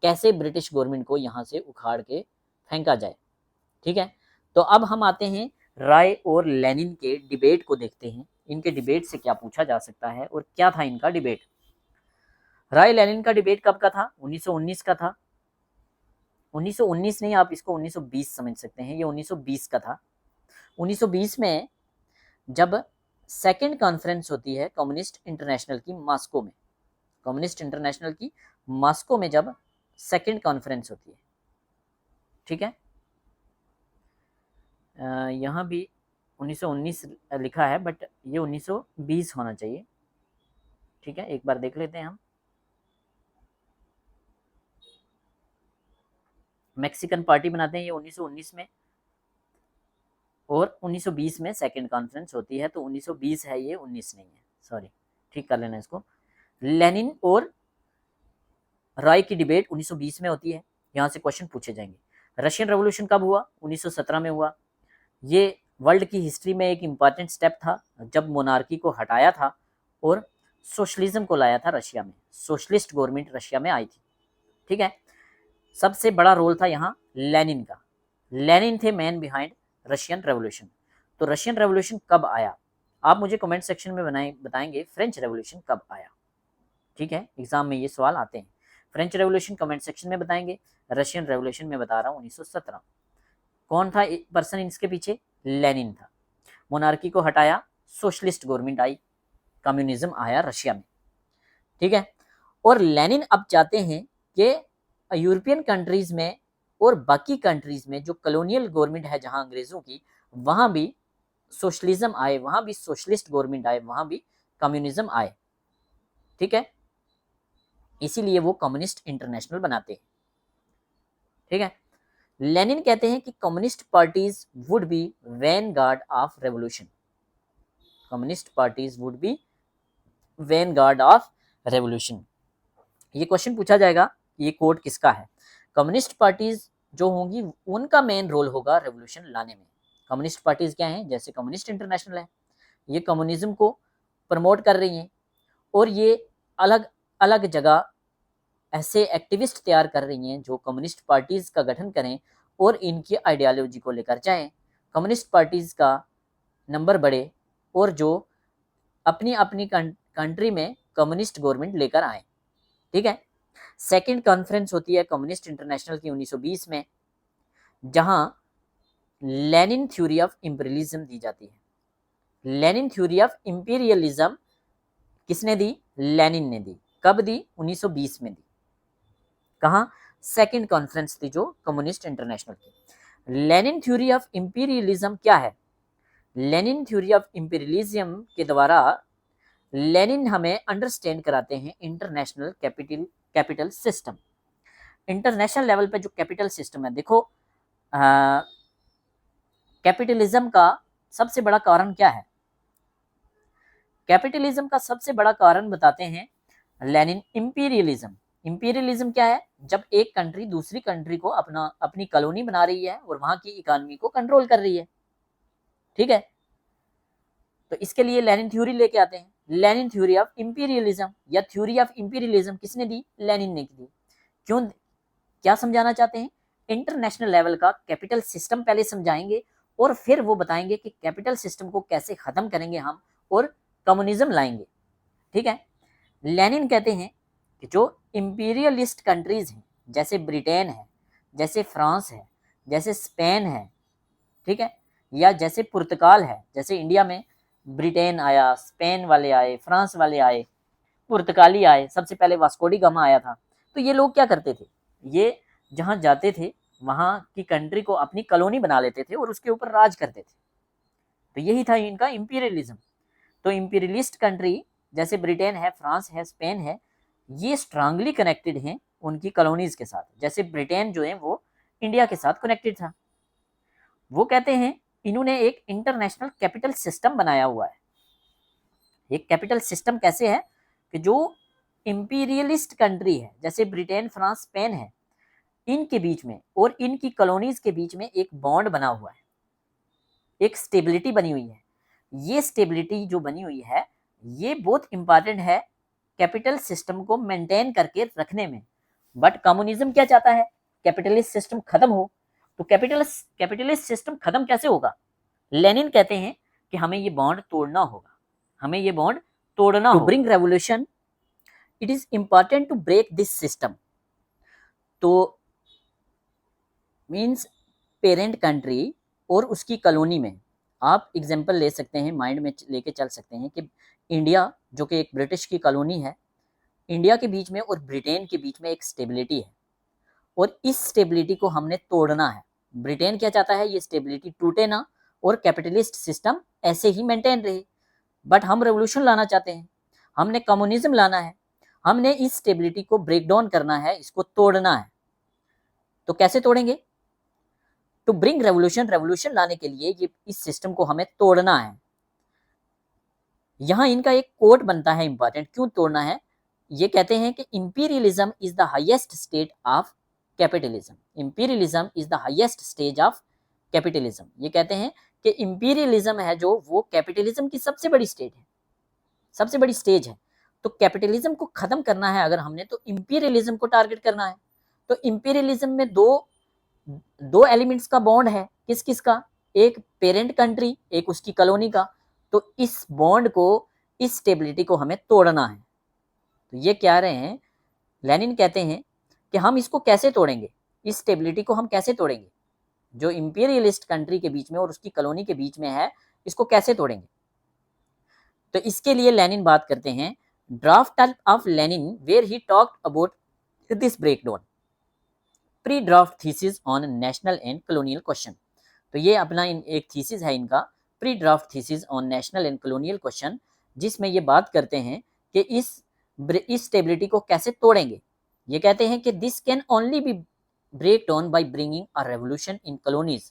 कैसे ब्रिटिश गवर्नमेंट को यहाँ से उखाड़ के फेंका जाए। ठीक है, तो अब हम आते हैं राय और लेनिन के डिबेट को देखते हैं। इनके डिबेट से क्या पूछा जा सकता है और क्या था इनका डिबेट। राय लेनिन का डिबेट कब का था? 1919 का था। 1919 नहीं, आप इसको 1920 समझ सकते हैं, ये 1920 का था। 1920 में जब सेकेंड कॉन्फ्रेंस होती है कम्युनिस्ट इंटरनेशनल की मॉस्को में, कम्युनिस्ट इंटरनेशनल की मॉस्को में जब सेकेंड कॉन्फ्रेंस होती है, ठीक है, यहाँ भी 1919 लिखा है बट ये 1920 होना चाहिए। ठीक है, एक बार देख लेते हैं हम। मैक्सिकन पार्टी बनाते हैं ये 1919 में और 1920 में सेकेंड कॉन्फ्रेंस होती है, तो 1920 है ये, 19 नहीं है, सॉरी, ठीक कर लेना इसको। लेनिन और राय की डिबेट 1920 में होती है। यहाँ से क्वेश्चन पूछे जाएंगे। रशियन रेवोल्यूशन कब हुआ? 1917 में हुआ। ये वर्ल्ड की हिस्ट्री में एक इम्पॉर्टेंट स्टेप था, जब मोनार्की को हटाया था और सोशलिज्म को लाया था रशिया में, सोशलिस्ट गवर्नमेंट रशिया में आई थी। ठीक है, सबसे बड़ा रोल था यहाँ लेनिन का। लेनिन थे मैन बिहाइंड रशियन रेवोल्यूशन। तो रशियन रेवोल्यूशन कब आया? आप मुझे कमेंट सेक्शन में बताएंगे फ्रेंच रेवोल्यूशन कब आया। ठीक है, एग्जाम में ये सवाल आते हैं। फ्रेंच रेवोल्यूशन कमेंट सेक्शन में बताएंगे, रशियन रेवोल्यूशन में बता रहा हूँ 1917। कौन था पर्सन इसके पीछे? लेनिन था। मोनार्की को हटाया, सोशलिस्ट गवर्नमेंट आई, कम्युनिज्म आया रशिया में। ठीक है, और लेनिन अब चाहते हैं कि यूरोपियन कंट्रीज में और बाकी कंट्रीज में जो कॉलोनियल गवर्नमेंट है जहां अंग्रेजों की, वहां भी सोशलिज्म आए, वहां भी सोशलिस्ट गवर्नमेंट आए, वहां भी कम्युनिज्म आए। ठीक है, इसीलिए वो कम्युनिस्ट इंटरनेशनल बनाते हैं। ठीक है, लेनिन कहते हैं कि communist parties would be Vanguard of revolution, communist parties would be Vanguard of revolution. ये क्वेश्चन पूछा जाएगा, ये कोड किसका है? कम्युनिस्ट पार्टीज जो होंगी उनका मेन रोल होगा रेवोल्यूशन लाने में। कम्युनिस्ट पार्टीज क्या हैं? जैसे कम्युनिस्ट इंटरनेशनल है, ये कम्युनिज्म को प्रमोट कर रही हैं और ये अलग अलग जगह ऐसे एक्टिविस्ट तैयार कर रही हैं जो कम्युनिस्ट पार्टीज़ का गठन करें और इनकी आइडियोलॉजी को लेकर जाएं, कम्युनिस्ट पार्टीज़ का नंबर बढ़े और जो अपनी अपनी कंट्री में कम्युनिस्ट गवर्नमेंट लेकर आए। ठीक है। सेकंड कॉन्फ्रेंस होती है कम्युनिस्ट इंटरनेशनल की 1920 में, जहां लेनिन थ्योरी ऑफ इंपीरियलिज्म दी जाती है। लेनिन थ्योरी ऑफ इंपीरियलिज्म किसने दी? लेनिन ने दी। कब दी? 1920 में दी। कहाँ? सेकंड कॉन्फ्रेंस थी जो कम्युनिस्ट इंटरनेशनल की। लेनिन थ्योरी ऑफ इंपीरियलिज्म क्या है? लेनिन थ्योरी ऑफ इंपीरियलिज्म के द्वारा लेनिन हमें अंडरस्टैंड कराते हैं international capital system. International level पे जो कैपिटल सिस्टम है, देखो कैपिटलिज्म का सबसे बड़ा कारण क्या है? कैपिटलिज्म का सबसे बड़ा कारण बताते हैं लेनिन, इंपीरियलिज्म। इंपीरियलिज्म क्या है? जब एक कंट्री दूसरी कंट्री को अपनी कॉलोनी बना रही है और वहां की इकोनॉमी को कंट्रोल कर रही है। ठीक है। तो इसके लिए लेनिन थ्योरी लेके आते हैं, लेनिन थ्योरी ऑफ इंपीरियलिज्म, या थ्योरी ऑफ इंपीरियलिज्म किसने दी? लेनिन ने दी। क्यों? क्या समझाना चाहते हैं? इंटरनेशनल लेवल का कैपिटल सिस्टम पहले समझाएंगे और फिर वो बताएंगे कि कैपिटल सिस्टम को कैसे खत्म करेंगे हम और कम्युनिज्म लाएंगे। ठीक है। लेनिन कहते हैं कि जो इंपीरियलिस्ट कंट्रीज हैं, जैसे ब्रिटेन है, जैसे फ्रांस है, जैसे स्पेन है, ठीक है, या जैसे पुर्तगाल है, जैसे इंडिया में ब्रिटेन आया, स्पेन वाले आए, फ्रांस वाले आए, पुर्तगाली आए, सबसे पहले वास्को डी गामा आया था। तो ये लोग क्या करते थे? ये जहाँ जाते थे वहाँ की कंट्री को अपनी कॉलोनी बना लेते थे और उसके ऊपर राज करते थे। तो यही था इनका इंपीरियलिज्म। तो इंपीरियलिस्ट कंट्री जैसे ब्रिटेन है, फ्रांस है, स्पेन है, ये स्ट्रांगली कनेक्टेड हैं उनकी कॉलोनीज के साथ। जैसे ब्रिटेन जो है वो इंडिया के साथ कनेक्टेड था। वो कहते हैं इन्होंने एक इंटरनेशनल कैपिटल सिस्टम बनाया हुआ है। एक कैपिटल सिस्टम कैसे है कि जो इंपीरियलिस्ट कंट्री है जैसे ब्रिटेन, फ्रांस, स्पेन है, इनके बीच में और इनकी कॉलोनीज के बीच में एक बॉन्ड बना हुआ है, एक स्टेबिलिटी बनी हुई है। ये स्टेबिलिटी जो बनी हुई है ये बहुत इंपॉर्टेंट है कैपिटल सिस्टम को मेंटेन करके रखने में। बट कम्युनिज्म क्या चाहता है? कैपिटलिस्ट सिस्टम खत्म हो। तो कैपिटलिस्ट सिस्टम खत्म कैसे होगा? लेनिन कहते हैं कि हमें ये बॉन्ड तोड़ना होगा, हमें ये बॉन्ड तोड़ना होगा। To bring revolution it is important to break this system. तो मीन्स पेरेंट कंट्री और उसकी कॉलोनी में आप एग्जाम्पल ले सकते हैं, माइंड में लेके चल सकते हैं कि इंडिया जो कि एक ब्रिटिश की कॉलोनी है, इंडिया के बीच में और ब्रिटेन के बीच में एक स्टेबिलिटी है और इस स्टेबिलिटी को हमने तोड़ना है। ब्रिटेन क्या चाहता है? ये स्टेबिलिटी टूटे ना और कैपिटलिस्ट सिस्टम ऐसे ही मेंटेन रहे। बट हम रेवोल्यूशन लाना चाहते हैं, हमने कम्युनिज्म लाना है, हमने इस स्टेबिलिटी को ब्रेक डाउन करना है, इसको तोड़ना है। तो कैसे तोड़ेंगे? टू ब्रिंग रेवोल्यूशन, रेवोल्यूशन लाने के लिए ये इस सिस्टम को हमें तोड़ना है। यहाँ इनका एक कोट बनता है इंपॉर्टेंट, क्यों तोड़ना है? ये कहते हैं कि imperialism is the highest state of capitalism. Imperialism is the highest stage of capitalism. ये कहते हैं कि इंपीरियलिज्म है जो वो कैपिटलिज्म की सबसे बड़ी स्टेट है, सबसे बड़ी स्टेज है। तो कैपिटलिज्म को खत्म करना है अगर हमने, तो इंपीरियलिज्म को टारगेट करना है। तो इंपीरियलिज्म में दो एलिमेंट्स का बॉन्ड है, किस किस का? एक पेरेंट कंट्री, एक उसकी कॉलोनी का। तो इस बॉन्ड को, इस स्टेबिलिटी को हमें तोड़ना है। तो ये क्या रहे हैं, लेनिन कहते हैं कि हम इसको कैसे तोड़ेंगे, इस स्टेबिलिटी को हम कैसे तोड़ेंगे जो इंपीरियलिस्ट कंट्री के बीच में और उसकी कॉलोनी के बीच में है, इसको कैसे तोड़ेंगे? तो इसके लिए लेनिन बात करते हैं draft of Lenin where he talked about this breakdown, pre draft thesis on national and colonial question. तो ये अपना एक थीसिस है इनका, pre draft thesis on national and colonial question, जिसमें ये बात करते हैं कि इस स्टेबिलिटी को कैसे तोड़ेंगे। ये कहते हैं कि this can only be break down by bringing a revolution in colonies.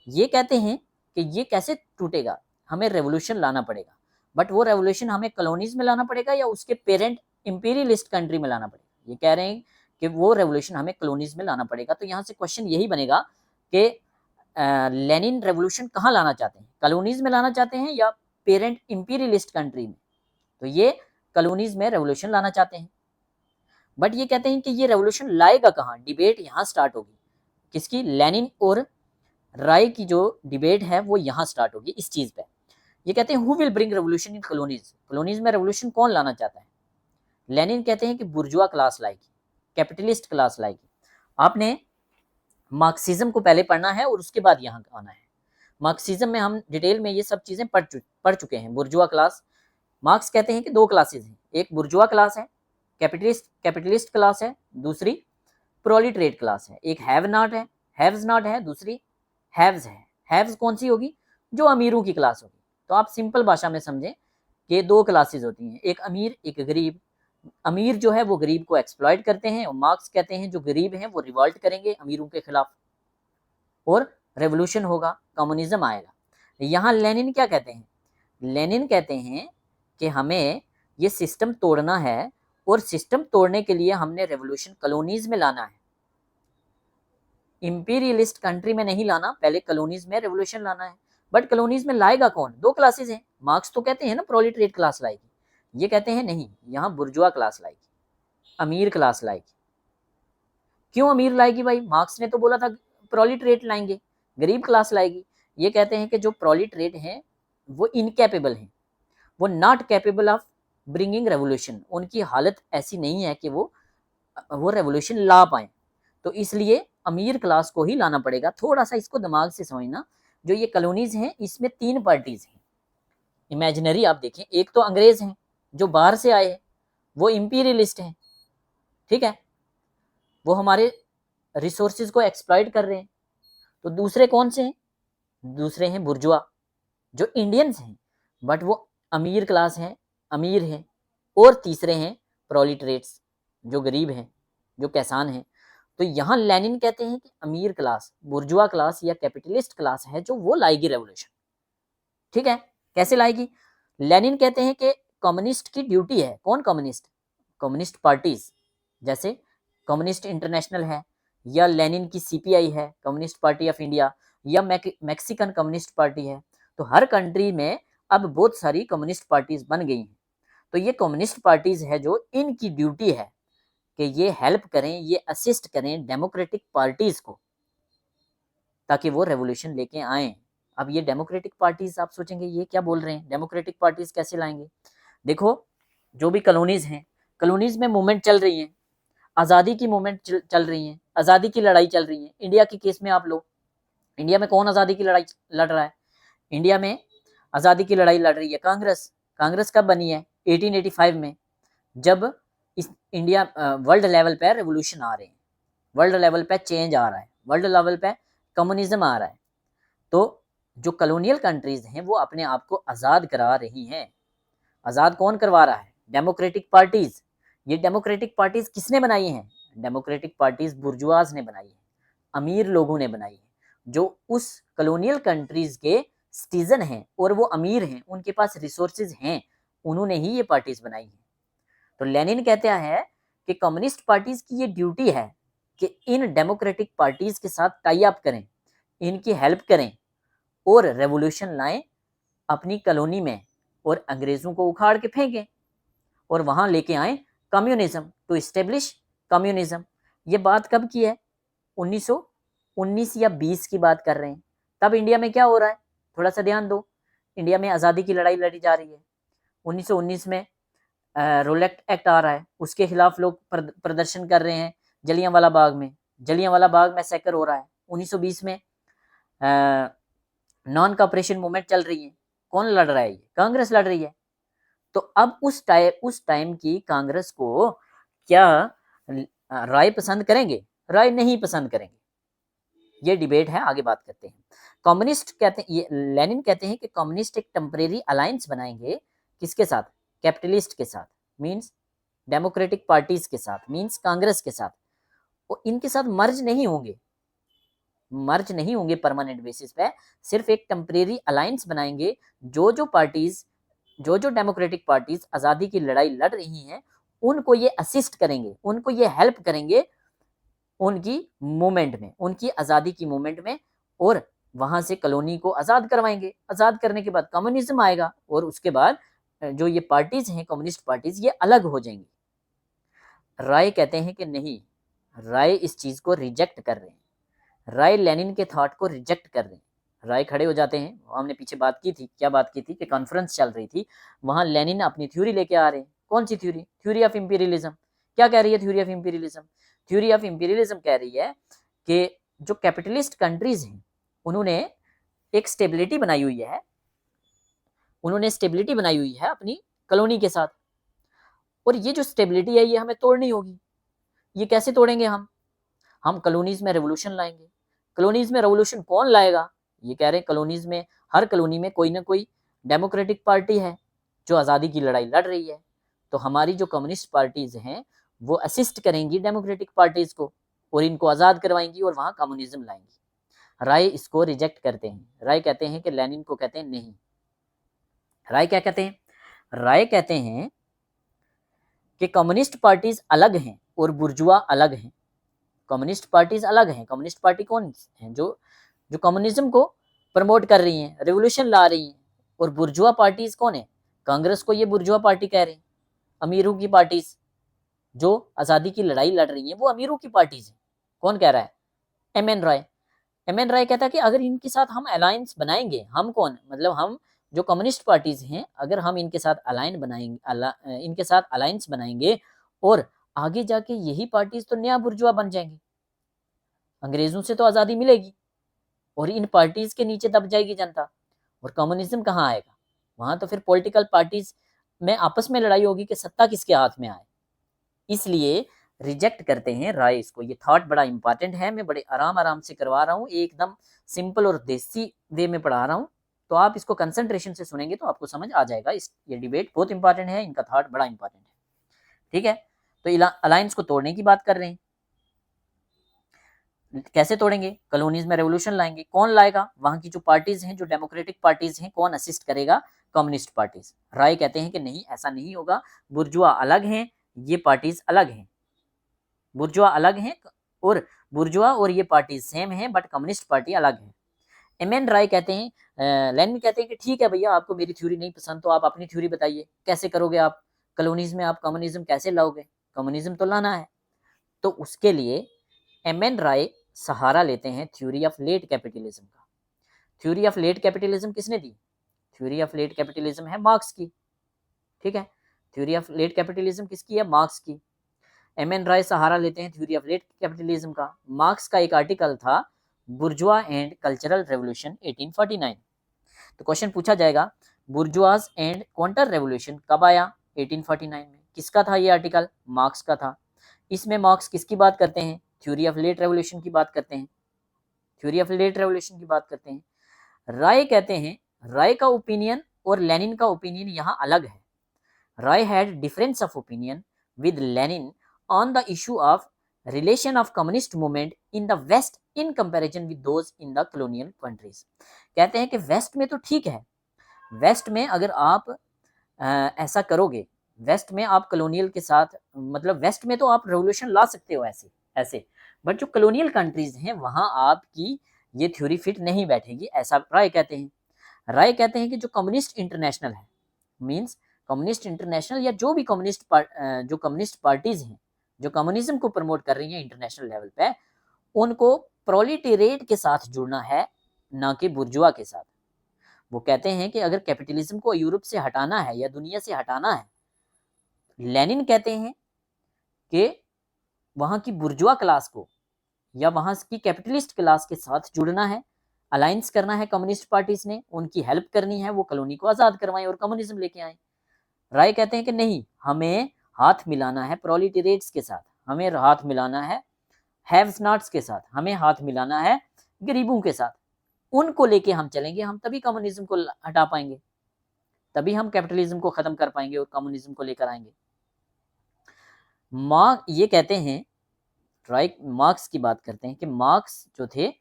ये कहते हैं कि ये कैसे टूटेगा, हमें रेवोल्यूशन लाना पड़ेगा। बट वो रेवोल्यूशन हमें कॉलोनीज में लाना पड़ेगा या उसके पेरेंट इंपीरियलिस्ट कंट्री में लाना पड़ेगा? ये कह रहे हैं कि वो रेवोल्यूशन हमें कॉलोनीज में लाना पड़ेगा। तो यहाँ से क्वेश्चन यही बनेगा कि लेनिन रेवोल्यूशन कहाँ लाना चाहते हैं? कॉलोनीज में लाना चाहते हैं या पेरेंट इंपीरियलिस्ट कंट्री में? तो ये कॉलोनीज में रेवोल्यूशन लाना चाहते हैं, बट ये कहते हैं कि ये रेवोल्यूशन लाएगा कहाँ, डिबेट यहाँ स्टार्ट होगी, किसकी, लेनिन और राय की जो डिबेट है वो यहाँ स्टार्ट होगी इस चीज पे। ये कहते हैं who will bring revolution in colonies, colonies में रेवोल्यूशन कौन लाना चाहता है। लेनिन कहते हैं कि बुर्जुआ क्लास लाएगी, कैपिटलिस्ट क्लास लाएगी। आपने मार्क्सिज्म को पहले पढ़ना है और उसके बाद यहाँ आना है। मार्क्सिज्म में हम डिटेल में ये सब चीजें पढ़ चुके हैं। बुर्जुआ क्लास, मार्क्स कहते हैं कि दो क्लासेस हैं, एक बुर्जुआ क्लास है, कैपिटलिस्ट क्लास है, दूसरी प्रोलिटरेट क्लास है। एक हैव नॉट है, दूसरी हैव्स है। हैव्स कौन सी होगी, जो अमीरों की क्लास होगी। तो आप सिंपल भाषा में समझें कि दो क्लासेस होती हैं, एक अमीर एक गरीब। अमीर जो है वो गरीब को एक्सप्लॉइट करते हैं, और मार्क्स कहते हैं जो गरीब हैं वो रिवॉल्ट करेंगे अमीरों के खिलाफ और रेवोल्यूशन होगा, कम्युनिज्म आएगा। यहाँ लेनिन क्या कहते हैं, लेनिन कहते हैं कि हमें ये सिस्टम तोड़ना है, और सिस्टम तोड़ने के लिए हमने रेवोल्यूशन कॉलोनीज में लाना है, इंपीरियलिस्ट कंट्री में नहीं लाना, पहले कॉलोनीज में रेवोल्यूशन लाना है। बट कॉलोनीज में लाएगा कौन, दो क्लासेस हैं। मार्क्स तो कहते हैं ना प्रोलिटरेट क्लास लाएगी, ये कहते हैं नहीं, यहाँ बुर्जुआ क्लास लाएगी, अमीर क्लास लाएगी। क्यों अमीर लाएगी भाई, मार्क्स ने तो बोला था प्रोलिटरेट लाएंगे, गरीब क्लास लाएगी। ये कहते हैं कि जो प्रोलिटरेट हैं वो इनकैपेबल हैं, वो not capable of bringing revolution, उनकी हालत ऐसी नहीं है कि वो रेवोल्यूशन ला पाए, तो इसलिए अमीर क्लास को ही लाना पड़ेगा। थोड़ा सा इसको दिमाग से समझना, जो ये कॉलोनीज हैं इसमें तीन पार्टीज हैं इमेजिनरी। आप देखें, एक तो अंग्रेज हैं जो बाहर से आए हैं, वो इंपीरियलिस्ट हैं, ठीक है, वो हमारे रिसोर्सेज को एक्सप्लॉइट कर रहे हैं। तो दूसरे कौन से हैं, दूसरे हैं बुर्जुआ जो इंडियंस हैं, बट वो अमीर क्लास हैं, अमीर हैं। और तीसरे हैं प्रोलिटरेट्स जो गरीब हैं, जो किसान हैं। तो यहाँ लेनिन कहते हैं कि अमीर क्लास, बुर्जुआ क्लास या कैपिटलिस्ट क्लास है जो वो लाएगी रेवोल्यूशन, ठीक है। कैसे लाएगी, लेनिन कहते हैं कि कम्युनिस्ट की ड्यूटी है, कौन कम्युनिस्ट, कम्युनिस्ट पार्टीज, जैसे कम्युनिस्ट इंटरनेशनल है, या लेनिन की सीपीआई है, कम्युनिस्ट पार्टी ऑफ इंडिया, या मैक्सिकन कम्युनिस्ट पार्टी है। तो हर कंट्री में अब बहुत सारी कम्युनिस्ट पार्टीज बन गई हैं। तो ये कम्युनिस्ट पार्टीज है जो इनकी ड्यूटी है कि ये हेल्प करें, ये असिस्ट करें डेमोक्रेटिक पार्टीज को, ताकि वो रेवोल्यूशन लेके आए। अब ये डेमोक्रेटिक पार्टीज, आप सोचेंगे ये क्या बोल रहे हैं, डेमोक्रेटिक पार्टीज कैसे लाएंगे। देखो, जो भी कॉलोनीज हैं, कॉलोनीज में मूवमेंट चल रही है, आज़ादी की मूवमेंट चल रही है, आज़ादी की लड़ाई चल रही है। इंडिया के केस में आप लो, इंडिया में कौन आज़ादी की लड़ाई लड़ रहा है, इंडिया में आज़ादी की लड़ाई लड़ रही है कांग्रेस। कांग्रेस कब बनी है, 1885 में, जब इस इंडिया वर्ल्ड लेवल पे रेवोल्यूशन आ रहे हैं, वर्ल्ड लेवल पे चेंज आ रहा है, वर्ल्ड लेवल पे कम्युनिज्म आ रहा है। तो जो कॉलोनियल कंट्रीज हैं वो अपने आप को आज़ाद करा रही हैं। आज़ाद कौन करवा रहा है, डेमोक्रेटिक पार्टीज। ये डेमोक्रेटिक पार्टीज किसने बनाई हैं, डेमोक्रेटिक पार्टीज बुर्जुआज ने बनाई है, अमीर लोगों ने बनाई है, जो उस कॉलोनियल कंट्रीज के सिटीजन हैं और वो अमीर हैं, उनके पास रिसोर्सेज हैं, उन्होंने ही ये पार्टीज बनाई हैं। तो लेनिन कहता है कि कम्युनिस्ट पार्टीज की ये ड्यूटी है कि इन डेमोक्रेटिक पार्टीज के साथ टाई अप करें, इनकी हेल्प करें और रेवोल्यूशन लाएं अपनी कॉलोनी में, और अंग्रेजों को उखाड़ के फेंकें और वहां लेके आए कम्युनिज्म, टू इस्टेब्लिश कम्युनिज्म। ये बात कब की है, 1919 या 20 की बात कर रहे हैं। तब इंडिया में क्या हो रहा है, थोड़ा सा ध्यान दो, इंडिया में आज़ादी की लड़ाई लड़ी जा रही है। 1919 में रोलेक्ट एक्ट आ रहा है, उसके खिलाफ लोग प्रदर्शन कर रहे हैं जलियांवाला बाग में, जलियांवाला बाग मैसेकर हो रहा है। 1920 में नॉन कॉपरेशन मूवमेंट चल रही है, कौन लड़ रहा है, ये कांग्रेस लड़ रही है। तो अब उस टाइम की कांग्रेस को क्या राय पसंद करेंगे, राय नहीं पसंद करेंगे, ये डिबेट है, आगे बात करते हैं। कम्युनिस्ट कहते हैं, ये लेनिन कहते हैं कि कम्युनिस्ट एक टेम्परेरी अलायंस बनाएंगे, किसके साथ, कैपिटलिस्ट के साथ, मींस डेमोक्रेटिक पार्टीज के साथ, मींस कांग्रेस के साथ। और इनके साथ मर्ज नहीं होंगे परमानेंट बेसिस पे, सिर्फ एक टेम्परेरी अलायंस बनाएंगे। जो पार्टीज, जो डेमोक्रेटिक पार्टीज आज़ादी की लड़ाई लड़ रही हैं, उनको ये असिस्ट करेंगे, उनको ये हेल्प करेंगे उनकी मूवमेंट में, उनकी आज़ादी की मूवमेंट में, और वहां से कॉलोनी को आज़ाद करवाएंगे। आज़ाद करने के बाद कम्युनिज्म आएगा, और उसके बाद जो ये पार्टीज हैं, कम्युनिस्ट पार्टीज, ये अलग हो जाएंगी। राय कहते हैं कि नहीं, राय इस चीज को रिजेक्ट कर रहे हैं, राय लेनिन के थॉट को रिजेक्ट कर रहे हैं। राय खड़े हो जाते हैं, हमने पीछे बात की थी, क्या बात की थी कि कॉन्फ्रेंस चल रही थी, वहां लेनिन अपनी थ्योरी लेके आ रहे हैं। कौन सी थ्योरी? Theory of imperialism. क्या कह रही है theory of imperialism? Theory of imperialism कह रही है कि जो कैपिटलिस्ट कंट्रीज हैं उन्होंने एक स्टेबिलिटी बनाई हुई है, उन्होंने स्टेबिलिटी बनाई हुई है अपनी कॉलोनी के साथ, और ये जो स्टेबिलिटी है ये हमें तोड़नी होगी। ये कैसे तोड़ेंगे हम कॉलोनीज में रेवोल्यूशन लाएंगे। कॉलोनीज में रेवोल्यूशन कौन लाएगा? ये कह रहे हैं कॉलोनीज में, हर कॉलोनी में कोई ना कोई डेमोक्रेटिक पार्टी है जो आज़ादी की लड़ाई लड़ रही है, तो हमारी जो कम्युनिस्ट पार्टीज हैं वो असिस्ट करेंगी डेमोक्रेटिक पार्टीज को और इनको आज़ाद करवाएंगी और वहाँ कम्युनिज्म लाएंगी। राय इसको रिजेक्ट करते हैं। राय कहते हैं कि लेनिन को कहते हैं नहीं। राय क्या कहते हैं? राय कहते हैं कि कम्युनिस्ट पार्टीज अलग हैं और बुर्जुआ अलग हैं। कम्युनिस्ट पार्टीज अलग हैं। कम्युनिस्ट पार्टी कौन है? जो जो कम्युनिज्म को प्रमोट कर रही हैं, रेवोल्यूशन ला रही हैं। और बुर्जुआ पार्टीज कौन है? कांग्रेस को ये बुर्जुआ पार्टी कह रहे हैं। अमीरों की पार्टीज जो आज़ादी की लड़ाई लड़ रही हैं वो अमीरों की पार्टीज है। कौन कह रहा है? एम एन राय। एम एन राय कहता है कि अगर इनके साथ हम अलायंस बनाएंगे, हम कौन, मतलब हम जो कम्युनिस्ट पार्टीज हैं, अगर हम इनके साथ अलायन बनाएंगे, इनके साथ अलायंस बनाएंगे और आगे जाके यही पार्टीज तो नया बुर्जुआ बन जाएंगे, अंग्रेजों से तो आज़ादी मिलेगी और इन पार्टीज के नीचे दब जाएगी जनता, और कम्युनिज्म कहाँ आएगा? वहां तो फिर पॉलिटिकल पार्टीज में आपस में लड़ाई होगी कि सत्ता किसके हाथ में आए। इसलिए रिजेक्ट करते हैं राय इसको। ये थॉट बड़ा इंपॉर्टेंट है, मैं बड़े आराम आराम से करवा रहा हूँ, एकदम सिंपल और देसी वे में पढ़ा रहा हूँ, तो आप इसको कंसंट्रेशन से सुनेंगे तो आपको समझ आ जाएगा। ये डिबेट बहुत इंपॉर्टेंट है, इनका थॉट बड़ा इंपॉर्टेंट है। ठीक है, तो अलायंस को तोड़ने की बात कर रहे हैं। कैसे तोड़ेंगे? कॉलोनीज में रेवोल्यूशन लाएंगे। कौन लाएगा? वहां की जो पार्टीज हैं, जो डेमोक्रेटिक पार्टीज हैं। कौन असिस्ट करेगा? Communist parties. राय कहते हैं कि नहीं, ऐसा नहीं होगा, बुर्जुआ अलग हैं, ये पार्टीज अलग हैं, बुर्जुआ अलग हैं और बुर्जुआ और ये पार्टी सेम है, बट कम्युनिस्ट पार्टी अलग है। एम एन राय कहते हैं, लेनिन कहते हैं कि ठीक है भैया, आपको मेरी थ्योरी नहीं पसंद तो आप अपनी थ्योरी बताइए, कैसे करोगे आप कॉलोनीज में, आप कम्युनिज्म कैसे लाओगे? कम्युनिज्म तो लाना है। तो उसके लिए एम एन राय सहारा लेते हैं थ्योरी ऑफ लेट कैपिटलिज्म का। थ्योरी ऑफ लेट कैपिटलिज्म किसने दी? थ्योरी ऑफ लेट कैपिटलिज्म है मार्क्स की। ठीक है, थ्योरी ऑफ लेट कैपिटलिज्म किसकी है? मार्क्स की। एम एन राय सहारा लेते हैं थ्योरी ऑफ लेट कैपिटलिज्म का। मार्क्स का एक आर्टिकल था बुर्जुआ एंड कल्चरल रेवोल्यूशन 1849। तो क्वेश्चन पूछा जाएगा बुर्जुआज एंड काउंटर रेवोल्यूशन कब आया? 1849 में। किसका था ये आर्टिकल? मार्क्स का था। इसमें मार्क्स किसकी बात करते हैं? थ्योरी ऑफ लेट रेवोल्यूशन की बात करते हैं। थ्योरी ऑफ लेट रेवोल्यूशन की बात करते हैं। राय कहते हैं, राय का ओपिनियन और लेनिन का ओपिनियन यहाँ अलग है। Roy had difference of opinion with Lenin on the issue of relation of communist movement in the west in comparison with those in the colonial countries। कहते हैं कि वेस्ट में तो ठीक है, वेस्ट में अगर आप ऐसा करोगे, वेस्ट में आप कॉलोनियल के साथ, मतलब वेस्ट में तो आप रेवोल्यूशन ला सकते हो ऐसे ऐसे, बट जो कॉलोनियल कंट्रीज हैं वहां आपकी ये थ्योरी फिट नहीं बैठेगी, ऐसा राय कहते हैं। राय कहते हैं कि जो कम्युनिस्ट इंटरनेशनल है, मींस कम्युनिस्ट इंटरनेशनल या जो भी जो कम्युनिस्ट पार्टीज हैं जो कम्युनिज्म को प्रमोट कर रही हैं इंटरनेशनल लेवल पे, उनको प्रोलिटेरिएट के साथ जुड़ना है, ना कि बुर्जुआ के साथ। वो कहते हैं कि अगर कैपिटलिज्म को यूरोप से हटाना है या दुनिया से हटाना है, लेनिन कहते हैं कि वहां की बुर्जुआ क्लास को या वहां की कैपिटलिस्ट क्लास के साथ जुड़ना है, अलायंस करना है कम्युनिस्ट पार्टीज ने, उनकी हेल्प करनी है, वो कॉलोनी को आजाद करवाएं और कम्युनिज्म लेके आए। राय कहते हैं कि नहीं, हमें हाथ मिलाना है प्रोलिटेरिएट्स के साथ, हमें हाथ मिलाना है हैव्स नॉट्स के साथ, हमें हाथ मिलाना है गरीबों के साथ, उनको लेके हम चलेंगे, हम तभी कम्युनिज्म को हटा पाएंगे, तभी हम कैपिटलिज्म को खत्म कर पाएंगे और कम्युनिज्म को लेकर आएंगे। ये कहते हैं, मार्क्स की बात करते हैं कि मार्क्स जो थे,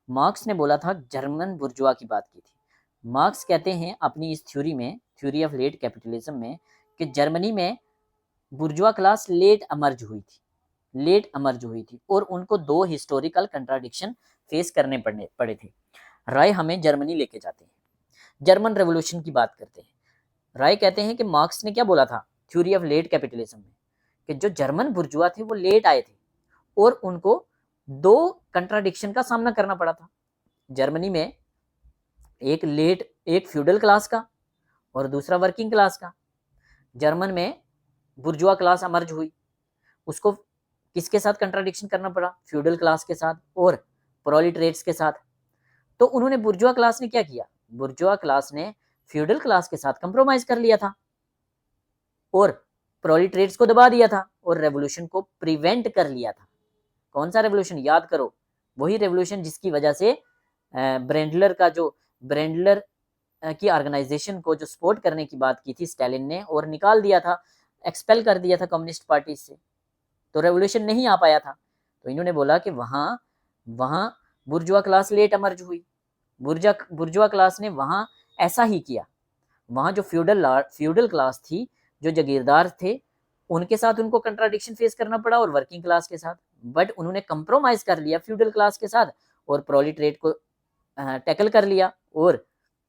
मार्क्स ने बोला था, जर्मन बुर्जुआ की बात की थी। मार्क्स कहते हैं अपनी इस थ्योरी में, थ्योरी ऑफ लेट कैपिटलिज्म में, कि जर्मनी में बुर्जुआ क्लास लेट अमर्ज हुई थी और उनको दो हिस्टोरिकल कंट्राडिक्शन फेस करने पड़े थे। राय हमें जर्मनी लेके जाते हैं, जर्मन रेवोल्यूशन की बात करते हैं। रॉय कहते हैं कि मार्क्स ने क्या बोला था थ्योरी ऑफ लेट कैपिटलिज्म में, कि जो जर्मन बुर्जुआ थे वो लेट आए थे और उनको दो कंट्राडिक्शन का सामना करना पड़ा था। जर्मनी में एक फ्यूडल क्लास का और दूसरा वर्किंग क्लास का। जर्मन में बुर्जुआ क्लास अमर्ज हुई, उसको किसके साथ कंट्राडिक्शन करना पड़ा? फ्यूडल क्लास के साथ और प्रोलिटरेट्स के साथ। तो उन्होंने बुर्जुआ क्लास ने क्या किया? बुर्जुआ क्लास ने फ्यूडल क्लास के साथ कंप्रोमाइज कर लिया था और प्रोलिटरेट्स को दबा दिया था और रेवोल्यूशन को प्रिवेंट कर लिया था। कौन सा रेवोल्यूशन? याद करो, वही रेवोल्यूशन जिसकी वजह से ब्रेंडलर की ऑर्गेनाइजेशन को जो सपोर्ट करने की बात की थी स्टालिन ने और निकाल दिया था, एक्सपेल कर दिया था कम्युनिस्ट पार्टी से, तो रेवोल्यूशन नहीं आ पाया था। तो इन्होंने बोला कि वहां बुर्जुआ क्लास लेट अमर्ज हुई, बुर्जुआ क्लास ने वहां ऐसा ही किया। वहां जो फ्यूडल क्लास थी, जो जागीरदार थे, उनके साथ उनको कंट्राडिक्शन फेस करना पड़ा और वर्किंग क्लास के साथ, बट उन्होंने कंप्रोमाइज कर लिया फ्यूडल क्लास के साथ और प्रोलिटरेट को टैकल कर लिया और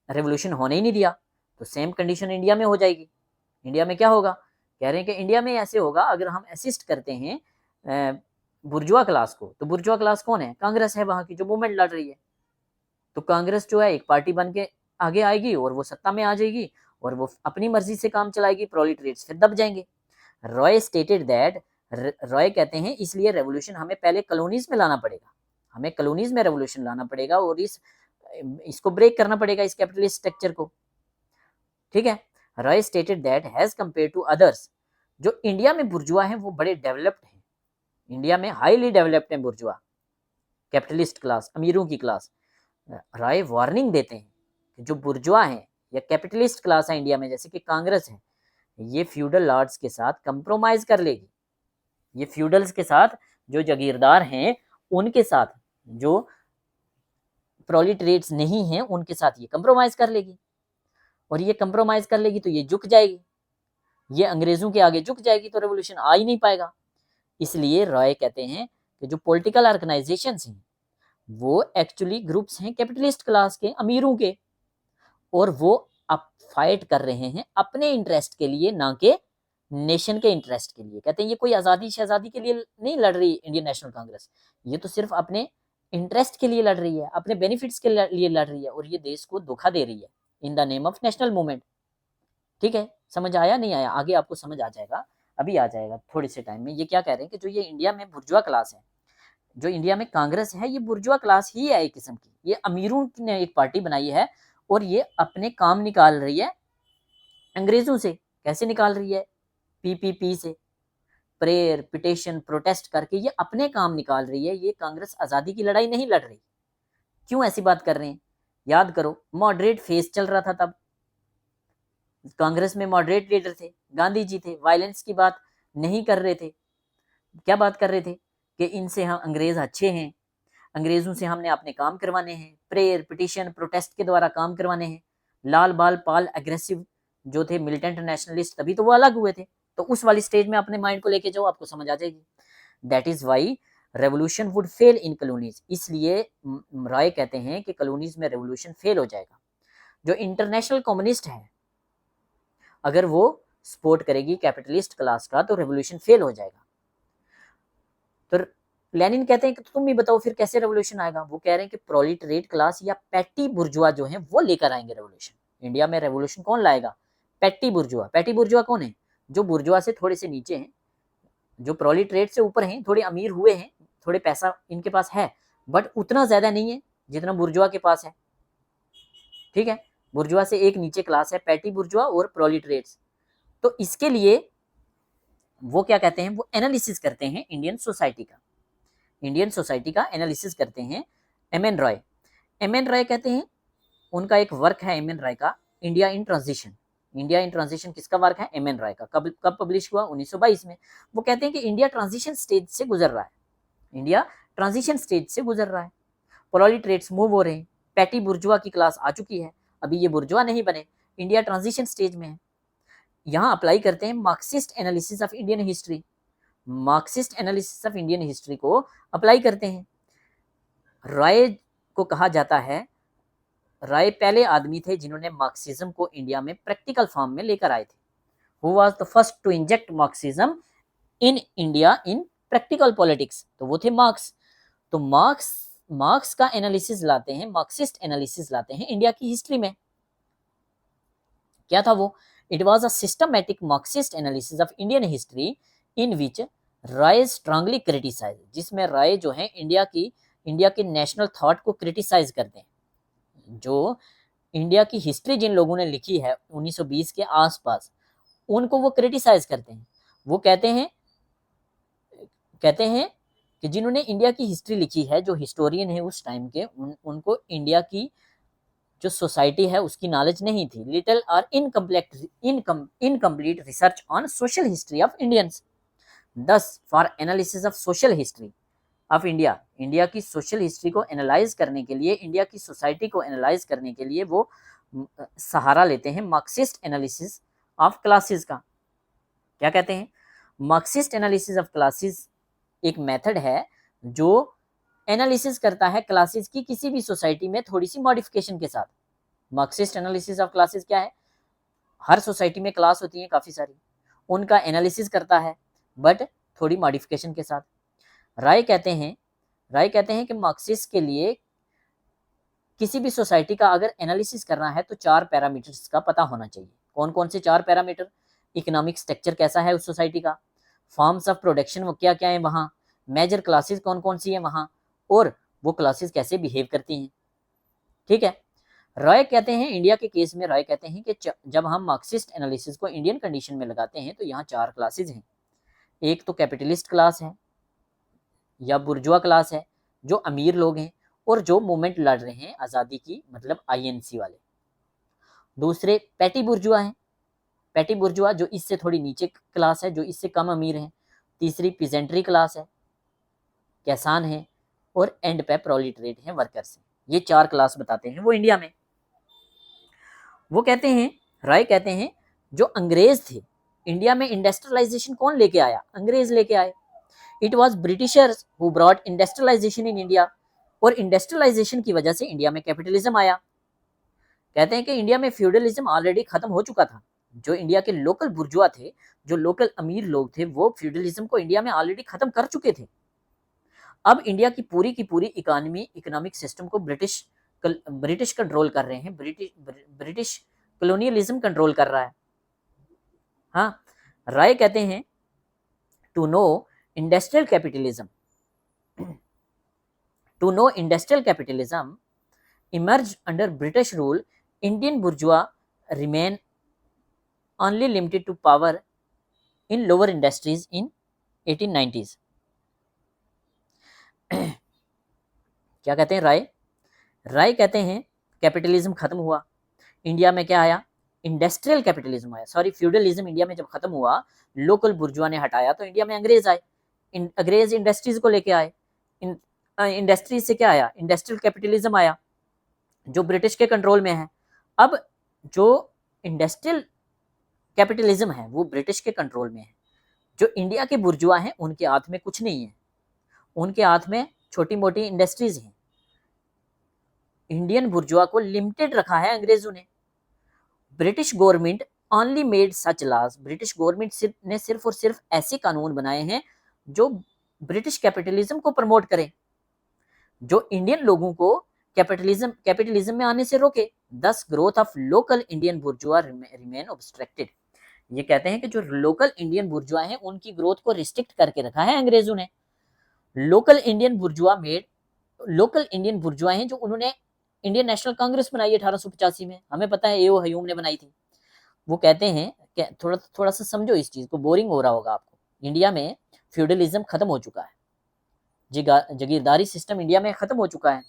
रेवोल्यूशन होने ही नहीं दिया। तो सेम कंडीशन इंडिया में हो जाएगी। इंडिया में क्या होगा? कह रहे हैं कि इंडिया में ऐसे होगा अगर हम असिस्ट करते हैं बुर्जुआ क्लास को। तो बुर्जुआ क्लास कौन है? कांग्रेस है वहां की जो मूवमेंट लड़ रही है। तो कांग्रेस जो है एक पार्टी बन के आगे आएगी और वो सत्ता में आ जाएगी और वो अपनी मर्जी से काम चलाएगी, प्रोलिटरेट्स फिर दब जाएंगे। रॉय स्टेटेड दैट, रॉय कहते हैं इसलिए रेवोल्यूशन हमें पहले कॉलोनीज में लाना पड़ेगा, हमें कॉलोनीज में रेवोल्यूशन लाना पड़ेगा और इसको ब्रेक करना पड़ेगा, इस कैपिटलिस्ट स्ट्रक्चर को। ठीक है। Roy stated that has compare to others, जो इंडिया में बुर्जुआ हैं वो बड़े डेवलप्ड हैं, इंडिया में हाईली डेवलप्ड हैं बुर्जुआ, कैपिटलिस्ट क्लास, अमीरों की क्लास। राय वार्निंग देते हैं कि जो बुर्जुआ हैं या कैपिटलिस्ट क्लास है इंडिया में, जैसे कि कांग्रेस है, ये फ्यूडल लॉर्ड्स के साथ कंप्रोमाइज कर लेगी। ये फ्यूडल्स के साथ, जो जागीरदार हैं उनके साथ, जो प्रोलिटरेट्स नहीं हैं उनके साथ ये कंप्रोमाइज कर लेगी और ये कंप्रोमाइज कर लेगी तो ये झुक जाएगी, ये अंग्रेजों के आगे झुक जाएगी, तो रेवोल्यूशन आ ही नहीं पाएगा। इसलिए रॉय कहते हैं कि जो पॉलिटिकल ऑर्गेनाइजेशंस हैं वो एक्चुअली ग्रुप्स हैं कैपिटलिस्ट क्लास के, अमीरों के, और वो अब फाइट कर रहे हैं अपने इंटरेस्ट के लिए, ना कि नेशन के इंटरेस्ट के लिए। कहते हैं ये कोई आज़ादी शहजादी के लिए नहीं लड़ रही इंडियन नेशनल कांग्रेस, ये तो सिर्फ अपने इंटरेस्ट के लिए लड़ रही है, अपने बेनिफिट्स के लिए लड़ रही है और ये देश को धोखा दे रही है in the name of national movement. ठीक है, समझ आया? नहीं आया? आगे आपको समझ आ जाएगा, अभी आ जाएगा थोड़े से टाइम में। ये क्या कह रहे हैं कि जो ये इंडिया में बुर्जुआ क्लास है, जो इंडिया में कांग्रेस है, ये बुर्जुआ क्लास ही है एक किस्म की, ये अमीरों ने एक पार्टी बनाई है और ये अपने काम निकाल रही है अंग्रेजों से। कैसे निकाल रही है? पीपीपी से, प्रेयर, पिटिशन, प्रोटेस्ट करके ये अपने काम निकाल रही है। ये कांग्रेस आज़ादी की लड़ाई नहीं लड़ रही। क्यों ऐसी बात कर रहे हैं? याद करो, मॉडरेट फेज चल रहा था तब, कांग्रेस में मॉडरेट लीडर थे, गांधी जी थे, वायलेंस की बात नहीं कर रहे थे। क्या बात कर रहे थे? कि इनसे हम, अंग्रेज अच्छे हैं, अंग्रेजों से हमने अपने काम करवाने हैं, प्रेयर, पिटिशन, प्रोटेस्ट के द्वारा काम करवाने हैं। लाल बाल पाल एग्रेसिव जो थे मिलिटेंट नेशनलिस्ट, तभी तो वो अलग हुए थे। तो उस वाली स्टेज में अपने माइंड को लेके जाओ, आपको समझ आ जाएगी। That is why revolution would fail in colonies. इसलिए रॉय कहते हैं कि कॉलोनीज में रेवोल्यूशन फेल हो जाएगा। जो इंटरनेशनल कम्युनिस्ट है, अगर वो सपोर्ट करेगी कैपिटलिस्ट क्लास का, तो रेवोल्यूशन फेल हो जाएगा। तो लेनिन कहते हैं कि तुम ही बताओ फिर कैसे रेवोल्यूशन आएगा? वो कह रहे हैं कि प्रोलिटरेट क्लास या पैटी बुर्जुआ जो है वो लेकर आएंगे रेवोल्यूशन। इंडिया में रेवोल्यूशन कौन लाएगा? पैटी बुर्जुआ। पैटी बुर्जुआ कौन है? जो बुर्जुआ से थोड़े से नीचे हैं, जो प्रोलिटरेट से ऊपर हैं, थोड़े अमीर हुए हैं, थोड़े पैसा इनके पास है, बट उतना ज्यादा नहीं है जितना बुर्जुआ के पास है। ठीक है, बुर्जुआ से एक नीचे क्लास है पैटी बुर्जुआ और प्रोलिटरेट्स। तो इसके लिए वो क्या कहते हैं? वो एनालिसिस करते हैं इंडियन सोसाइटी का, इंडियन सोसाइटी का एनालिसिस करते हैं एम.एन. रॉय। एम.एन. रॉय कहते हैं, उनका एक वर्क है एम.एन. रॉय का, India in transition. India in transition किसका वर्क है? एम.एन. रॉय का। कब पब्लिश हुआ? 1922 में। वो कहते हैं कि इंडिया ट्रांजिशन स्टेज से गुजर रहा है, इंडिया ट्रांजिशन स्टेज से गुजर रहा है, प्रोलिटरेट्स मूव हो रहे हैं, पैटी बुर्जुआ की क्लास आ चुकी है, अभी ये बुर्जुआ नहीं बने, इंडिया ट्रांजिशन स्टेज में है। यहाँ अप्लाई करते हैं Marxist analysis of Indian history, Marxist analysis of Indian history को अप्लाई करते हैं। रॉय को कहा जाता है राय पहले आदमी थे जिन्होंने मार्क्सिज्म को इंडिया में प्रैक्टिकल फॉर्म में लेकर आए थे। Who was the first to inject Marxism in India in practical politics? तो वो थे मार्क्स। तो मार्क्स का एनालिसिस लाते हैं, मार्क्सिस्ट एनालिसिस लाते हैं इंडिया की हिस्ट्री में। क्या था वो? It was a systematic Marxist analysis of Indian history in which Roy strongly criticise, जिसमें राय जो है इंडिया के नेशनल थॉट को क्रिटिसाइज करते हैं। जो इंडिया की हिस्ट्री जिन लोगों ने लिखी है 1920 के आसपास, उनको वो क्रिटिसाइज करते हैं। वो कहते हैं कि जिन्होंने इंडिया की हिस्ट्री लिखी है, जो हिस्टोरियन है उस टाइम के, उनको इंडिया की जो सोसाइटी है उसकी नॉलेज नहीं थी। लिटिल और incomplete research on social history of Indians. Thus for analysis of social history of India की सोशल हिस्ट्री को एनालाइज करने के लिए, इंडिया की सोसाइटी को एनालाइज करने के लिए वो सहारा लेते हैं मार्क्सिस्ट एनालिसिस ऑफ क्लासेस का। क्या कहते हैं? मार्क्सिस्ट एनालिसिस ऑफ क्लासेस एक मेथड है जो एनालिसिस करता है क्लासेस की किसी भी सोसाइटी में थोड़ी सी मॉडिफिकेशन के साथ। मार्क्सिस्ट एनालिसिस ऑफ क्लासेस क्या है? हर सोसाइटी में क्लास होती है काफ़ी सारी, उनका एनालिसिस करता है बट थोड़ी मॉडिफिकेशन के साथ। राय कहते हैं कि मार्क्सिस्ट के लिए किसी भी सोसाइटी का अगर एनालिसिस करना है तो 4 पैरामीटर्स का पता होना चाहिए। कौन कौन से 4 पैरामीटर? इकोनॉमिक स्ट्रक्चर कैसा है उस सोसाइटी का, फॉर्म्स ऑफ प्रोडक्शन वो क्या क्या है वहाँ, मेजर क्लासेस कौन कौन सी है वहाँ, और वो क्लासेस कैसे बिहेव करती हैं। ठीक है। राय कहते हैं, इंडिया के केस में राय कहते हैं कि जब हम मार्क्सिस्ट एनालिसिस को इंडियन कंडीशन में लगाते हैं तो यहाँ 4 क्लासेस हैं। एक तो कैपिटलिस्ट क्लास है या बुर्जुआ क्लास है, जो अमीर लोग हैं और जो मूवमेंट लड़ रहे हैं आज़ादी की, मतलब आईएनसी वाले। दूसरे पैटी बुर्जुआ हैं, पैटी बुर्जुआ जो इससे थोड़ी नीचे क्लास है, जो इससे कम अमीर हैं। तीसरी पीजेंट्री क्लास है, किसान है, और एंड पे प्रोलिटरेट हैं, वर्कर्स हैं। ये 4 क्लास बताते हैं वो इंडिया में। वो कहते हैं, राय कहते हैं, जो अंग्रेज थे इंडिया में इंडस्ट्रियलाइजेशन कौन लेके आया? अंग्रेज लेके आए। It was Britishers who brought industrialisation in India, और इंडस्ट्रियलाइजेशन की वजह से इंडिया में कैपिटलिज्म आया। कहते हैं कि इंडिया में फ्यूडलिज्म ऑलरेडी खत्म हो चुका था। जो इंडिया के लोकल बुर्जुआ थे, जो लोकल अमीर लोग थे, वो फ्यूडलिज्म को इंडिया में ऑलरेडी खत्म कर चुके थे। अब इंडिया की पूरी इकोनॉमिक सिस्टम को ब्रिटिश कंट्रोल कर रहे हैं। ब्रिटिश कॉलोनियलिज्म कंट्रोल कर रहा है। हाँ, राय कहते हैं to know industrial capitalism emerged under British rule, Indian bourgeois remain only limited to power in lower industries in 1890s. क्या कहते हैं राय कहते हैं कैपिटलिज्म खत्म हुआ, इंडिया में क्या आया? इंडस्ट्रियल कैपिटलिज्म आया। सॉरी, फ्यूडलिज्म इंडिया में जब खत्म हुआ, लोकल बुर्जुआ ने हटाया, तो इंडिया में अंग्रेज आए। अंग्रेज इंडस्ट्रीज को लेके आए। इंडस्ट्रीज से क्या आया? इंडस्ट्रियल कैपिटलिज्म आया, जो ब्रिटिश के कंट्रोल में है। अब जो इंडस्ट्रियल कैपिटलिज्म है वो ब्रिटिश के कंट्रोल में है। जो इंडिया के बुर्जुआ हैं उनके हाथ में कुछ नहीं है, उनके हाथ में छोटी मोटी इंडस्ट्रीज हैं। इंडियन बुर्जुआ को लिमिटेड रखा है अंग्रेजों ने। British government only made such laws, British government ने सिर्फ और सिर्फ ऐसे कानून बनाए हैं जो ब्रिटिश कैपिटलिज्म को प्रमोट करें, जो इंडियन लोगों को कैपिटलिज्म में आने से रोके। दस growth of local Indian बुर्जुआ remain obstructed. ये कहते हैं कि जो लोकल इंडियन बुर्जुआ हैं उनकी ग्रोथ को रिस्ट्रिक्ट करके रखा है अंग्रेजों ने। लोकल इंडियन बुर्जुआ हैं जो उन्होंने इंडियन नेशनल कांग्रेस बनाई 1885 में, हमें पता है एओ हयूम ने बनाई थी। वो कहते हैं कि थोड़ा सा समझो इस चीज को, बोरिंग हो रहा होगा आपको। इंडिया में फ्यूडलिज्म खत्म हो चुका है, जागीरदारी सिस्टम इंडिया में खत्म हो चुका है।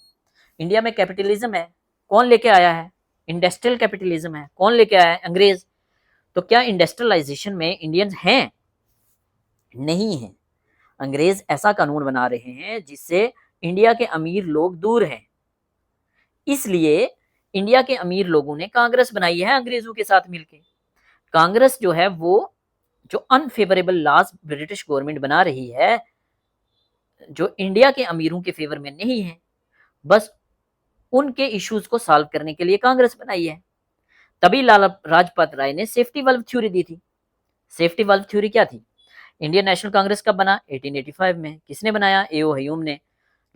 इंडिया में कैपिटलिज्म है, कौन लेके आया है? इंडस्ट्रियल कैपिटलिज्म है, कौन लेके आया है? अंग्रेज। तो क्या इंडस्ट्रियलाइजेशन में इंडियंस हैं? नहीं है। अंग्रेज ऐसा कानून बना रहे हैं जिससे इंडिया के अमीर लोग दूर हैं। इसलिए इंडिया के अमीर लोगों ने कांग्रेस बनाई है अंग्रेजों के साथ मिलकर। कांग्रेस जो है वो जो अनफेवरेबल लॉज ब्रिटिश गवर्नमेंट बना रही है, जो इंडिया के अमीरों के फेवर में नहीं है, बस उनके इश्यूज को सॉल्व करने के लिए कांग्रेस बनाई है। तभी लाला लाजपत राय ने सेफ्टी वल्व थ्योरी दी थी। सेफ्टी वल्व थ्योरी क्या थी? इंडियन नेशनल कांग्रेस कब बना? 1885 में। किसने बनाया? ए.ओ. ह्यूम ने।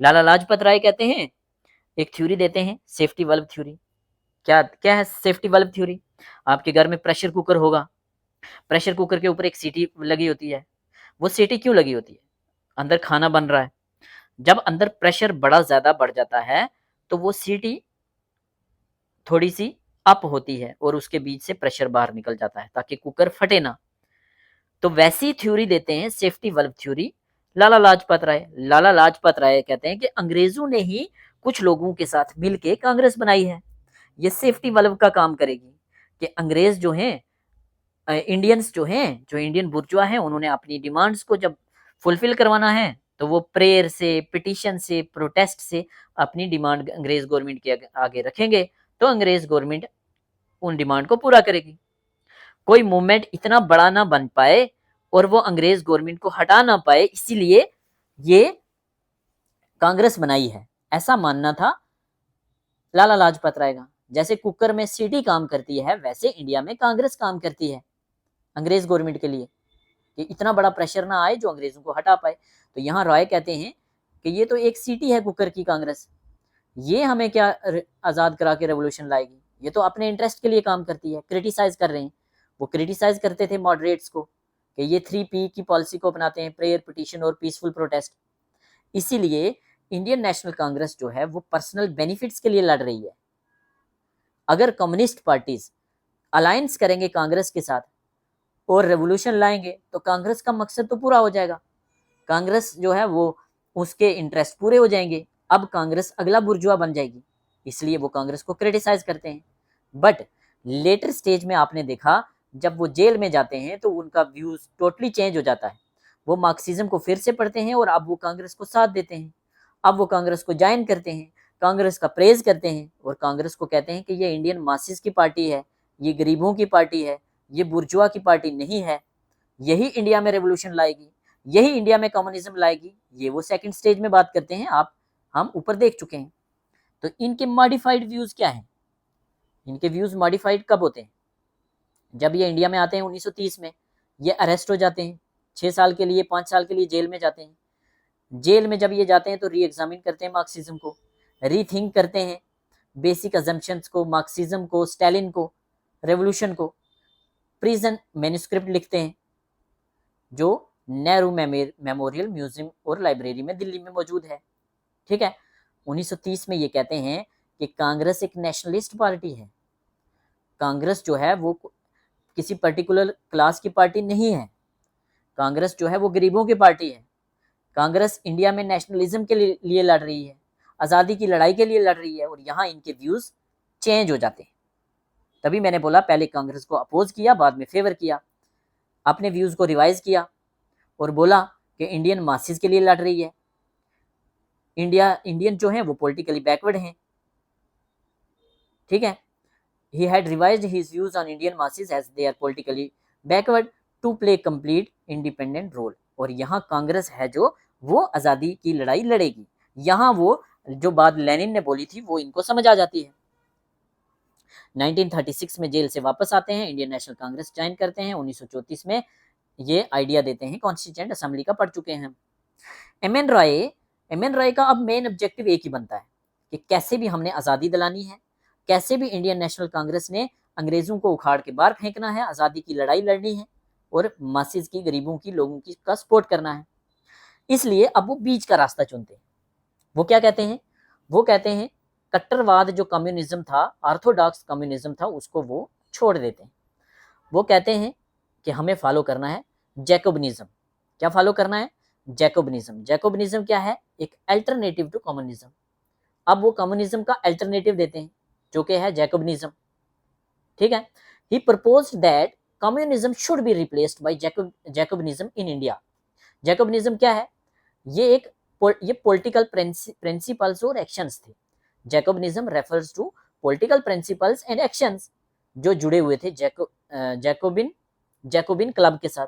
लाला लाजपत राय कहते हैं, एक थ्योरी देते हैं सेफ्टी वल्व थ्योरी। क्या क्या है सेफ्टी वल्व थ्योरी? आपके घर में प्रेशर कुकर होगा, प्रेशर कुकर के ऊपर एक सीटी लगी होती है। वो सीटी क्यों लगी होती है? अंदर खाना बन रहा है, जब अंदर प्रेशर बड़ा ज्यादा बढ़ जाता है तो वो सीटी थोड़ी सी अप होती है और उसके बीच से प्रेशर बाहर निकल जाता है ताकि कुकर फटे ना। तो वैसी थ्योरी देते हैं safety valve theory Lala Lajpat Rai. Lala Lajpat Rai कहते हैं कि अंग्रेजों ने ही कुछ लोगों के साथ मिलके कांग्रेस बनाई है, ये सेफ्टी वल्व का काम करेगी कि अंग्रेज जो हैं, इंडियंस जो हैं, जो इंडियन बुर्जुआ हैं, उन्होंने अपनी डिमांड्स को जब फुलफिल करवाना है तो वो प्रेयर से, पिटीशन से, प्रोटेस्ट से अपनी डिमांड अंग्रेज गवर्नमेंट के आगे रखेंगे तो अंग्रेज गवर्नमेंट उन डिमांड को पूरा करेगी। कोई मूवमेंट इतना बड़ा ना बन पाए और वो अंग्रेज गवर्नमेंट को हटा ना पाए, इसीलिए ये कांग्रेस बनाई है, ऐसा मानना था लाला लाजपत राय का। जैसे कुकर में सीटी काम करती है वैसे इंडिया में कांग्रेस काम करती है अंग्रेज गवर्नमेंट के लिए कि इतना बड़ा प्रेशर ना आए जो अंग्रेजों को हटा पाए। तो यहाँ रॉय कहते हैं कि ये तो एक सीटी है कुकर की कांग्रेस, ये हमें क्या आजाद करा के रेवोल्यूशन लाएगी, ये तो अपने इंटरेस्ट के लिए काम करती है। क्रिटिसाइज कर रहे हैं, वो क्रिटिसाइज करते थे मॉडरेट्स को कि ये 3P की पॉलिसी को अपनाते हैं, प्रेयर, पिटीशन और पीसफुल प्रोटेस्ट। इसीलिए इंडियन नेशनल कांग्रेस जो है वो पर्सनल बेनिफिट्स के लिए लड़ रही है। अगर कम्युनिस्ट पार्टीज अलायंस करेंगे कांग्रेस के साथ और रेवोल्यूशन लाएंगे तो कांग्रेस का मकसद तो पूरा हो जाएगा, कांग्रेस जो है वो उसके इंटरेस्ट पूरे हो जाएंगे, अब कांग्रेस अगला बुर्जुआ बन जाएगी, इसलिए वो कांग्रेस को क्रिटिसाइज करते हैं। बट लेटर स्टेज में आपने देखा जब वो जेल में जाते हैं तो उनका व्यूज टोटली चेंज हो जाता है, वो मार्क्सिज्म को फिर से पढ़ते हैं और अब वो कांग्रेस को साथ देते हैं, अब वो कांग्रेस को ज्वाइन करते हैं, कांग्रेस का प्रेज करते हैं और कांग्रेस को कहते हैं कि ये इंडियन मासिस की पार्टी है, ये गरीबों की पार्टी है, ये बुर्जुआ की पार्टी नहीं है, यही इंडिया में रेवोल्यूशन लाएगी, यही इंडिया में कम्युनिज्म लाएगी। ये वो सेकंड स्टेज में बात करते हैं, आप हम ऊपर देख चुके हैं। तो इनके मॉडिफाइड व्यूज क्या हैं? इनके व्यूज मॉडिफाइड कब होते हैं? जब ये इंडिया में आते हैं 1930 में, ये अरेस्ट हो जाते हैं 6 साल के लिए, 5 साल के लिए जेल में जाते हैं। जेल में जब ये जाते हैं तो री एग्जामिन करते हैं मार्क्सिज्म को, रीथिंक करते हैं बेसिक अजम्पशंस को, मार्क्सिज्म को, स्टालिन को, रेवोल्यूशन को। प्रिजन मैन्युस्क्रिप्ट लिखते हैं जो नेहरू मेमोरियल म्यूजियम और लाइब्रेरी में दिल्ली में मौजूद है। ठीक है, 1930 में ये कहते हैं कि कांग्रेस एक नेशनलिस्ट पार्टी है, कांग्रेस जो है वो किसी पर्टिकुलर क्लास की पार्टी नहीं है, कांग्रेस जो है वो गरीबों की पार्टी है, कांग्रेस इंडिया में नेशनलिज्म के लिए लड़ रही है, आज़ादी की लड़ाई के लिए लड़ रही है। और यहाँ इनके व्यूज चेंज हो जाते हैं। तभी मैंने बोला पहले कांग्रेस को अपोज किया, बाद में फेवर किया, अपने व्यूज को रिवाइज किया और बोला कि इंडियन मासिस के लिए लड़ रही है, इंडियन जो है वो पॉलिटिकली बैकवर्ड हैं। ठीक है, he had revised his views on Indian masses as they are politically backward to play complete independent role। और यहाँ कांग्रेस है जो वो आज़ादी की लड़ाई लड़ेगी, यहाँ वो जो बात लेनिन ने बोली थी वो इनको समझ आ जाती है। 1936 में जेल से वापस आते हैं, इंडियन नेशनल कांग्रेस ज्वाइन करते हैं। 1934 में ये आइडिया देते हैं, कॉन्स्टिट्यूएंट असेंबली का पढ़ चुके हैं। एम एन रॉय का अब मेन ऑब्जेक्टिव एक ही बनता है कि कैसे भी हमने आज़ादी दिलानी है, कैसे भी इंडियन नेशनल कांग्रेस ने अंग्रेजों को उखाड़ के बाहर फेंकना है, आज़ादी की लड़ाई लड़नी है और मासिस की, गरीबों की, लोगों की का सपोर्ट करना है। इसलिए अब वो बीच का रास्ता चुनते हैं। वो क्या कहते हैं? वो कहते हैं कट्टरवाद जो कम्युनिज्म था, ऑर्थोडॉक्स कम्युनिज्म था, उसको वो छोड़ देते हैं। वो कहते हैं कि हमें फॉलो करना है जैकोबिनिज्म। क्या फॉलो करना है? जैकोबिनिज्म। जैकोबिनिज्म क्या है? एक अल्टरनेटिव टू कम्युनिज्म। अब वो कम्युनिज्म का अल्टरनेटिव देते हैं जो कि है जैकोबिनिज्म। ठीक है, he proposed that communism should be replaced by Jacobinism in India. Jacobinism क्या है? ये पॉलिटिकल प्रिंसिपल्स और एक्शंस थे। Jacobinism refers to political principles and actions जो जुड़े हुए थे जैकोबिन क्लब के साथ।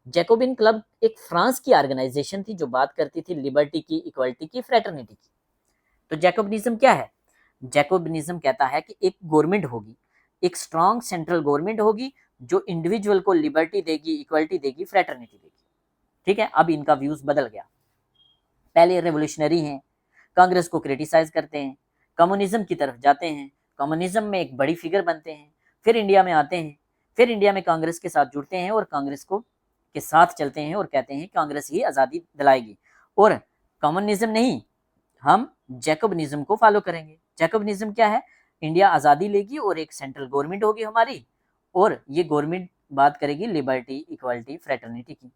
जैकोबिन क्लब एक फ्रांस की ऑर्गेनाइजेशन थी जो बात करती थी लिबर्टी की, इक्वालिटी की, फ्रेटर्निटी की। तो जैकोबिनिज्म क्या है? जैकोबिनिज्म कहता है कि एक गवर्नमेंट होगी, एक स्ट्रॉन्ग सेंट्रल गवर्नमेंट होगी जो इंडिविजुअल को लिबर्टी देगी, इक्वलिटी देगी, फ्रेटर्निटी देगी। ठीक है, अब इनका व्यूज बदल गया। पहले रेवोल्यूशनरी हैं, कांग्रेस को क्रिटिसाइज करते हैं, कम्युनिज्म की तरफ जाते हैं, कम्युनिज्म में एक बड़ी फिगर बनते हैं, फिर इंडिया में आते हैं, फिर इंडिया में कांग्रेस के साथ जुड़ते हैं और कांग्रेस को के साथ चलते हैं और कहते हैं कांग्रेस ही आज़ादी दिलाएगी और कम्युनिज्म नहीं, हम जैकोबिनिज्म को फॉलो करेंगे। जैकोबिनिज्म क्या है? इंडिया आज़ादी लेगी और एक सेंट्रल गवर्नमेंट होगी हमारी, और ये गवर्नमेंट बात करेगी लिबर्टी, इक्वालिटी, फ्रेटर्निटी की।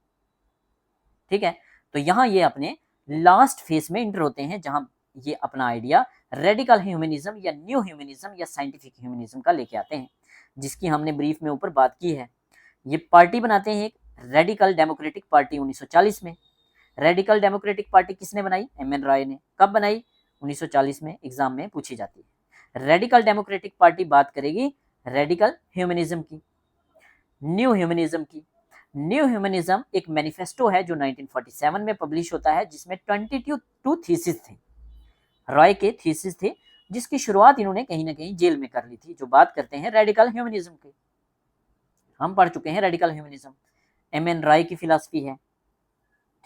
ठीक है, तो यहाँ ये अपने लास्ट फेज में इंटर होते हैं, जहां ये अपना आइडिया रेडिकल ह्यूमनिज्म या न्यू ह्यूमनिज्म या साइंटिफिक ह्यूमनिज्म का लेके आते हैं, जिसकी हमने ब्रीफ में ऊपर बात की है। ये पार्टी बनाते हैं एक रेडिकल डेमोक्रेटिक पार्टी 1940 में। रेडिकल डेमोक्रेटिक पार्टी किसने बनाई? एम.एन. रॉय ने। कब बनाई? 1940 में, एग्जाम में पूछी जाती है। रेडिकल डेमोक्रेटिक पार्टी बात करेगी रेडिकल ह्यूमनिज्म की, न्यू ह्यूमनिज्म की। न्यू ह्यूमनिज्म एक मैनिफेस्टो है जो 1947 में पब्लिश होता है, जिसमें 22 थीसिस थे, रॉय के थीसिस थे, जिसकी शुरुआत इन्होंने कहीं ना कहीं जेल में कर ली थी, जो बात करते हैं रेडिकल ह्यूमनिज्म के। हम पढ़ चुके हैं रेडिकल ह्यूमनिज्म, एम.एन. रॉय की फिलॉसफी है।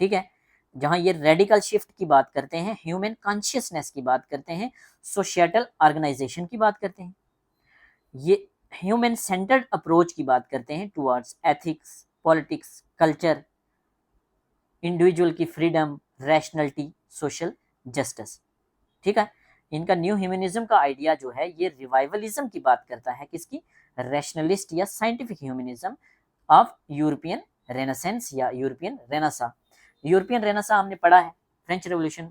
ठीक है, जहां ये रेडिकल शिफ्ट की बात करते हैं, ह्यूमन कॉन्शियसनेस की बात करते हैं, सोशिएटल ऑर्गेनाइजेशन की बात करते हैं, ये ह्यूमन सेंटर्ड अप्रोच की बात करते हैं towards ethics, politics, culture, individual की फ्रीडम, रैशनलिटी, सोशल जस्टिस। ठीक है, इनका न्यू ह्यूमनिज्म का आइडिया जो है ये रिवाइवलिज्म की बात करता है, किसकी? रैशनलिस्ट या scientific humanism of European renaissance या यूरोपियन रेनेसा। यूरोपियन रेनेसा हमने पढ़ा है, फ्रेंच रेवोल्यूशन,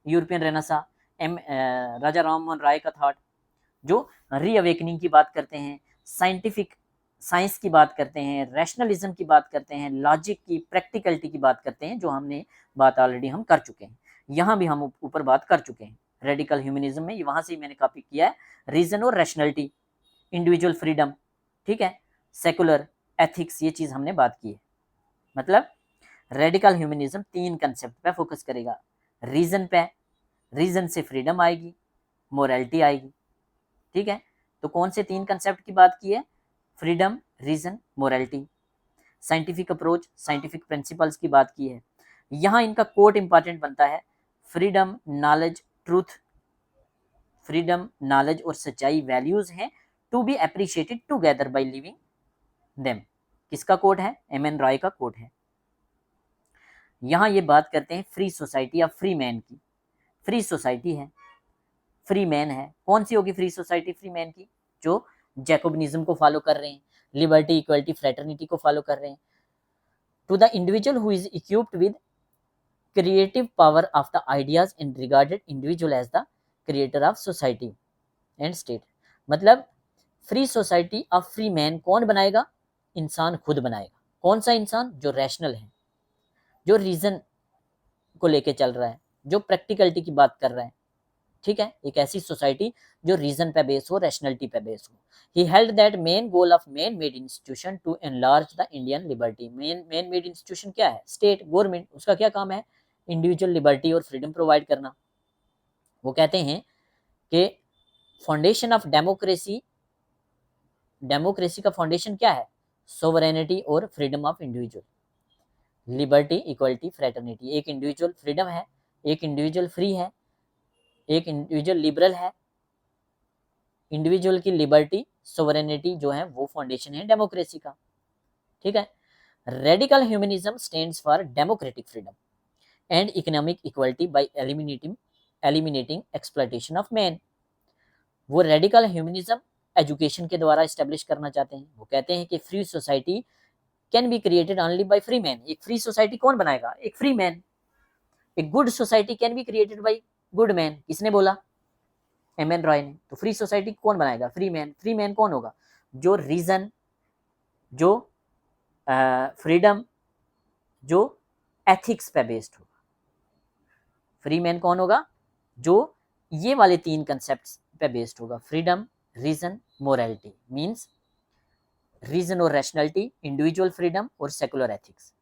यूरोपियन रेनेसा, राजा राम मोहन राय का थॉट, जो रीअवेकनिंग की बात करते हैं, साइंटिफिक साइंस की बात करते हैं, रैशनलिज्म की बात करते हैं, लॉजिक की, प्रैक्टिकलिटी की बात करते हैं, जो हमने बात ऑलरेडी हम कर चुके हैं, यहाँ भी हम ऊपर बात कर चुके हैं। रेडिकल ह्यूमनिज्म में वहां से मैंने कॉपी किया है, रीजन और रैशनलिटी, इंडिविजुअल फ्रीडम, ठीक है, सेकुलर, एथिक्स, ये चीज हमने बात की है। मतलब रेडिकल ह्यूमनिज्म 3 कंसेप्ट पे फोकस करेगा, रीजन पे, रीजन से फ्रीडम आएगी, मोरालिटी आएगी। ठीक है, तो कौन से 3 कंसेप्ट की बात की है? Freedom, reason, morality. Scientific approach, scientific principles की बात की है। यहाँ इनका कोट इंपॉर्टेंट बनता है, freedom, knowledge, truth, freedom, knowledge और सच्चाई वैल्यूज हैं to be appreciated together by living them. किसका कोट है? एम.एन. रॉय का कोट है। यहाँ ये बात करते हैं फ्री सोसाइटी या फ्री मैन की। फ्री सोसाइटी है, फ्री मैन है, कौन सी होगी फ्री सोसाइटी फ्री मैन की? जो जैकोबिनिज्म को फॉलो कर रहे हैं, लिबर्टी, इक्वलिटी, फ्रेटर्निटी को फॉलो कर रहे हैं। To the individual who is equipped with creative power of the ideas and regarded individual as the creator of society and state. मतलब free society of free man कौन बनाएगा? इंसान खुद बनाएगा। कौन सा इंसान? जो रैशनल है, जो रीजन को लेके चल रहा है, जो प्रैक्टिकलिटी की बात कर रहा है। ठीक है, एक ऐसी सोसाइटी जो रीजन पे बेस हो, रैशनलिटी पे बेस हो। He held that main goal of man made institution to enlarge the Indian liberty. Man made institution क्या है? स्टेट गवर्नमेंट, उसका क्या काम है? इंडिविजुअल लिबर्टी और फ्रीडम प्रोवाइड करना। वो कहते हैं कि फाउंडेशन ऑफ डेमोक्रेसी, डेमोक्रेसी का फाउंडेशन क्या है? सोवरेनिटी और freedom of individual, liberty, equality, fraternity. एक इंडिविजुअल फ्रीडम है, एक इंडिविजुअल फ्री है, एक इंडिविजुअल लिबरल है। इंडिविजुअल की लिबर्टी, सोवरेनिटी जो है वो फाउंडेशन है डेमोक्रेसी का। ठीक है, radical humanism stands for democratic freedom and economic equality bye eliminating exploitation of man. वो रेडिकल ह्यूमनिज्म एजुकेशन के द्वारा एस्टेब्लिश करना चाहते हैं। वो कहते हैं कि free society can be created only by free man. एक फ्री सोसाइटी कौन बनाएगा? एक फ्री मैन। एक good society can be created by good man. किसने बोला? एम.एन. रॉय ने। तो फ्री सोसाइटी कौन बनाएगा? Free man. फ्री मैन कौन होगा? जो रीजन, जो फ्रीडम, जो एथिक्स पे बेस्ड होगा। फ्री मैन कौन होगा? जो ये वाले 3 कंसेप्ट पे बेस्ड होगा, freedom, reason, morality. Means reason और रैशनलिटी, इंडिविजुअल फ्रीडम और सेकुलर एथिक्स।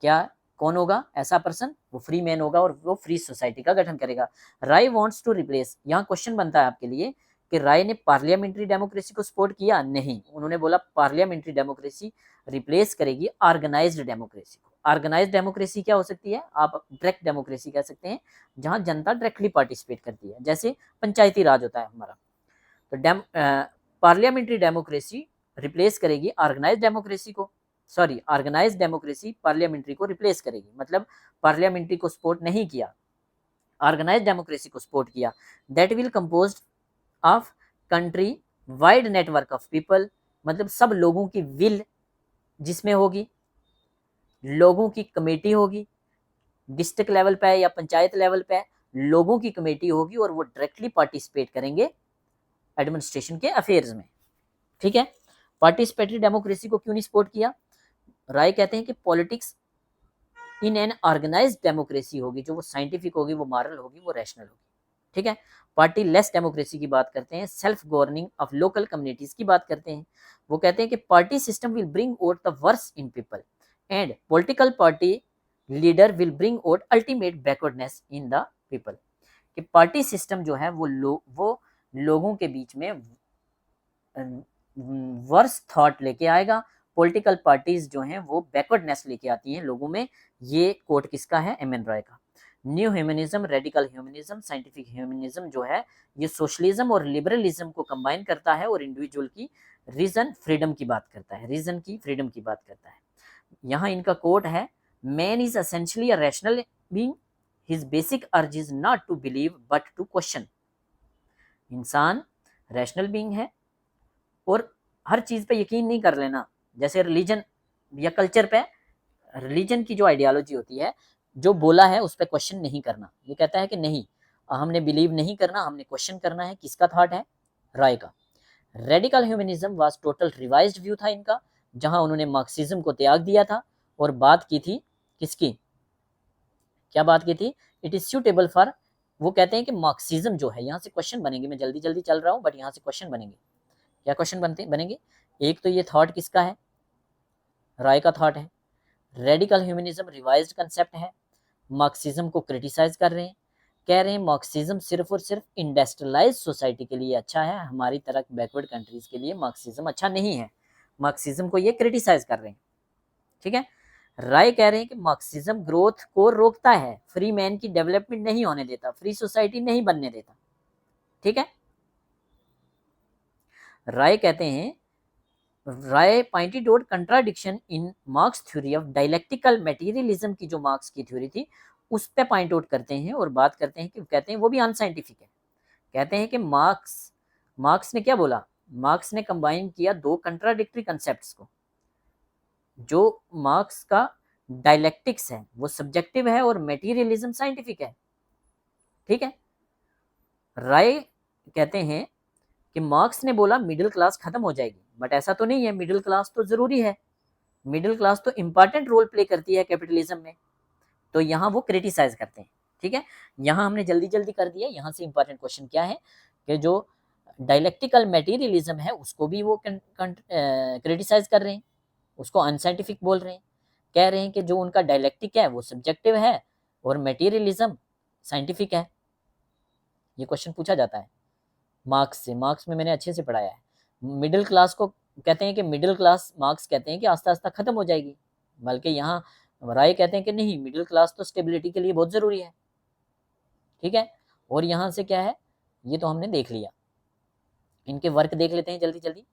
क्या कौन होगा ऐसा पर्सन? वो फ्री मैन होगा और वो फ्री सोसाइटी का गठन करेगा। राय वांट्स टू रिप्लेस, यहाँ क्वेश्चन बनता है आपके लिए कि राय ने पार्लियामेंट्री डेमोक्रेसी को सपोर्ट किया? नहीं, उन्होंने बोला पार्लियामेंट्री डेमोक्रेसी रिप्लेस करेगी ऑर्गेनाइज्ड डेमोक्रेसी को। ऑर्गेनाइज्ड डेमोक्रेसी क्या हो सकती है? आप डायरेक्ट डेमोक्रेसी कह सकते हैं, जहां जनता डायरेक्टली पार्टिसिपेट करती है, जैसे पंचायती राज होता है हमारा। तो पार्लियामेंट्री डेमोक्रेसी रिप्लेस करेगी ऑर्गेनाइज्ड डेमोक्रेसी को, सॉरी ऑर्गेनाइज्ड डेमोक्रेसी पार्लियामेंट्री को रिप्लेस करेगी, मतलब पार्लियामेंट्री को सपोर्ट नहीं किया, ऑर्गेनाइज्ड डेमोक्रेसी को सपोर्ट किया। That will composed of country wide network of people, मतलब सब लोगों की विल जिसमें होगी, लोगों की कमेटी होगी, डिस्ट्रिक्ट लेवल पे या पंचायत लेवल पे लोगों की कमेटी होगी और वो डायरेक्टली पार्टिसिपेट करेंगे एडमिनिस्ट्रेशन के अफेयर्स में। ठीक है, पार्टिसिपेटरी डेमोक्रेसी को क्यों नहीं सपोर्ट किया? राय कहते हैं कि politics in an organized democracy होगी, जो वो साइंटिफिक होगी, वो मॉरल होगी, वो रैशनल होगी। ठीक है, पार्टी लेस डेमोक्रेसी की बात करते हैं, self governing of local communities की बात करते हैं। वो कहते हैं कि party system will bring out the worst in people and political party leader will bring out ultimate backwardness in the people. कि पार्टी सिस्टम जो है वो लोगों के बीच में वर्स थॉट लेके आएगा, पॉलिटिकल पार्टीज जो हैं वो बैकवर्डनेस लेके आती हैं लोगों में। ये कोट किसका है? एम एन रॉय का। New humanism, radical humanism, scientific humanism जो है ये सोशलिज्म और लिबरलिज्म को कंबाइन करता है और इंडिविजुअल की रीजन फ्रीडम की बात करता है, रीजन की फ्रीडम की बात करता है। यहाँ इनका कोट है, man is essentially a rational being, his basic urge is not to believe but to question. इंसान रैशनल बीइंग है और हर चीज पे यकीन नहीं कर लेना, जैसे रिलीजन या कल्चर पे, रिलीजन की जो आइडियोलॉजी होती है, जो बोला है उस पर क्वेश्चन नहीं करना। ये कहता है कि नहीं, हमने बिलीव नहीं करना, हमने क्वेश्चन करना है। किसका थॉट है? राय का। Radical humanism was total revised view था इनका, जहां उन्होंने मार्क्सिज्म को त्याग दिया था और बात की थी किसकी? क्या बात की थी? इट इज सूटेबल फॉर, वो कहते हैं कि मार्क्सिज्म जो है, यहाँ से क्वेश्चन बनेंगे, मैं जल्दी जल्दी चल रहा हूँ बट यहाँ से क्वेश्चन बनेंगे। क्या क्वेश्चन बनेंगे? एक तो ये थॉट किसका है? राय का थॉट है। रेडिकल ह्यूमनिज्म रिवाइज्ड कंसेप्ट है, मार्क्सिज्म को क्रिटिसाइज कर रहे हैं, कह रहे हैं मार्क्सिज्म सिर्फ और सिर्फ इंडस्ट्रियलाइज सोसाइटी के लिए अच्छा है, हमारी तरह बैकवर्ड कंट्रीज के लिए मार्क्सिज्म अच्छा नहीं है। मार्क्सिज्म को ये क्रिटिसाइज कर रहे हैं। ठीक है, राय कह रहे हैं कि मार्क्सिज्म ग्रोथ को रोकता है, फ्री मैन की डेवलपमेंट नहीं होने देता, फ्री सोसाइटी नहीं बनने देता। ठीक है, राय कहते हैं, Roy pointed out contradiction in Marx theory of dialectical materialism की जो मार्क्स की थ्योरी थी उस पे पॉइंट आउट करते हैं और बात करते हैं कि कहते हैं वो भी अनसाइंटिफिक है। कहते हैं कि मार्क्स ने क्या बोला? मार्क्स ने कंबाइन किया दो कंट्राडिक्टरी कंसेप्ट्स को। जो मार्क्स का डायलेक्टिक्स है वो सब्जेक्टिव है और मटेरियलिज्म साइंटिफिक है। ठीक है, राय कहते हैं कि मार्क्स ने बोला मिडिल क्लास खत्म हो जाएगी, बट ऐसा तो नहीं है, मिडिल क्लास तो जरूरी है, मिडिल क्लास तो इंपॉर्टेंट रोल प्ले करती है कैपिटलिज्म में। तो यहाँ वो क्रिटिसाइज करते हैं। ठीक है, यहाँ हमने जल्दी जल्दी कर दिया। यहाँ से इंपॉर्टेंट क्वेश्चन क्या है कि जो डायलेक्टिकल मटेरियलिज्म है उसको भी वो क्रिटिसाइज कर रहे हैं, उसको अनसाइंटिफिक बोल रहे हैं, कह रहे हैं कि जो उनका डायलेक्टिक है वो सब्जेक्टिव है और मटेरियलिज्म साइंटिफिक है। ये क्वेश्चन पूछा जाता है मार्क्स से, मार्क्स में मैंने अच्छे से पढ़ाया है। मिडिल क्लास को कहते हैं कि मिडिल क्लास, मार्क्स कहते हैं कि आस्ता आस्ता खत्म हो जाएगी, बल्कि यहाँ राय कहते हैं कि नहीं, मिडिल क्लास तो स्टेबिलिटी के लिए बहुत ज़रूरी है। ठीक है, और यहाँ से क्या है, ये तो हमने देख लिया। इनके वर्क देख लेते हैं जल्दी जल्दी।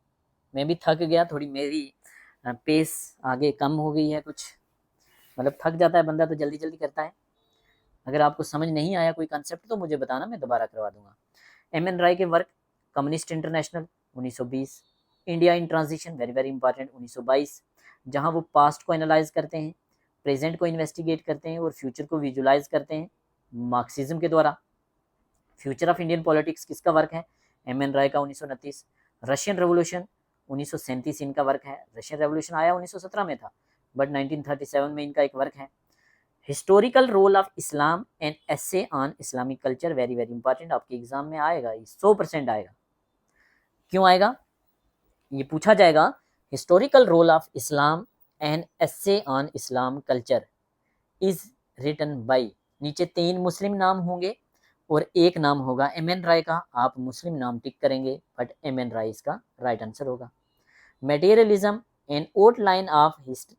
मैं भी थक गया, थोड़ी मेरी पेस आगे कम हो गई है कुछ, मतलब थक जाता है बंदा तो जल्दी जल्दी करता है। अगर आपको समझ नहीं आया कोई कंसेप्ट तो मुझे बताना, मैं दोबारा करवा दूंगा। एम एन राय के work, communist international 1920, India in transition very very important 1922, जहां वो पास्ट को एनालाइज करते हैं, प्रेजेंट को इन्वेस्टिगेट करते हैं और फ्यूचर को विजुलाइज करते हैं मार्क्सिज्म के द्वारा। फ्यूचर ऑफ इंडियन पॉलिटिक्स किसका वर्क है? एम एन राय का 1929। रशियन रेवोल्यूशन 1937 इनका वर्क है। रशियन रेवोल्यूशन आया 1917 में था, बट 1937 में इनका एक वर्क है। Historical role of Islam and essay on Islamic culture very very important, आपके एग्जाम में आएगा, 100% आएगा। क्यों आएगा? ये पूछा जाएगा, historical role of Islam and essay on Islam culture is written by, नीचे 3 मुस्लिम नाम होंगे और एक नाम होगा एम.एन. राय का, आप मुस्लिम नाम टिक करेंगे बट एम.एन. राय इसका राइट आंसर होगा। Materialism an outline of history,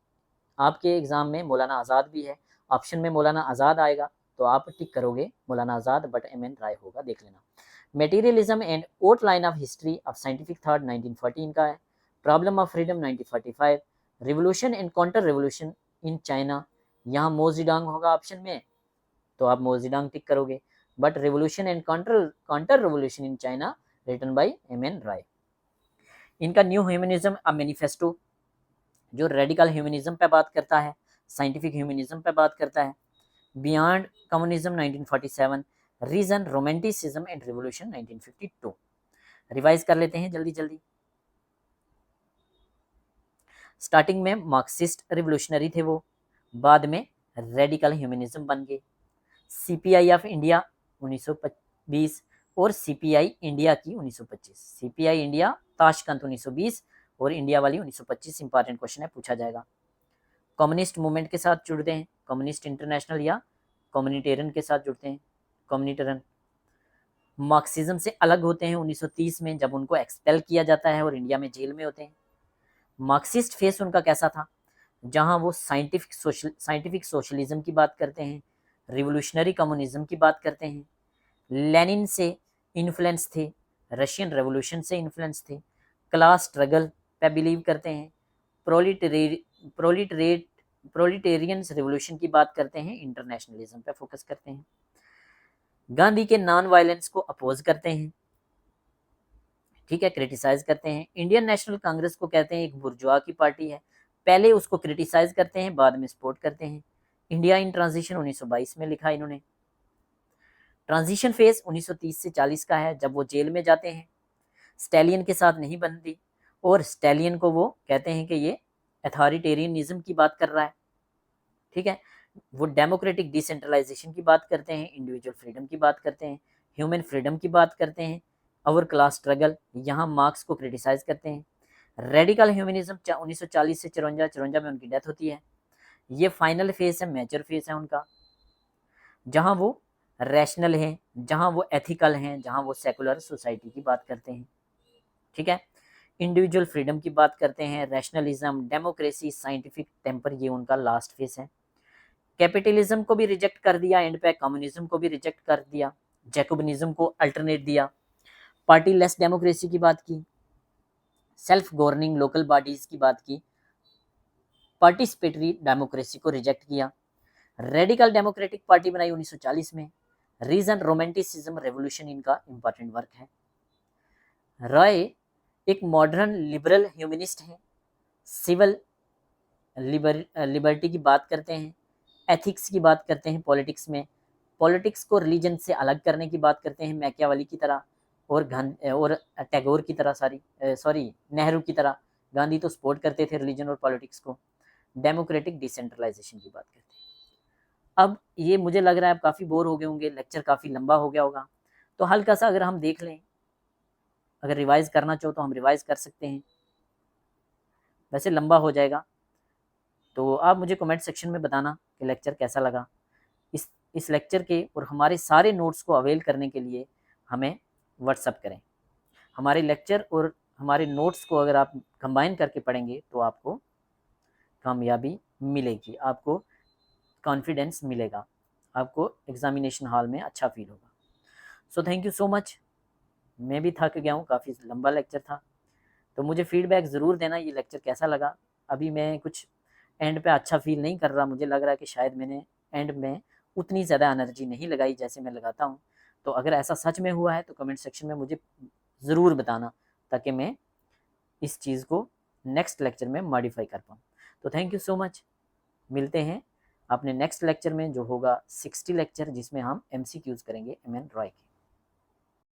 आपके एग्जाम में मौलाना आज़ाद भी है, ऑप्शन में मौलाना आज़ाद आएगा तो आप टिक करोगे मौलाना आज़ाद बट एम.एन. राय होगा, देख लेना। Materialism and outline of history of scientific thought 1914 का है। Problem of freedom 1945। Revolution and counter revolution in China, यहाँ मोजिडांग होगा ऑप्शन में तो आप मोजिडांग टिक करोगे, but revolution and counter revolution in China written by M N. Roy. इनका न्यू ह्यूमनिज्म अ मैनिफेस्टो जो रेडिकल ह्यूमनिज्म पे बात करता है, साइंटिफिक ह्यूमनिज्म पे बात करता है। Beyond communism 1947, reason romanticism and revolution 1952। Revise कर लेते हैं जल्दी जल्दी। स्टार्टिंग में मार्क्सिस्ट रिवोल्यूशनरी थे वो, बाद में रेडिकल ह्यूमनिज्म बन गए। सीपीआई ऑफ इंडिया 1920 और सीपीआई इंडिया की 1925। सीपीआई इंडिया ताशकंद 1920 और इंडिया वाली 1925। इंपॉर्टेंट क्वेश्चन है, पूछा जाएगा। कम्युनिस्ट मूवमेंट के साथ जुड़ते हैं, कम्युनिस्ट इंटरनेशनल या कम्युनिटेरियन के साथ जुड़ते हैं, कम्युनिटेरियन। मार्क्सिज्म से अलग होते हैं 1930 में जब उनको एक्सपेल किया जाता है और इंडिया में जेल में होते हैं। मार्क्सिस्ट फेस उनका कैसा था, जहां वो साइंटिफिक सोशलिज्म की बात करते हैं, रिवोल्यूशनरी कम्युनिज्म की बात करते हैं, लेनिन से इन्फ्लुएंस थे, रशियन रेवोल्यूशन से इन्फ्लुएंस थे, क्लास स्ट्रगल पे बिलीव करते हैं, प्रोलिटेरियन रिवोल्यूशन की बात करते हैं, इंटरनेशनलिज्म पे फोकस करते हैं। गांधी के नॉन वायलेंस को अपोज करते हैं, ठीक है, क्रिटिसाइज करते हैं। इंडियन नेशनल कांग्रेस को कहते हैं एक बुर्जुआ की पार्टी है, पहले उसको क्रिटिसाइज करते हैं बाद में सपोर्ट करते हैं। इंडिया इन ट्रांजिशन 1922 में लिखा इन्होंने। ट्रांजिशन फेज 1930 से 40 का है, जब वो जेल में जाते हैं, स्टैलियन के साथ नहीं बनती और स्टैलियन को वो कहते हैं कि ये अथॉरिटेरियनिज्म की बात कर रहा है, ठीक है। वो डेमोक्रेटिक डिसेंट्रलाइजेशन की बात करते हैं, इंडिविजुअल फ्रीडम की बात करते हैं, ह्यूमन फ्रीडम की बात करते हैं, अवर क्लास स्ट्रगल, यहाँ मार्क्स को क्रिटिसाइज करते हैं। रेडिकल ह्यूमनिज्म 1940 से 54 में उनकी डेथ होती है। ये फाइनल फेज है, मेजर फेज है उनका, जहाँ वो रैशनल हैं, जहाँ वो एथिकल हैं, जहाँ वो सेकुलर सोसाइटी की बात करते हैं, ठीक है। इंडिविजुअल फ्रीडम की बात करते हैं, रैशनलिज्म, डेमोक्रेसी, साइंटिफिक टेम्पर, ये उनका लास्ट फेज है। कैपिटलिज्म को भी रिजेक्ट कर दिया एंड पे, कम्युनिज्म को भी रिजेक्ट कर दिया, जैकोबिनिज्म को अल्टरनेट दिया, पार्टी लेस डेमोक्रेसी की बात की, सेल्फ गवर्निंग लोकल बॉडीज की बात की, पार्टिसिपेटरी डेमोक्रेसी को रिजेक्ट किया, रेडिकल डेमोक्रेटिक पार्टी बनाई 1940 में। रीजन रोमांटिसिज्म रेवोल्यूशन इनका इंपॉर्टेंट वर्क है। रॉय एक मॉडर्न लिबरल ह्यूमनिस्ट हैं, सिविल लिबर्टी की बात करते हैं, एथिक्स की बात करते हैं, पॉलिटिक्स में पॉलिटिक्स को रिलीजन से अलग करने की बात करते हैं, मैकियावली की तरह और टैगोर की तरह, नेहरू की तरह। गांधी तो सपोर्ट करते थे रिलीजन और पॉलिटिक्स को। डेमोक्रेटिक डिसेंट्रलाइजेशन की बात करते हैं। अब ये मुझे लग रहा है आप काफ़ी बोर हो गए होंगे, लेक्चर काफ़ी लंबा हो गया होगा, तो हल्का सा अगर हम देख लें, अगर रिवाइज करना चाहो तो हम रिवाइज कर सकते हैं, वैसे लंबा हो जाएगा। तो आप मुझे कमेंट सेक्शन में बताना कि लेक्चर कैसा लगा। इस लेक्चर के और हमारे सारे नोट्स को अवेल करने के लिए हमें व्हाट्सअप करें। हमारे लेक्चर और हमारे नोट्स को अगर आप कंबाइन करके पढ़ेंगे तो आपको कामयाबी मिलेगी, आपको कॉन्फिडेंस मिलेगा, आपको एग्जामिनेशन हॉल में अच्छा फील होगा। So thank you so much. मैं भी थक गया हूँ, काफ़ी लंबा लेक्चर था, तो मुझे फीडबैक ज़रूर देना ये लेक्चर कैसा लगा। अभी मैं कुछ एंड पे अच्छा फील नहीं कर रहा, मुझे लग रहा है कि शायद मैंने एंड में उतनी ज़्यादा एनर्जी नहीं लगाई जैसे मैं लगाता हूँ। तो अगर ऐसा सच में हुआ है तो कमेंट सेक्शन में मुझे ज़रूर बताना, ताकि मैं इस चीज़ को नेक्स्ट लेक्चर में मॉडिफाई कर पाऊँ। तो थैंक यू सो मच। मिलते हैं अपने नेक्स्ट लेक्चर में, जो होगा 60 लेक्चर, जिसमें हम MCQs करेंगे एम.एन. रॉय के।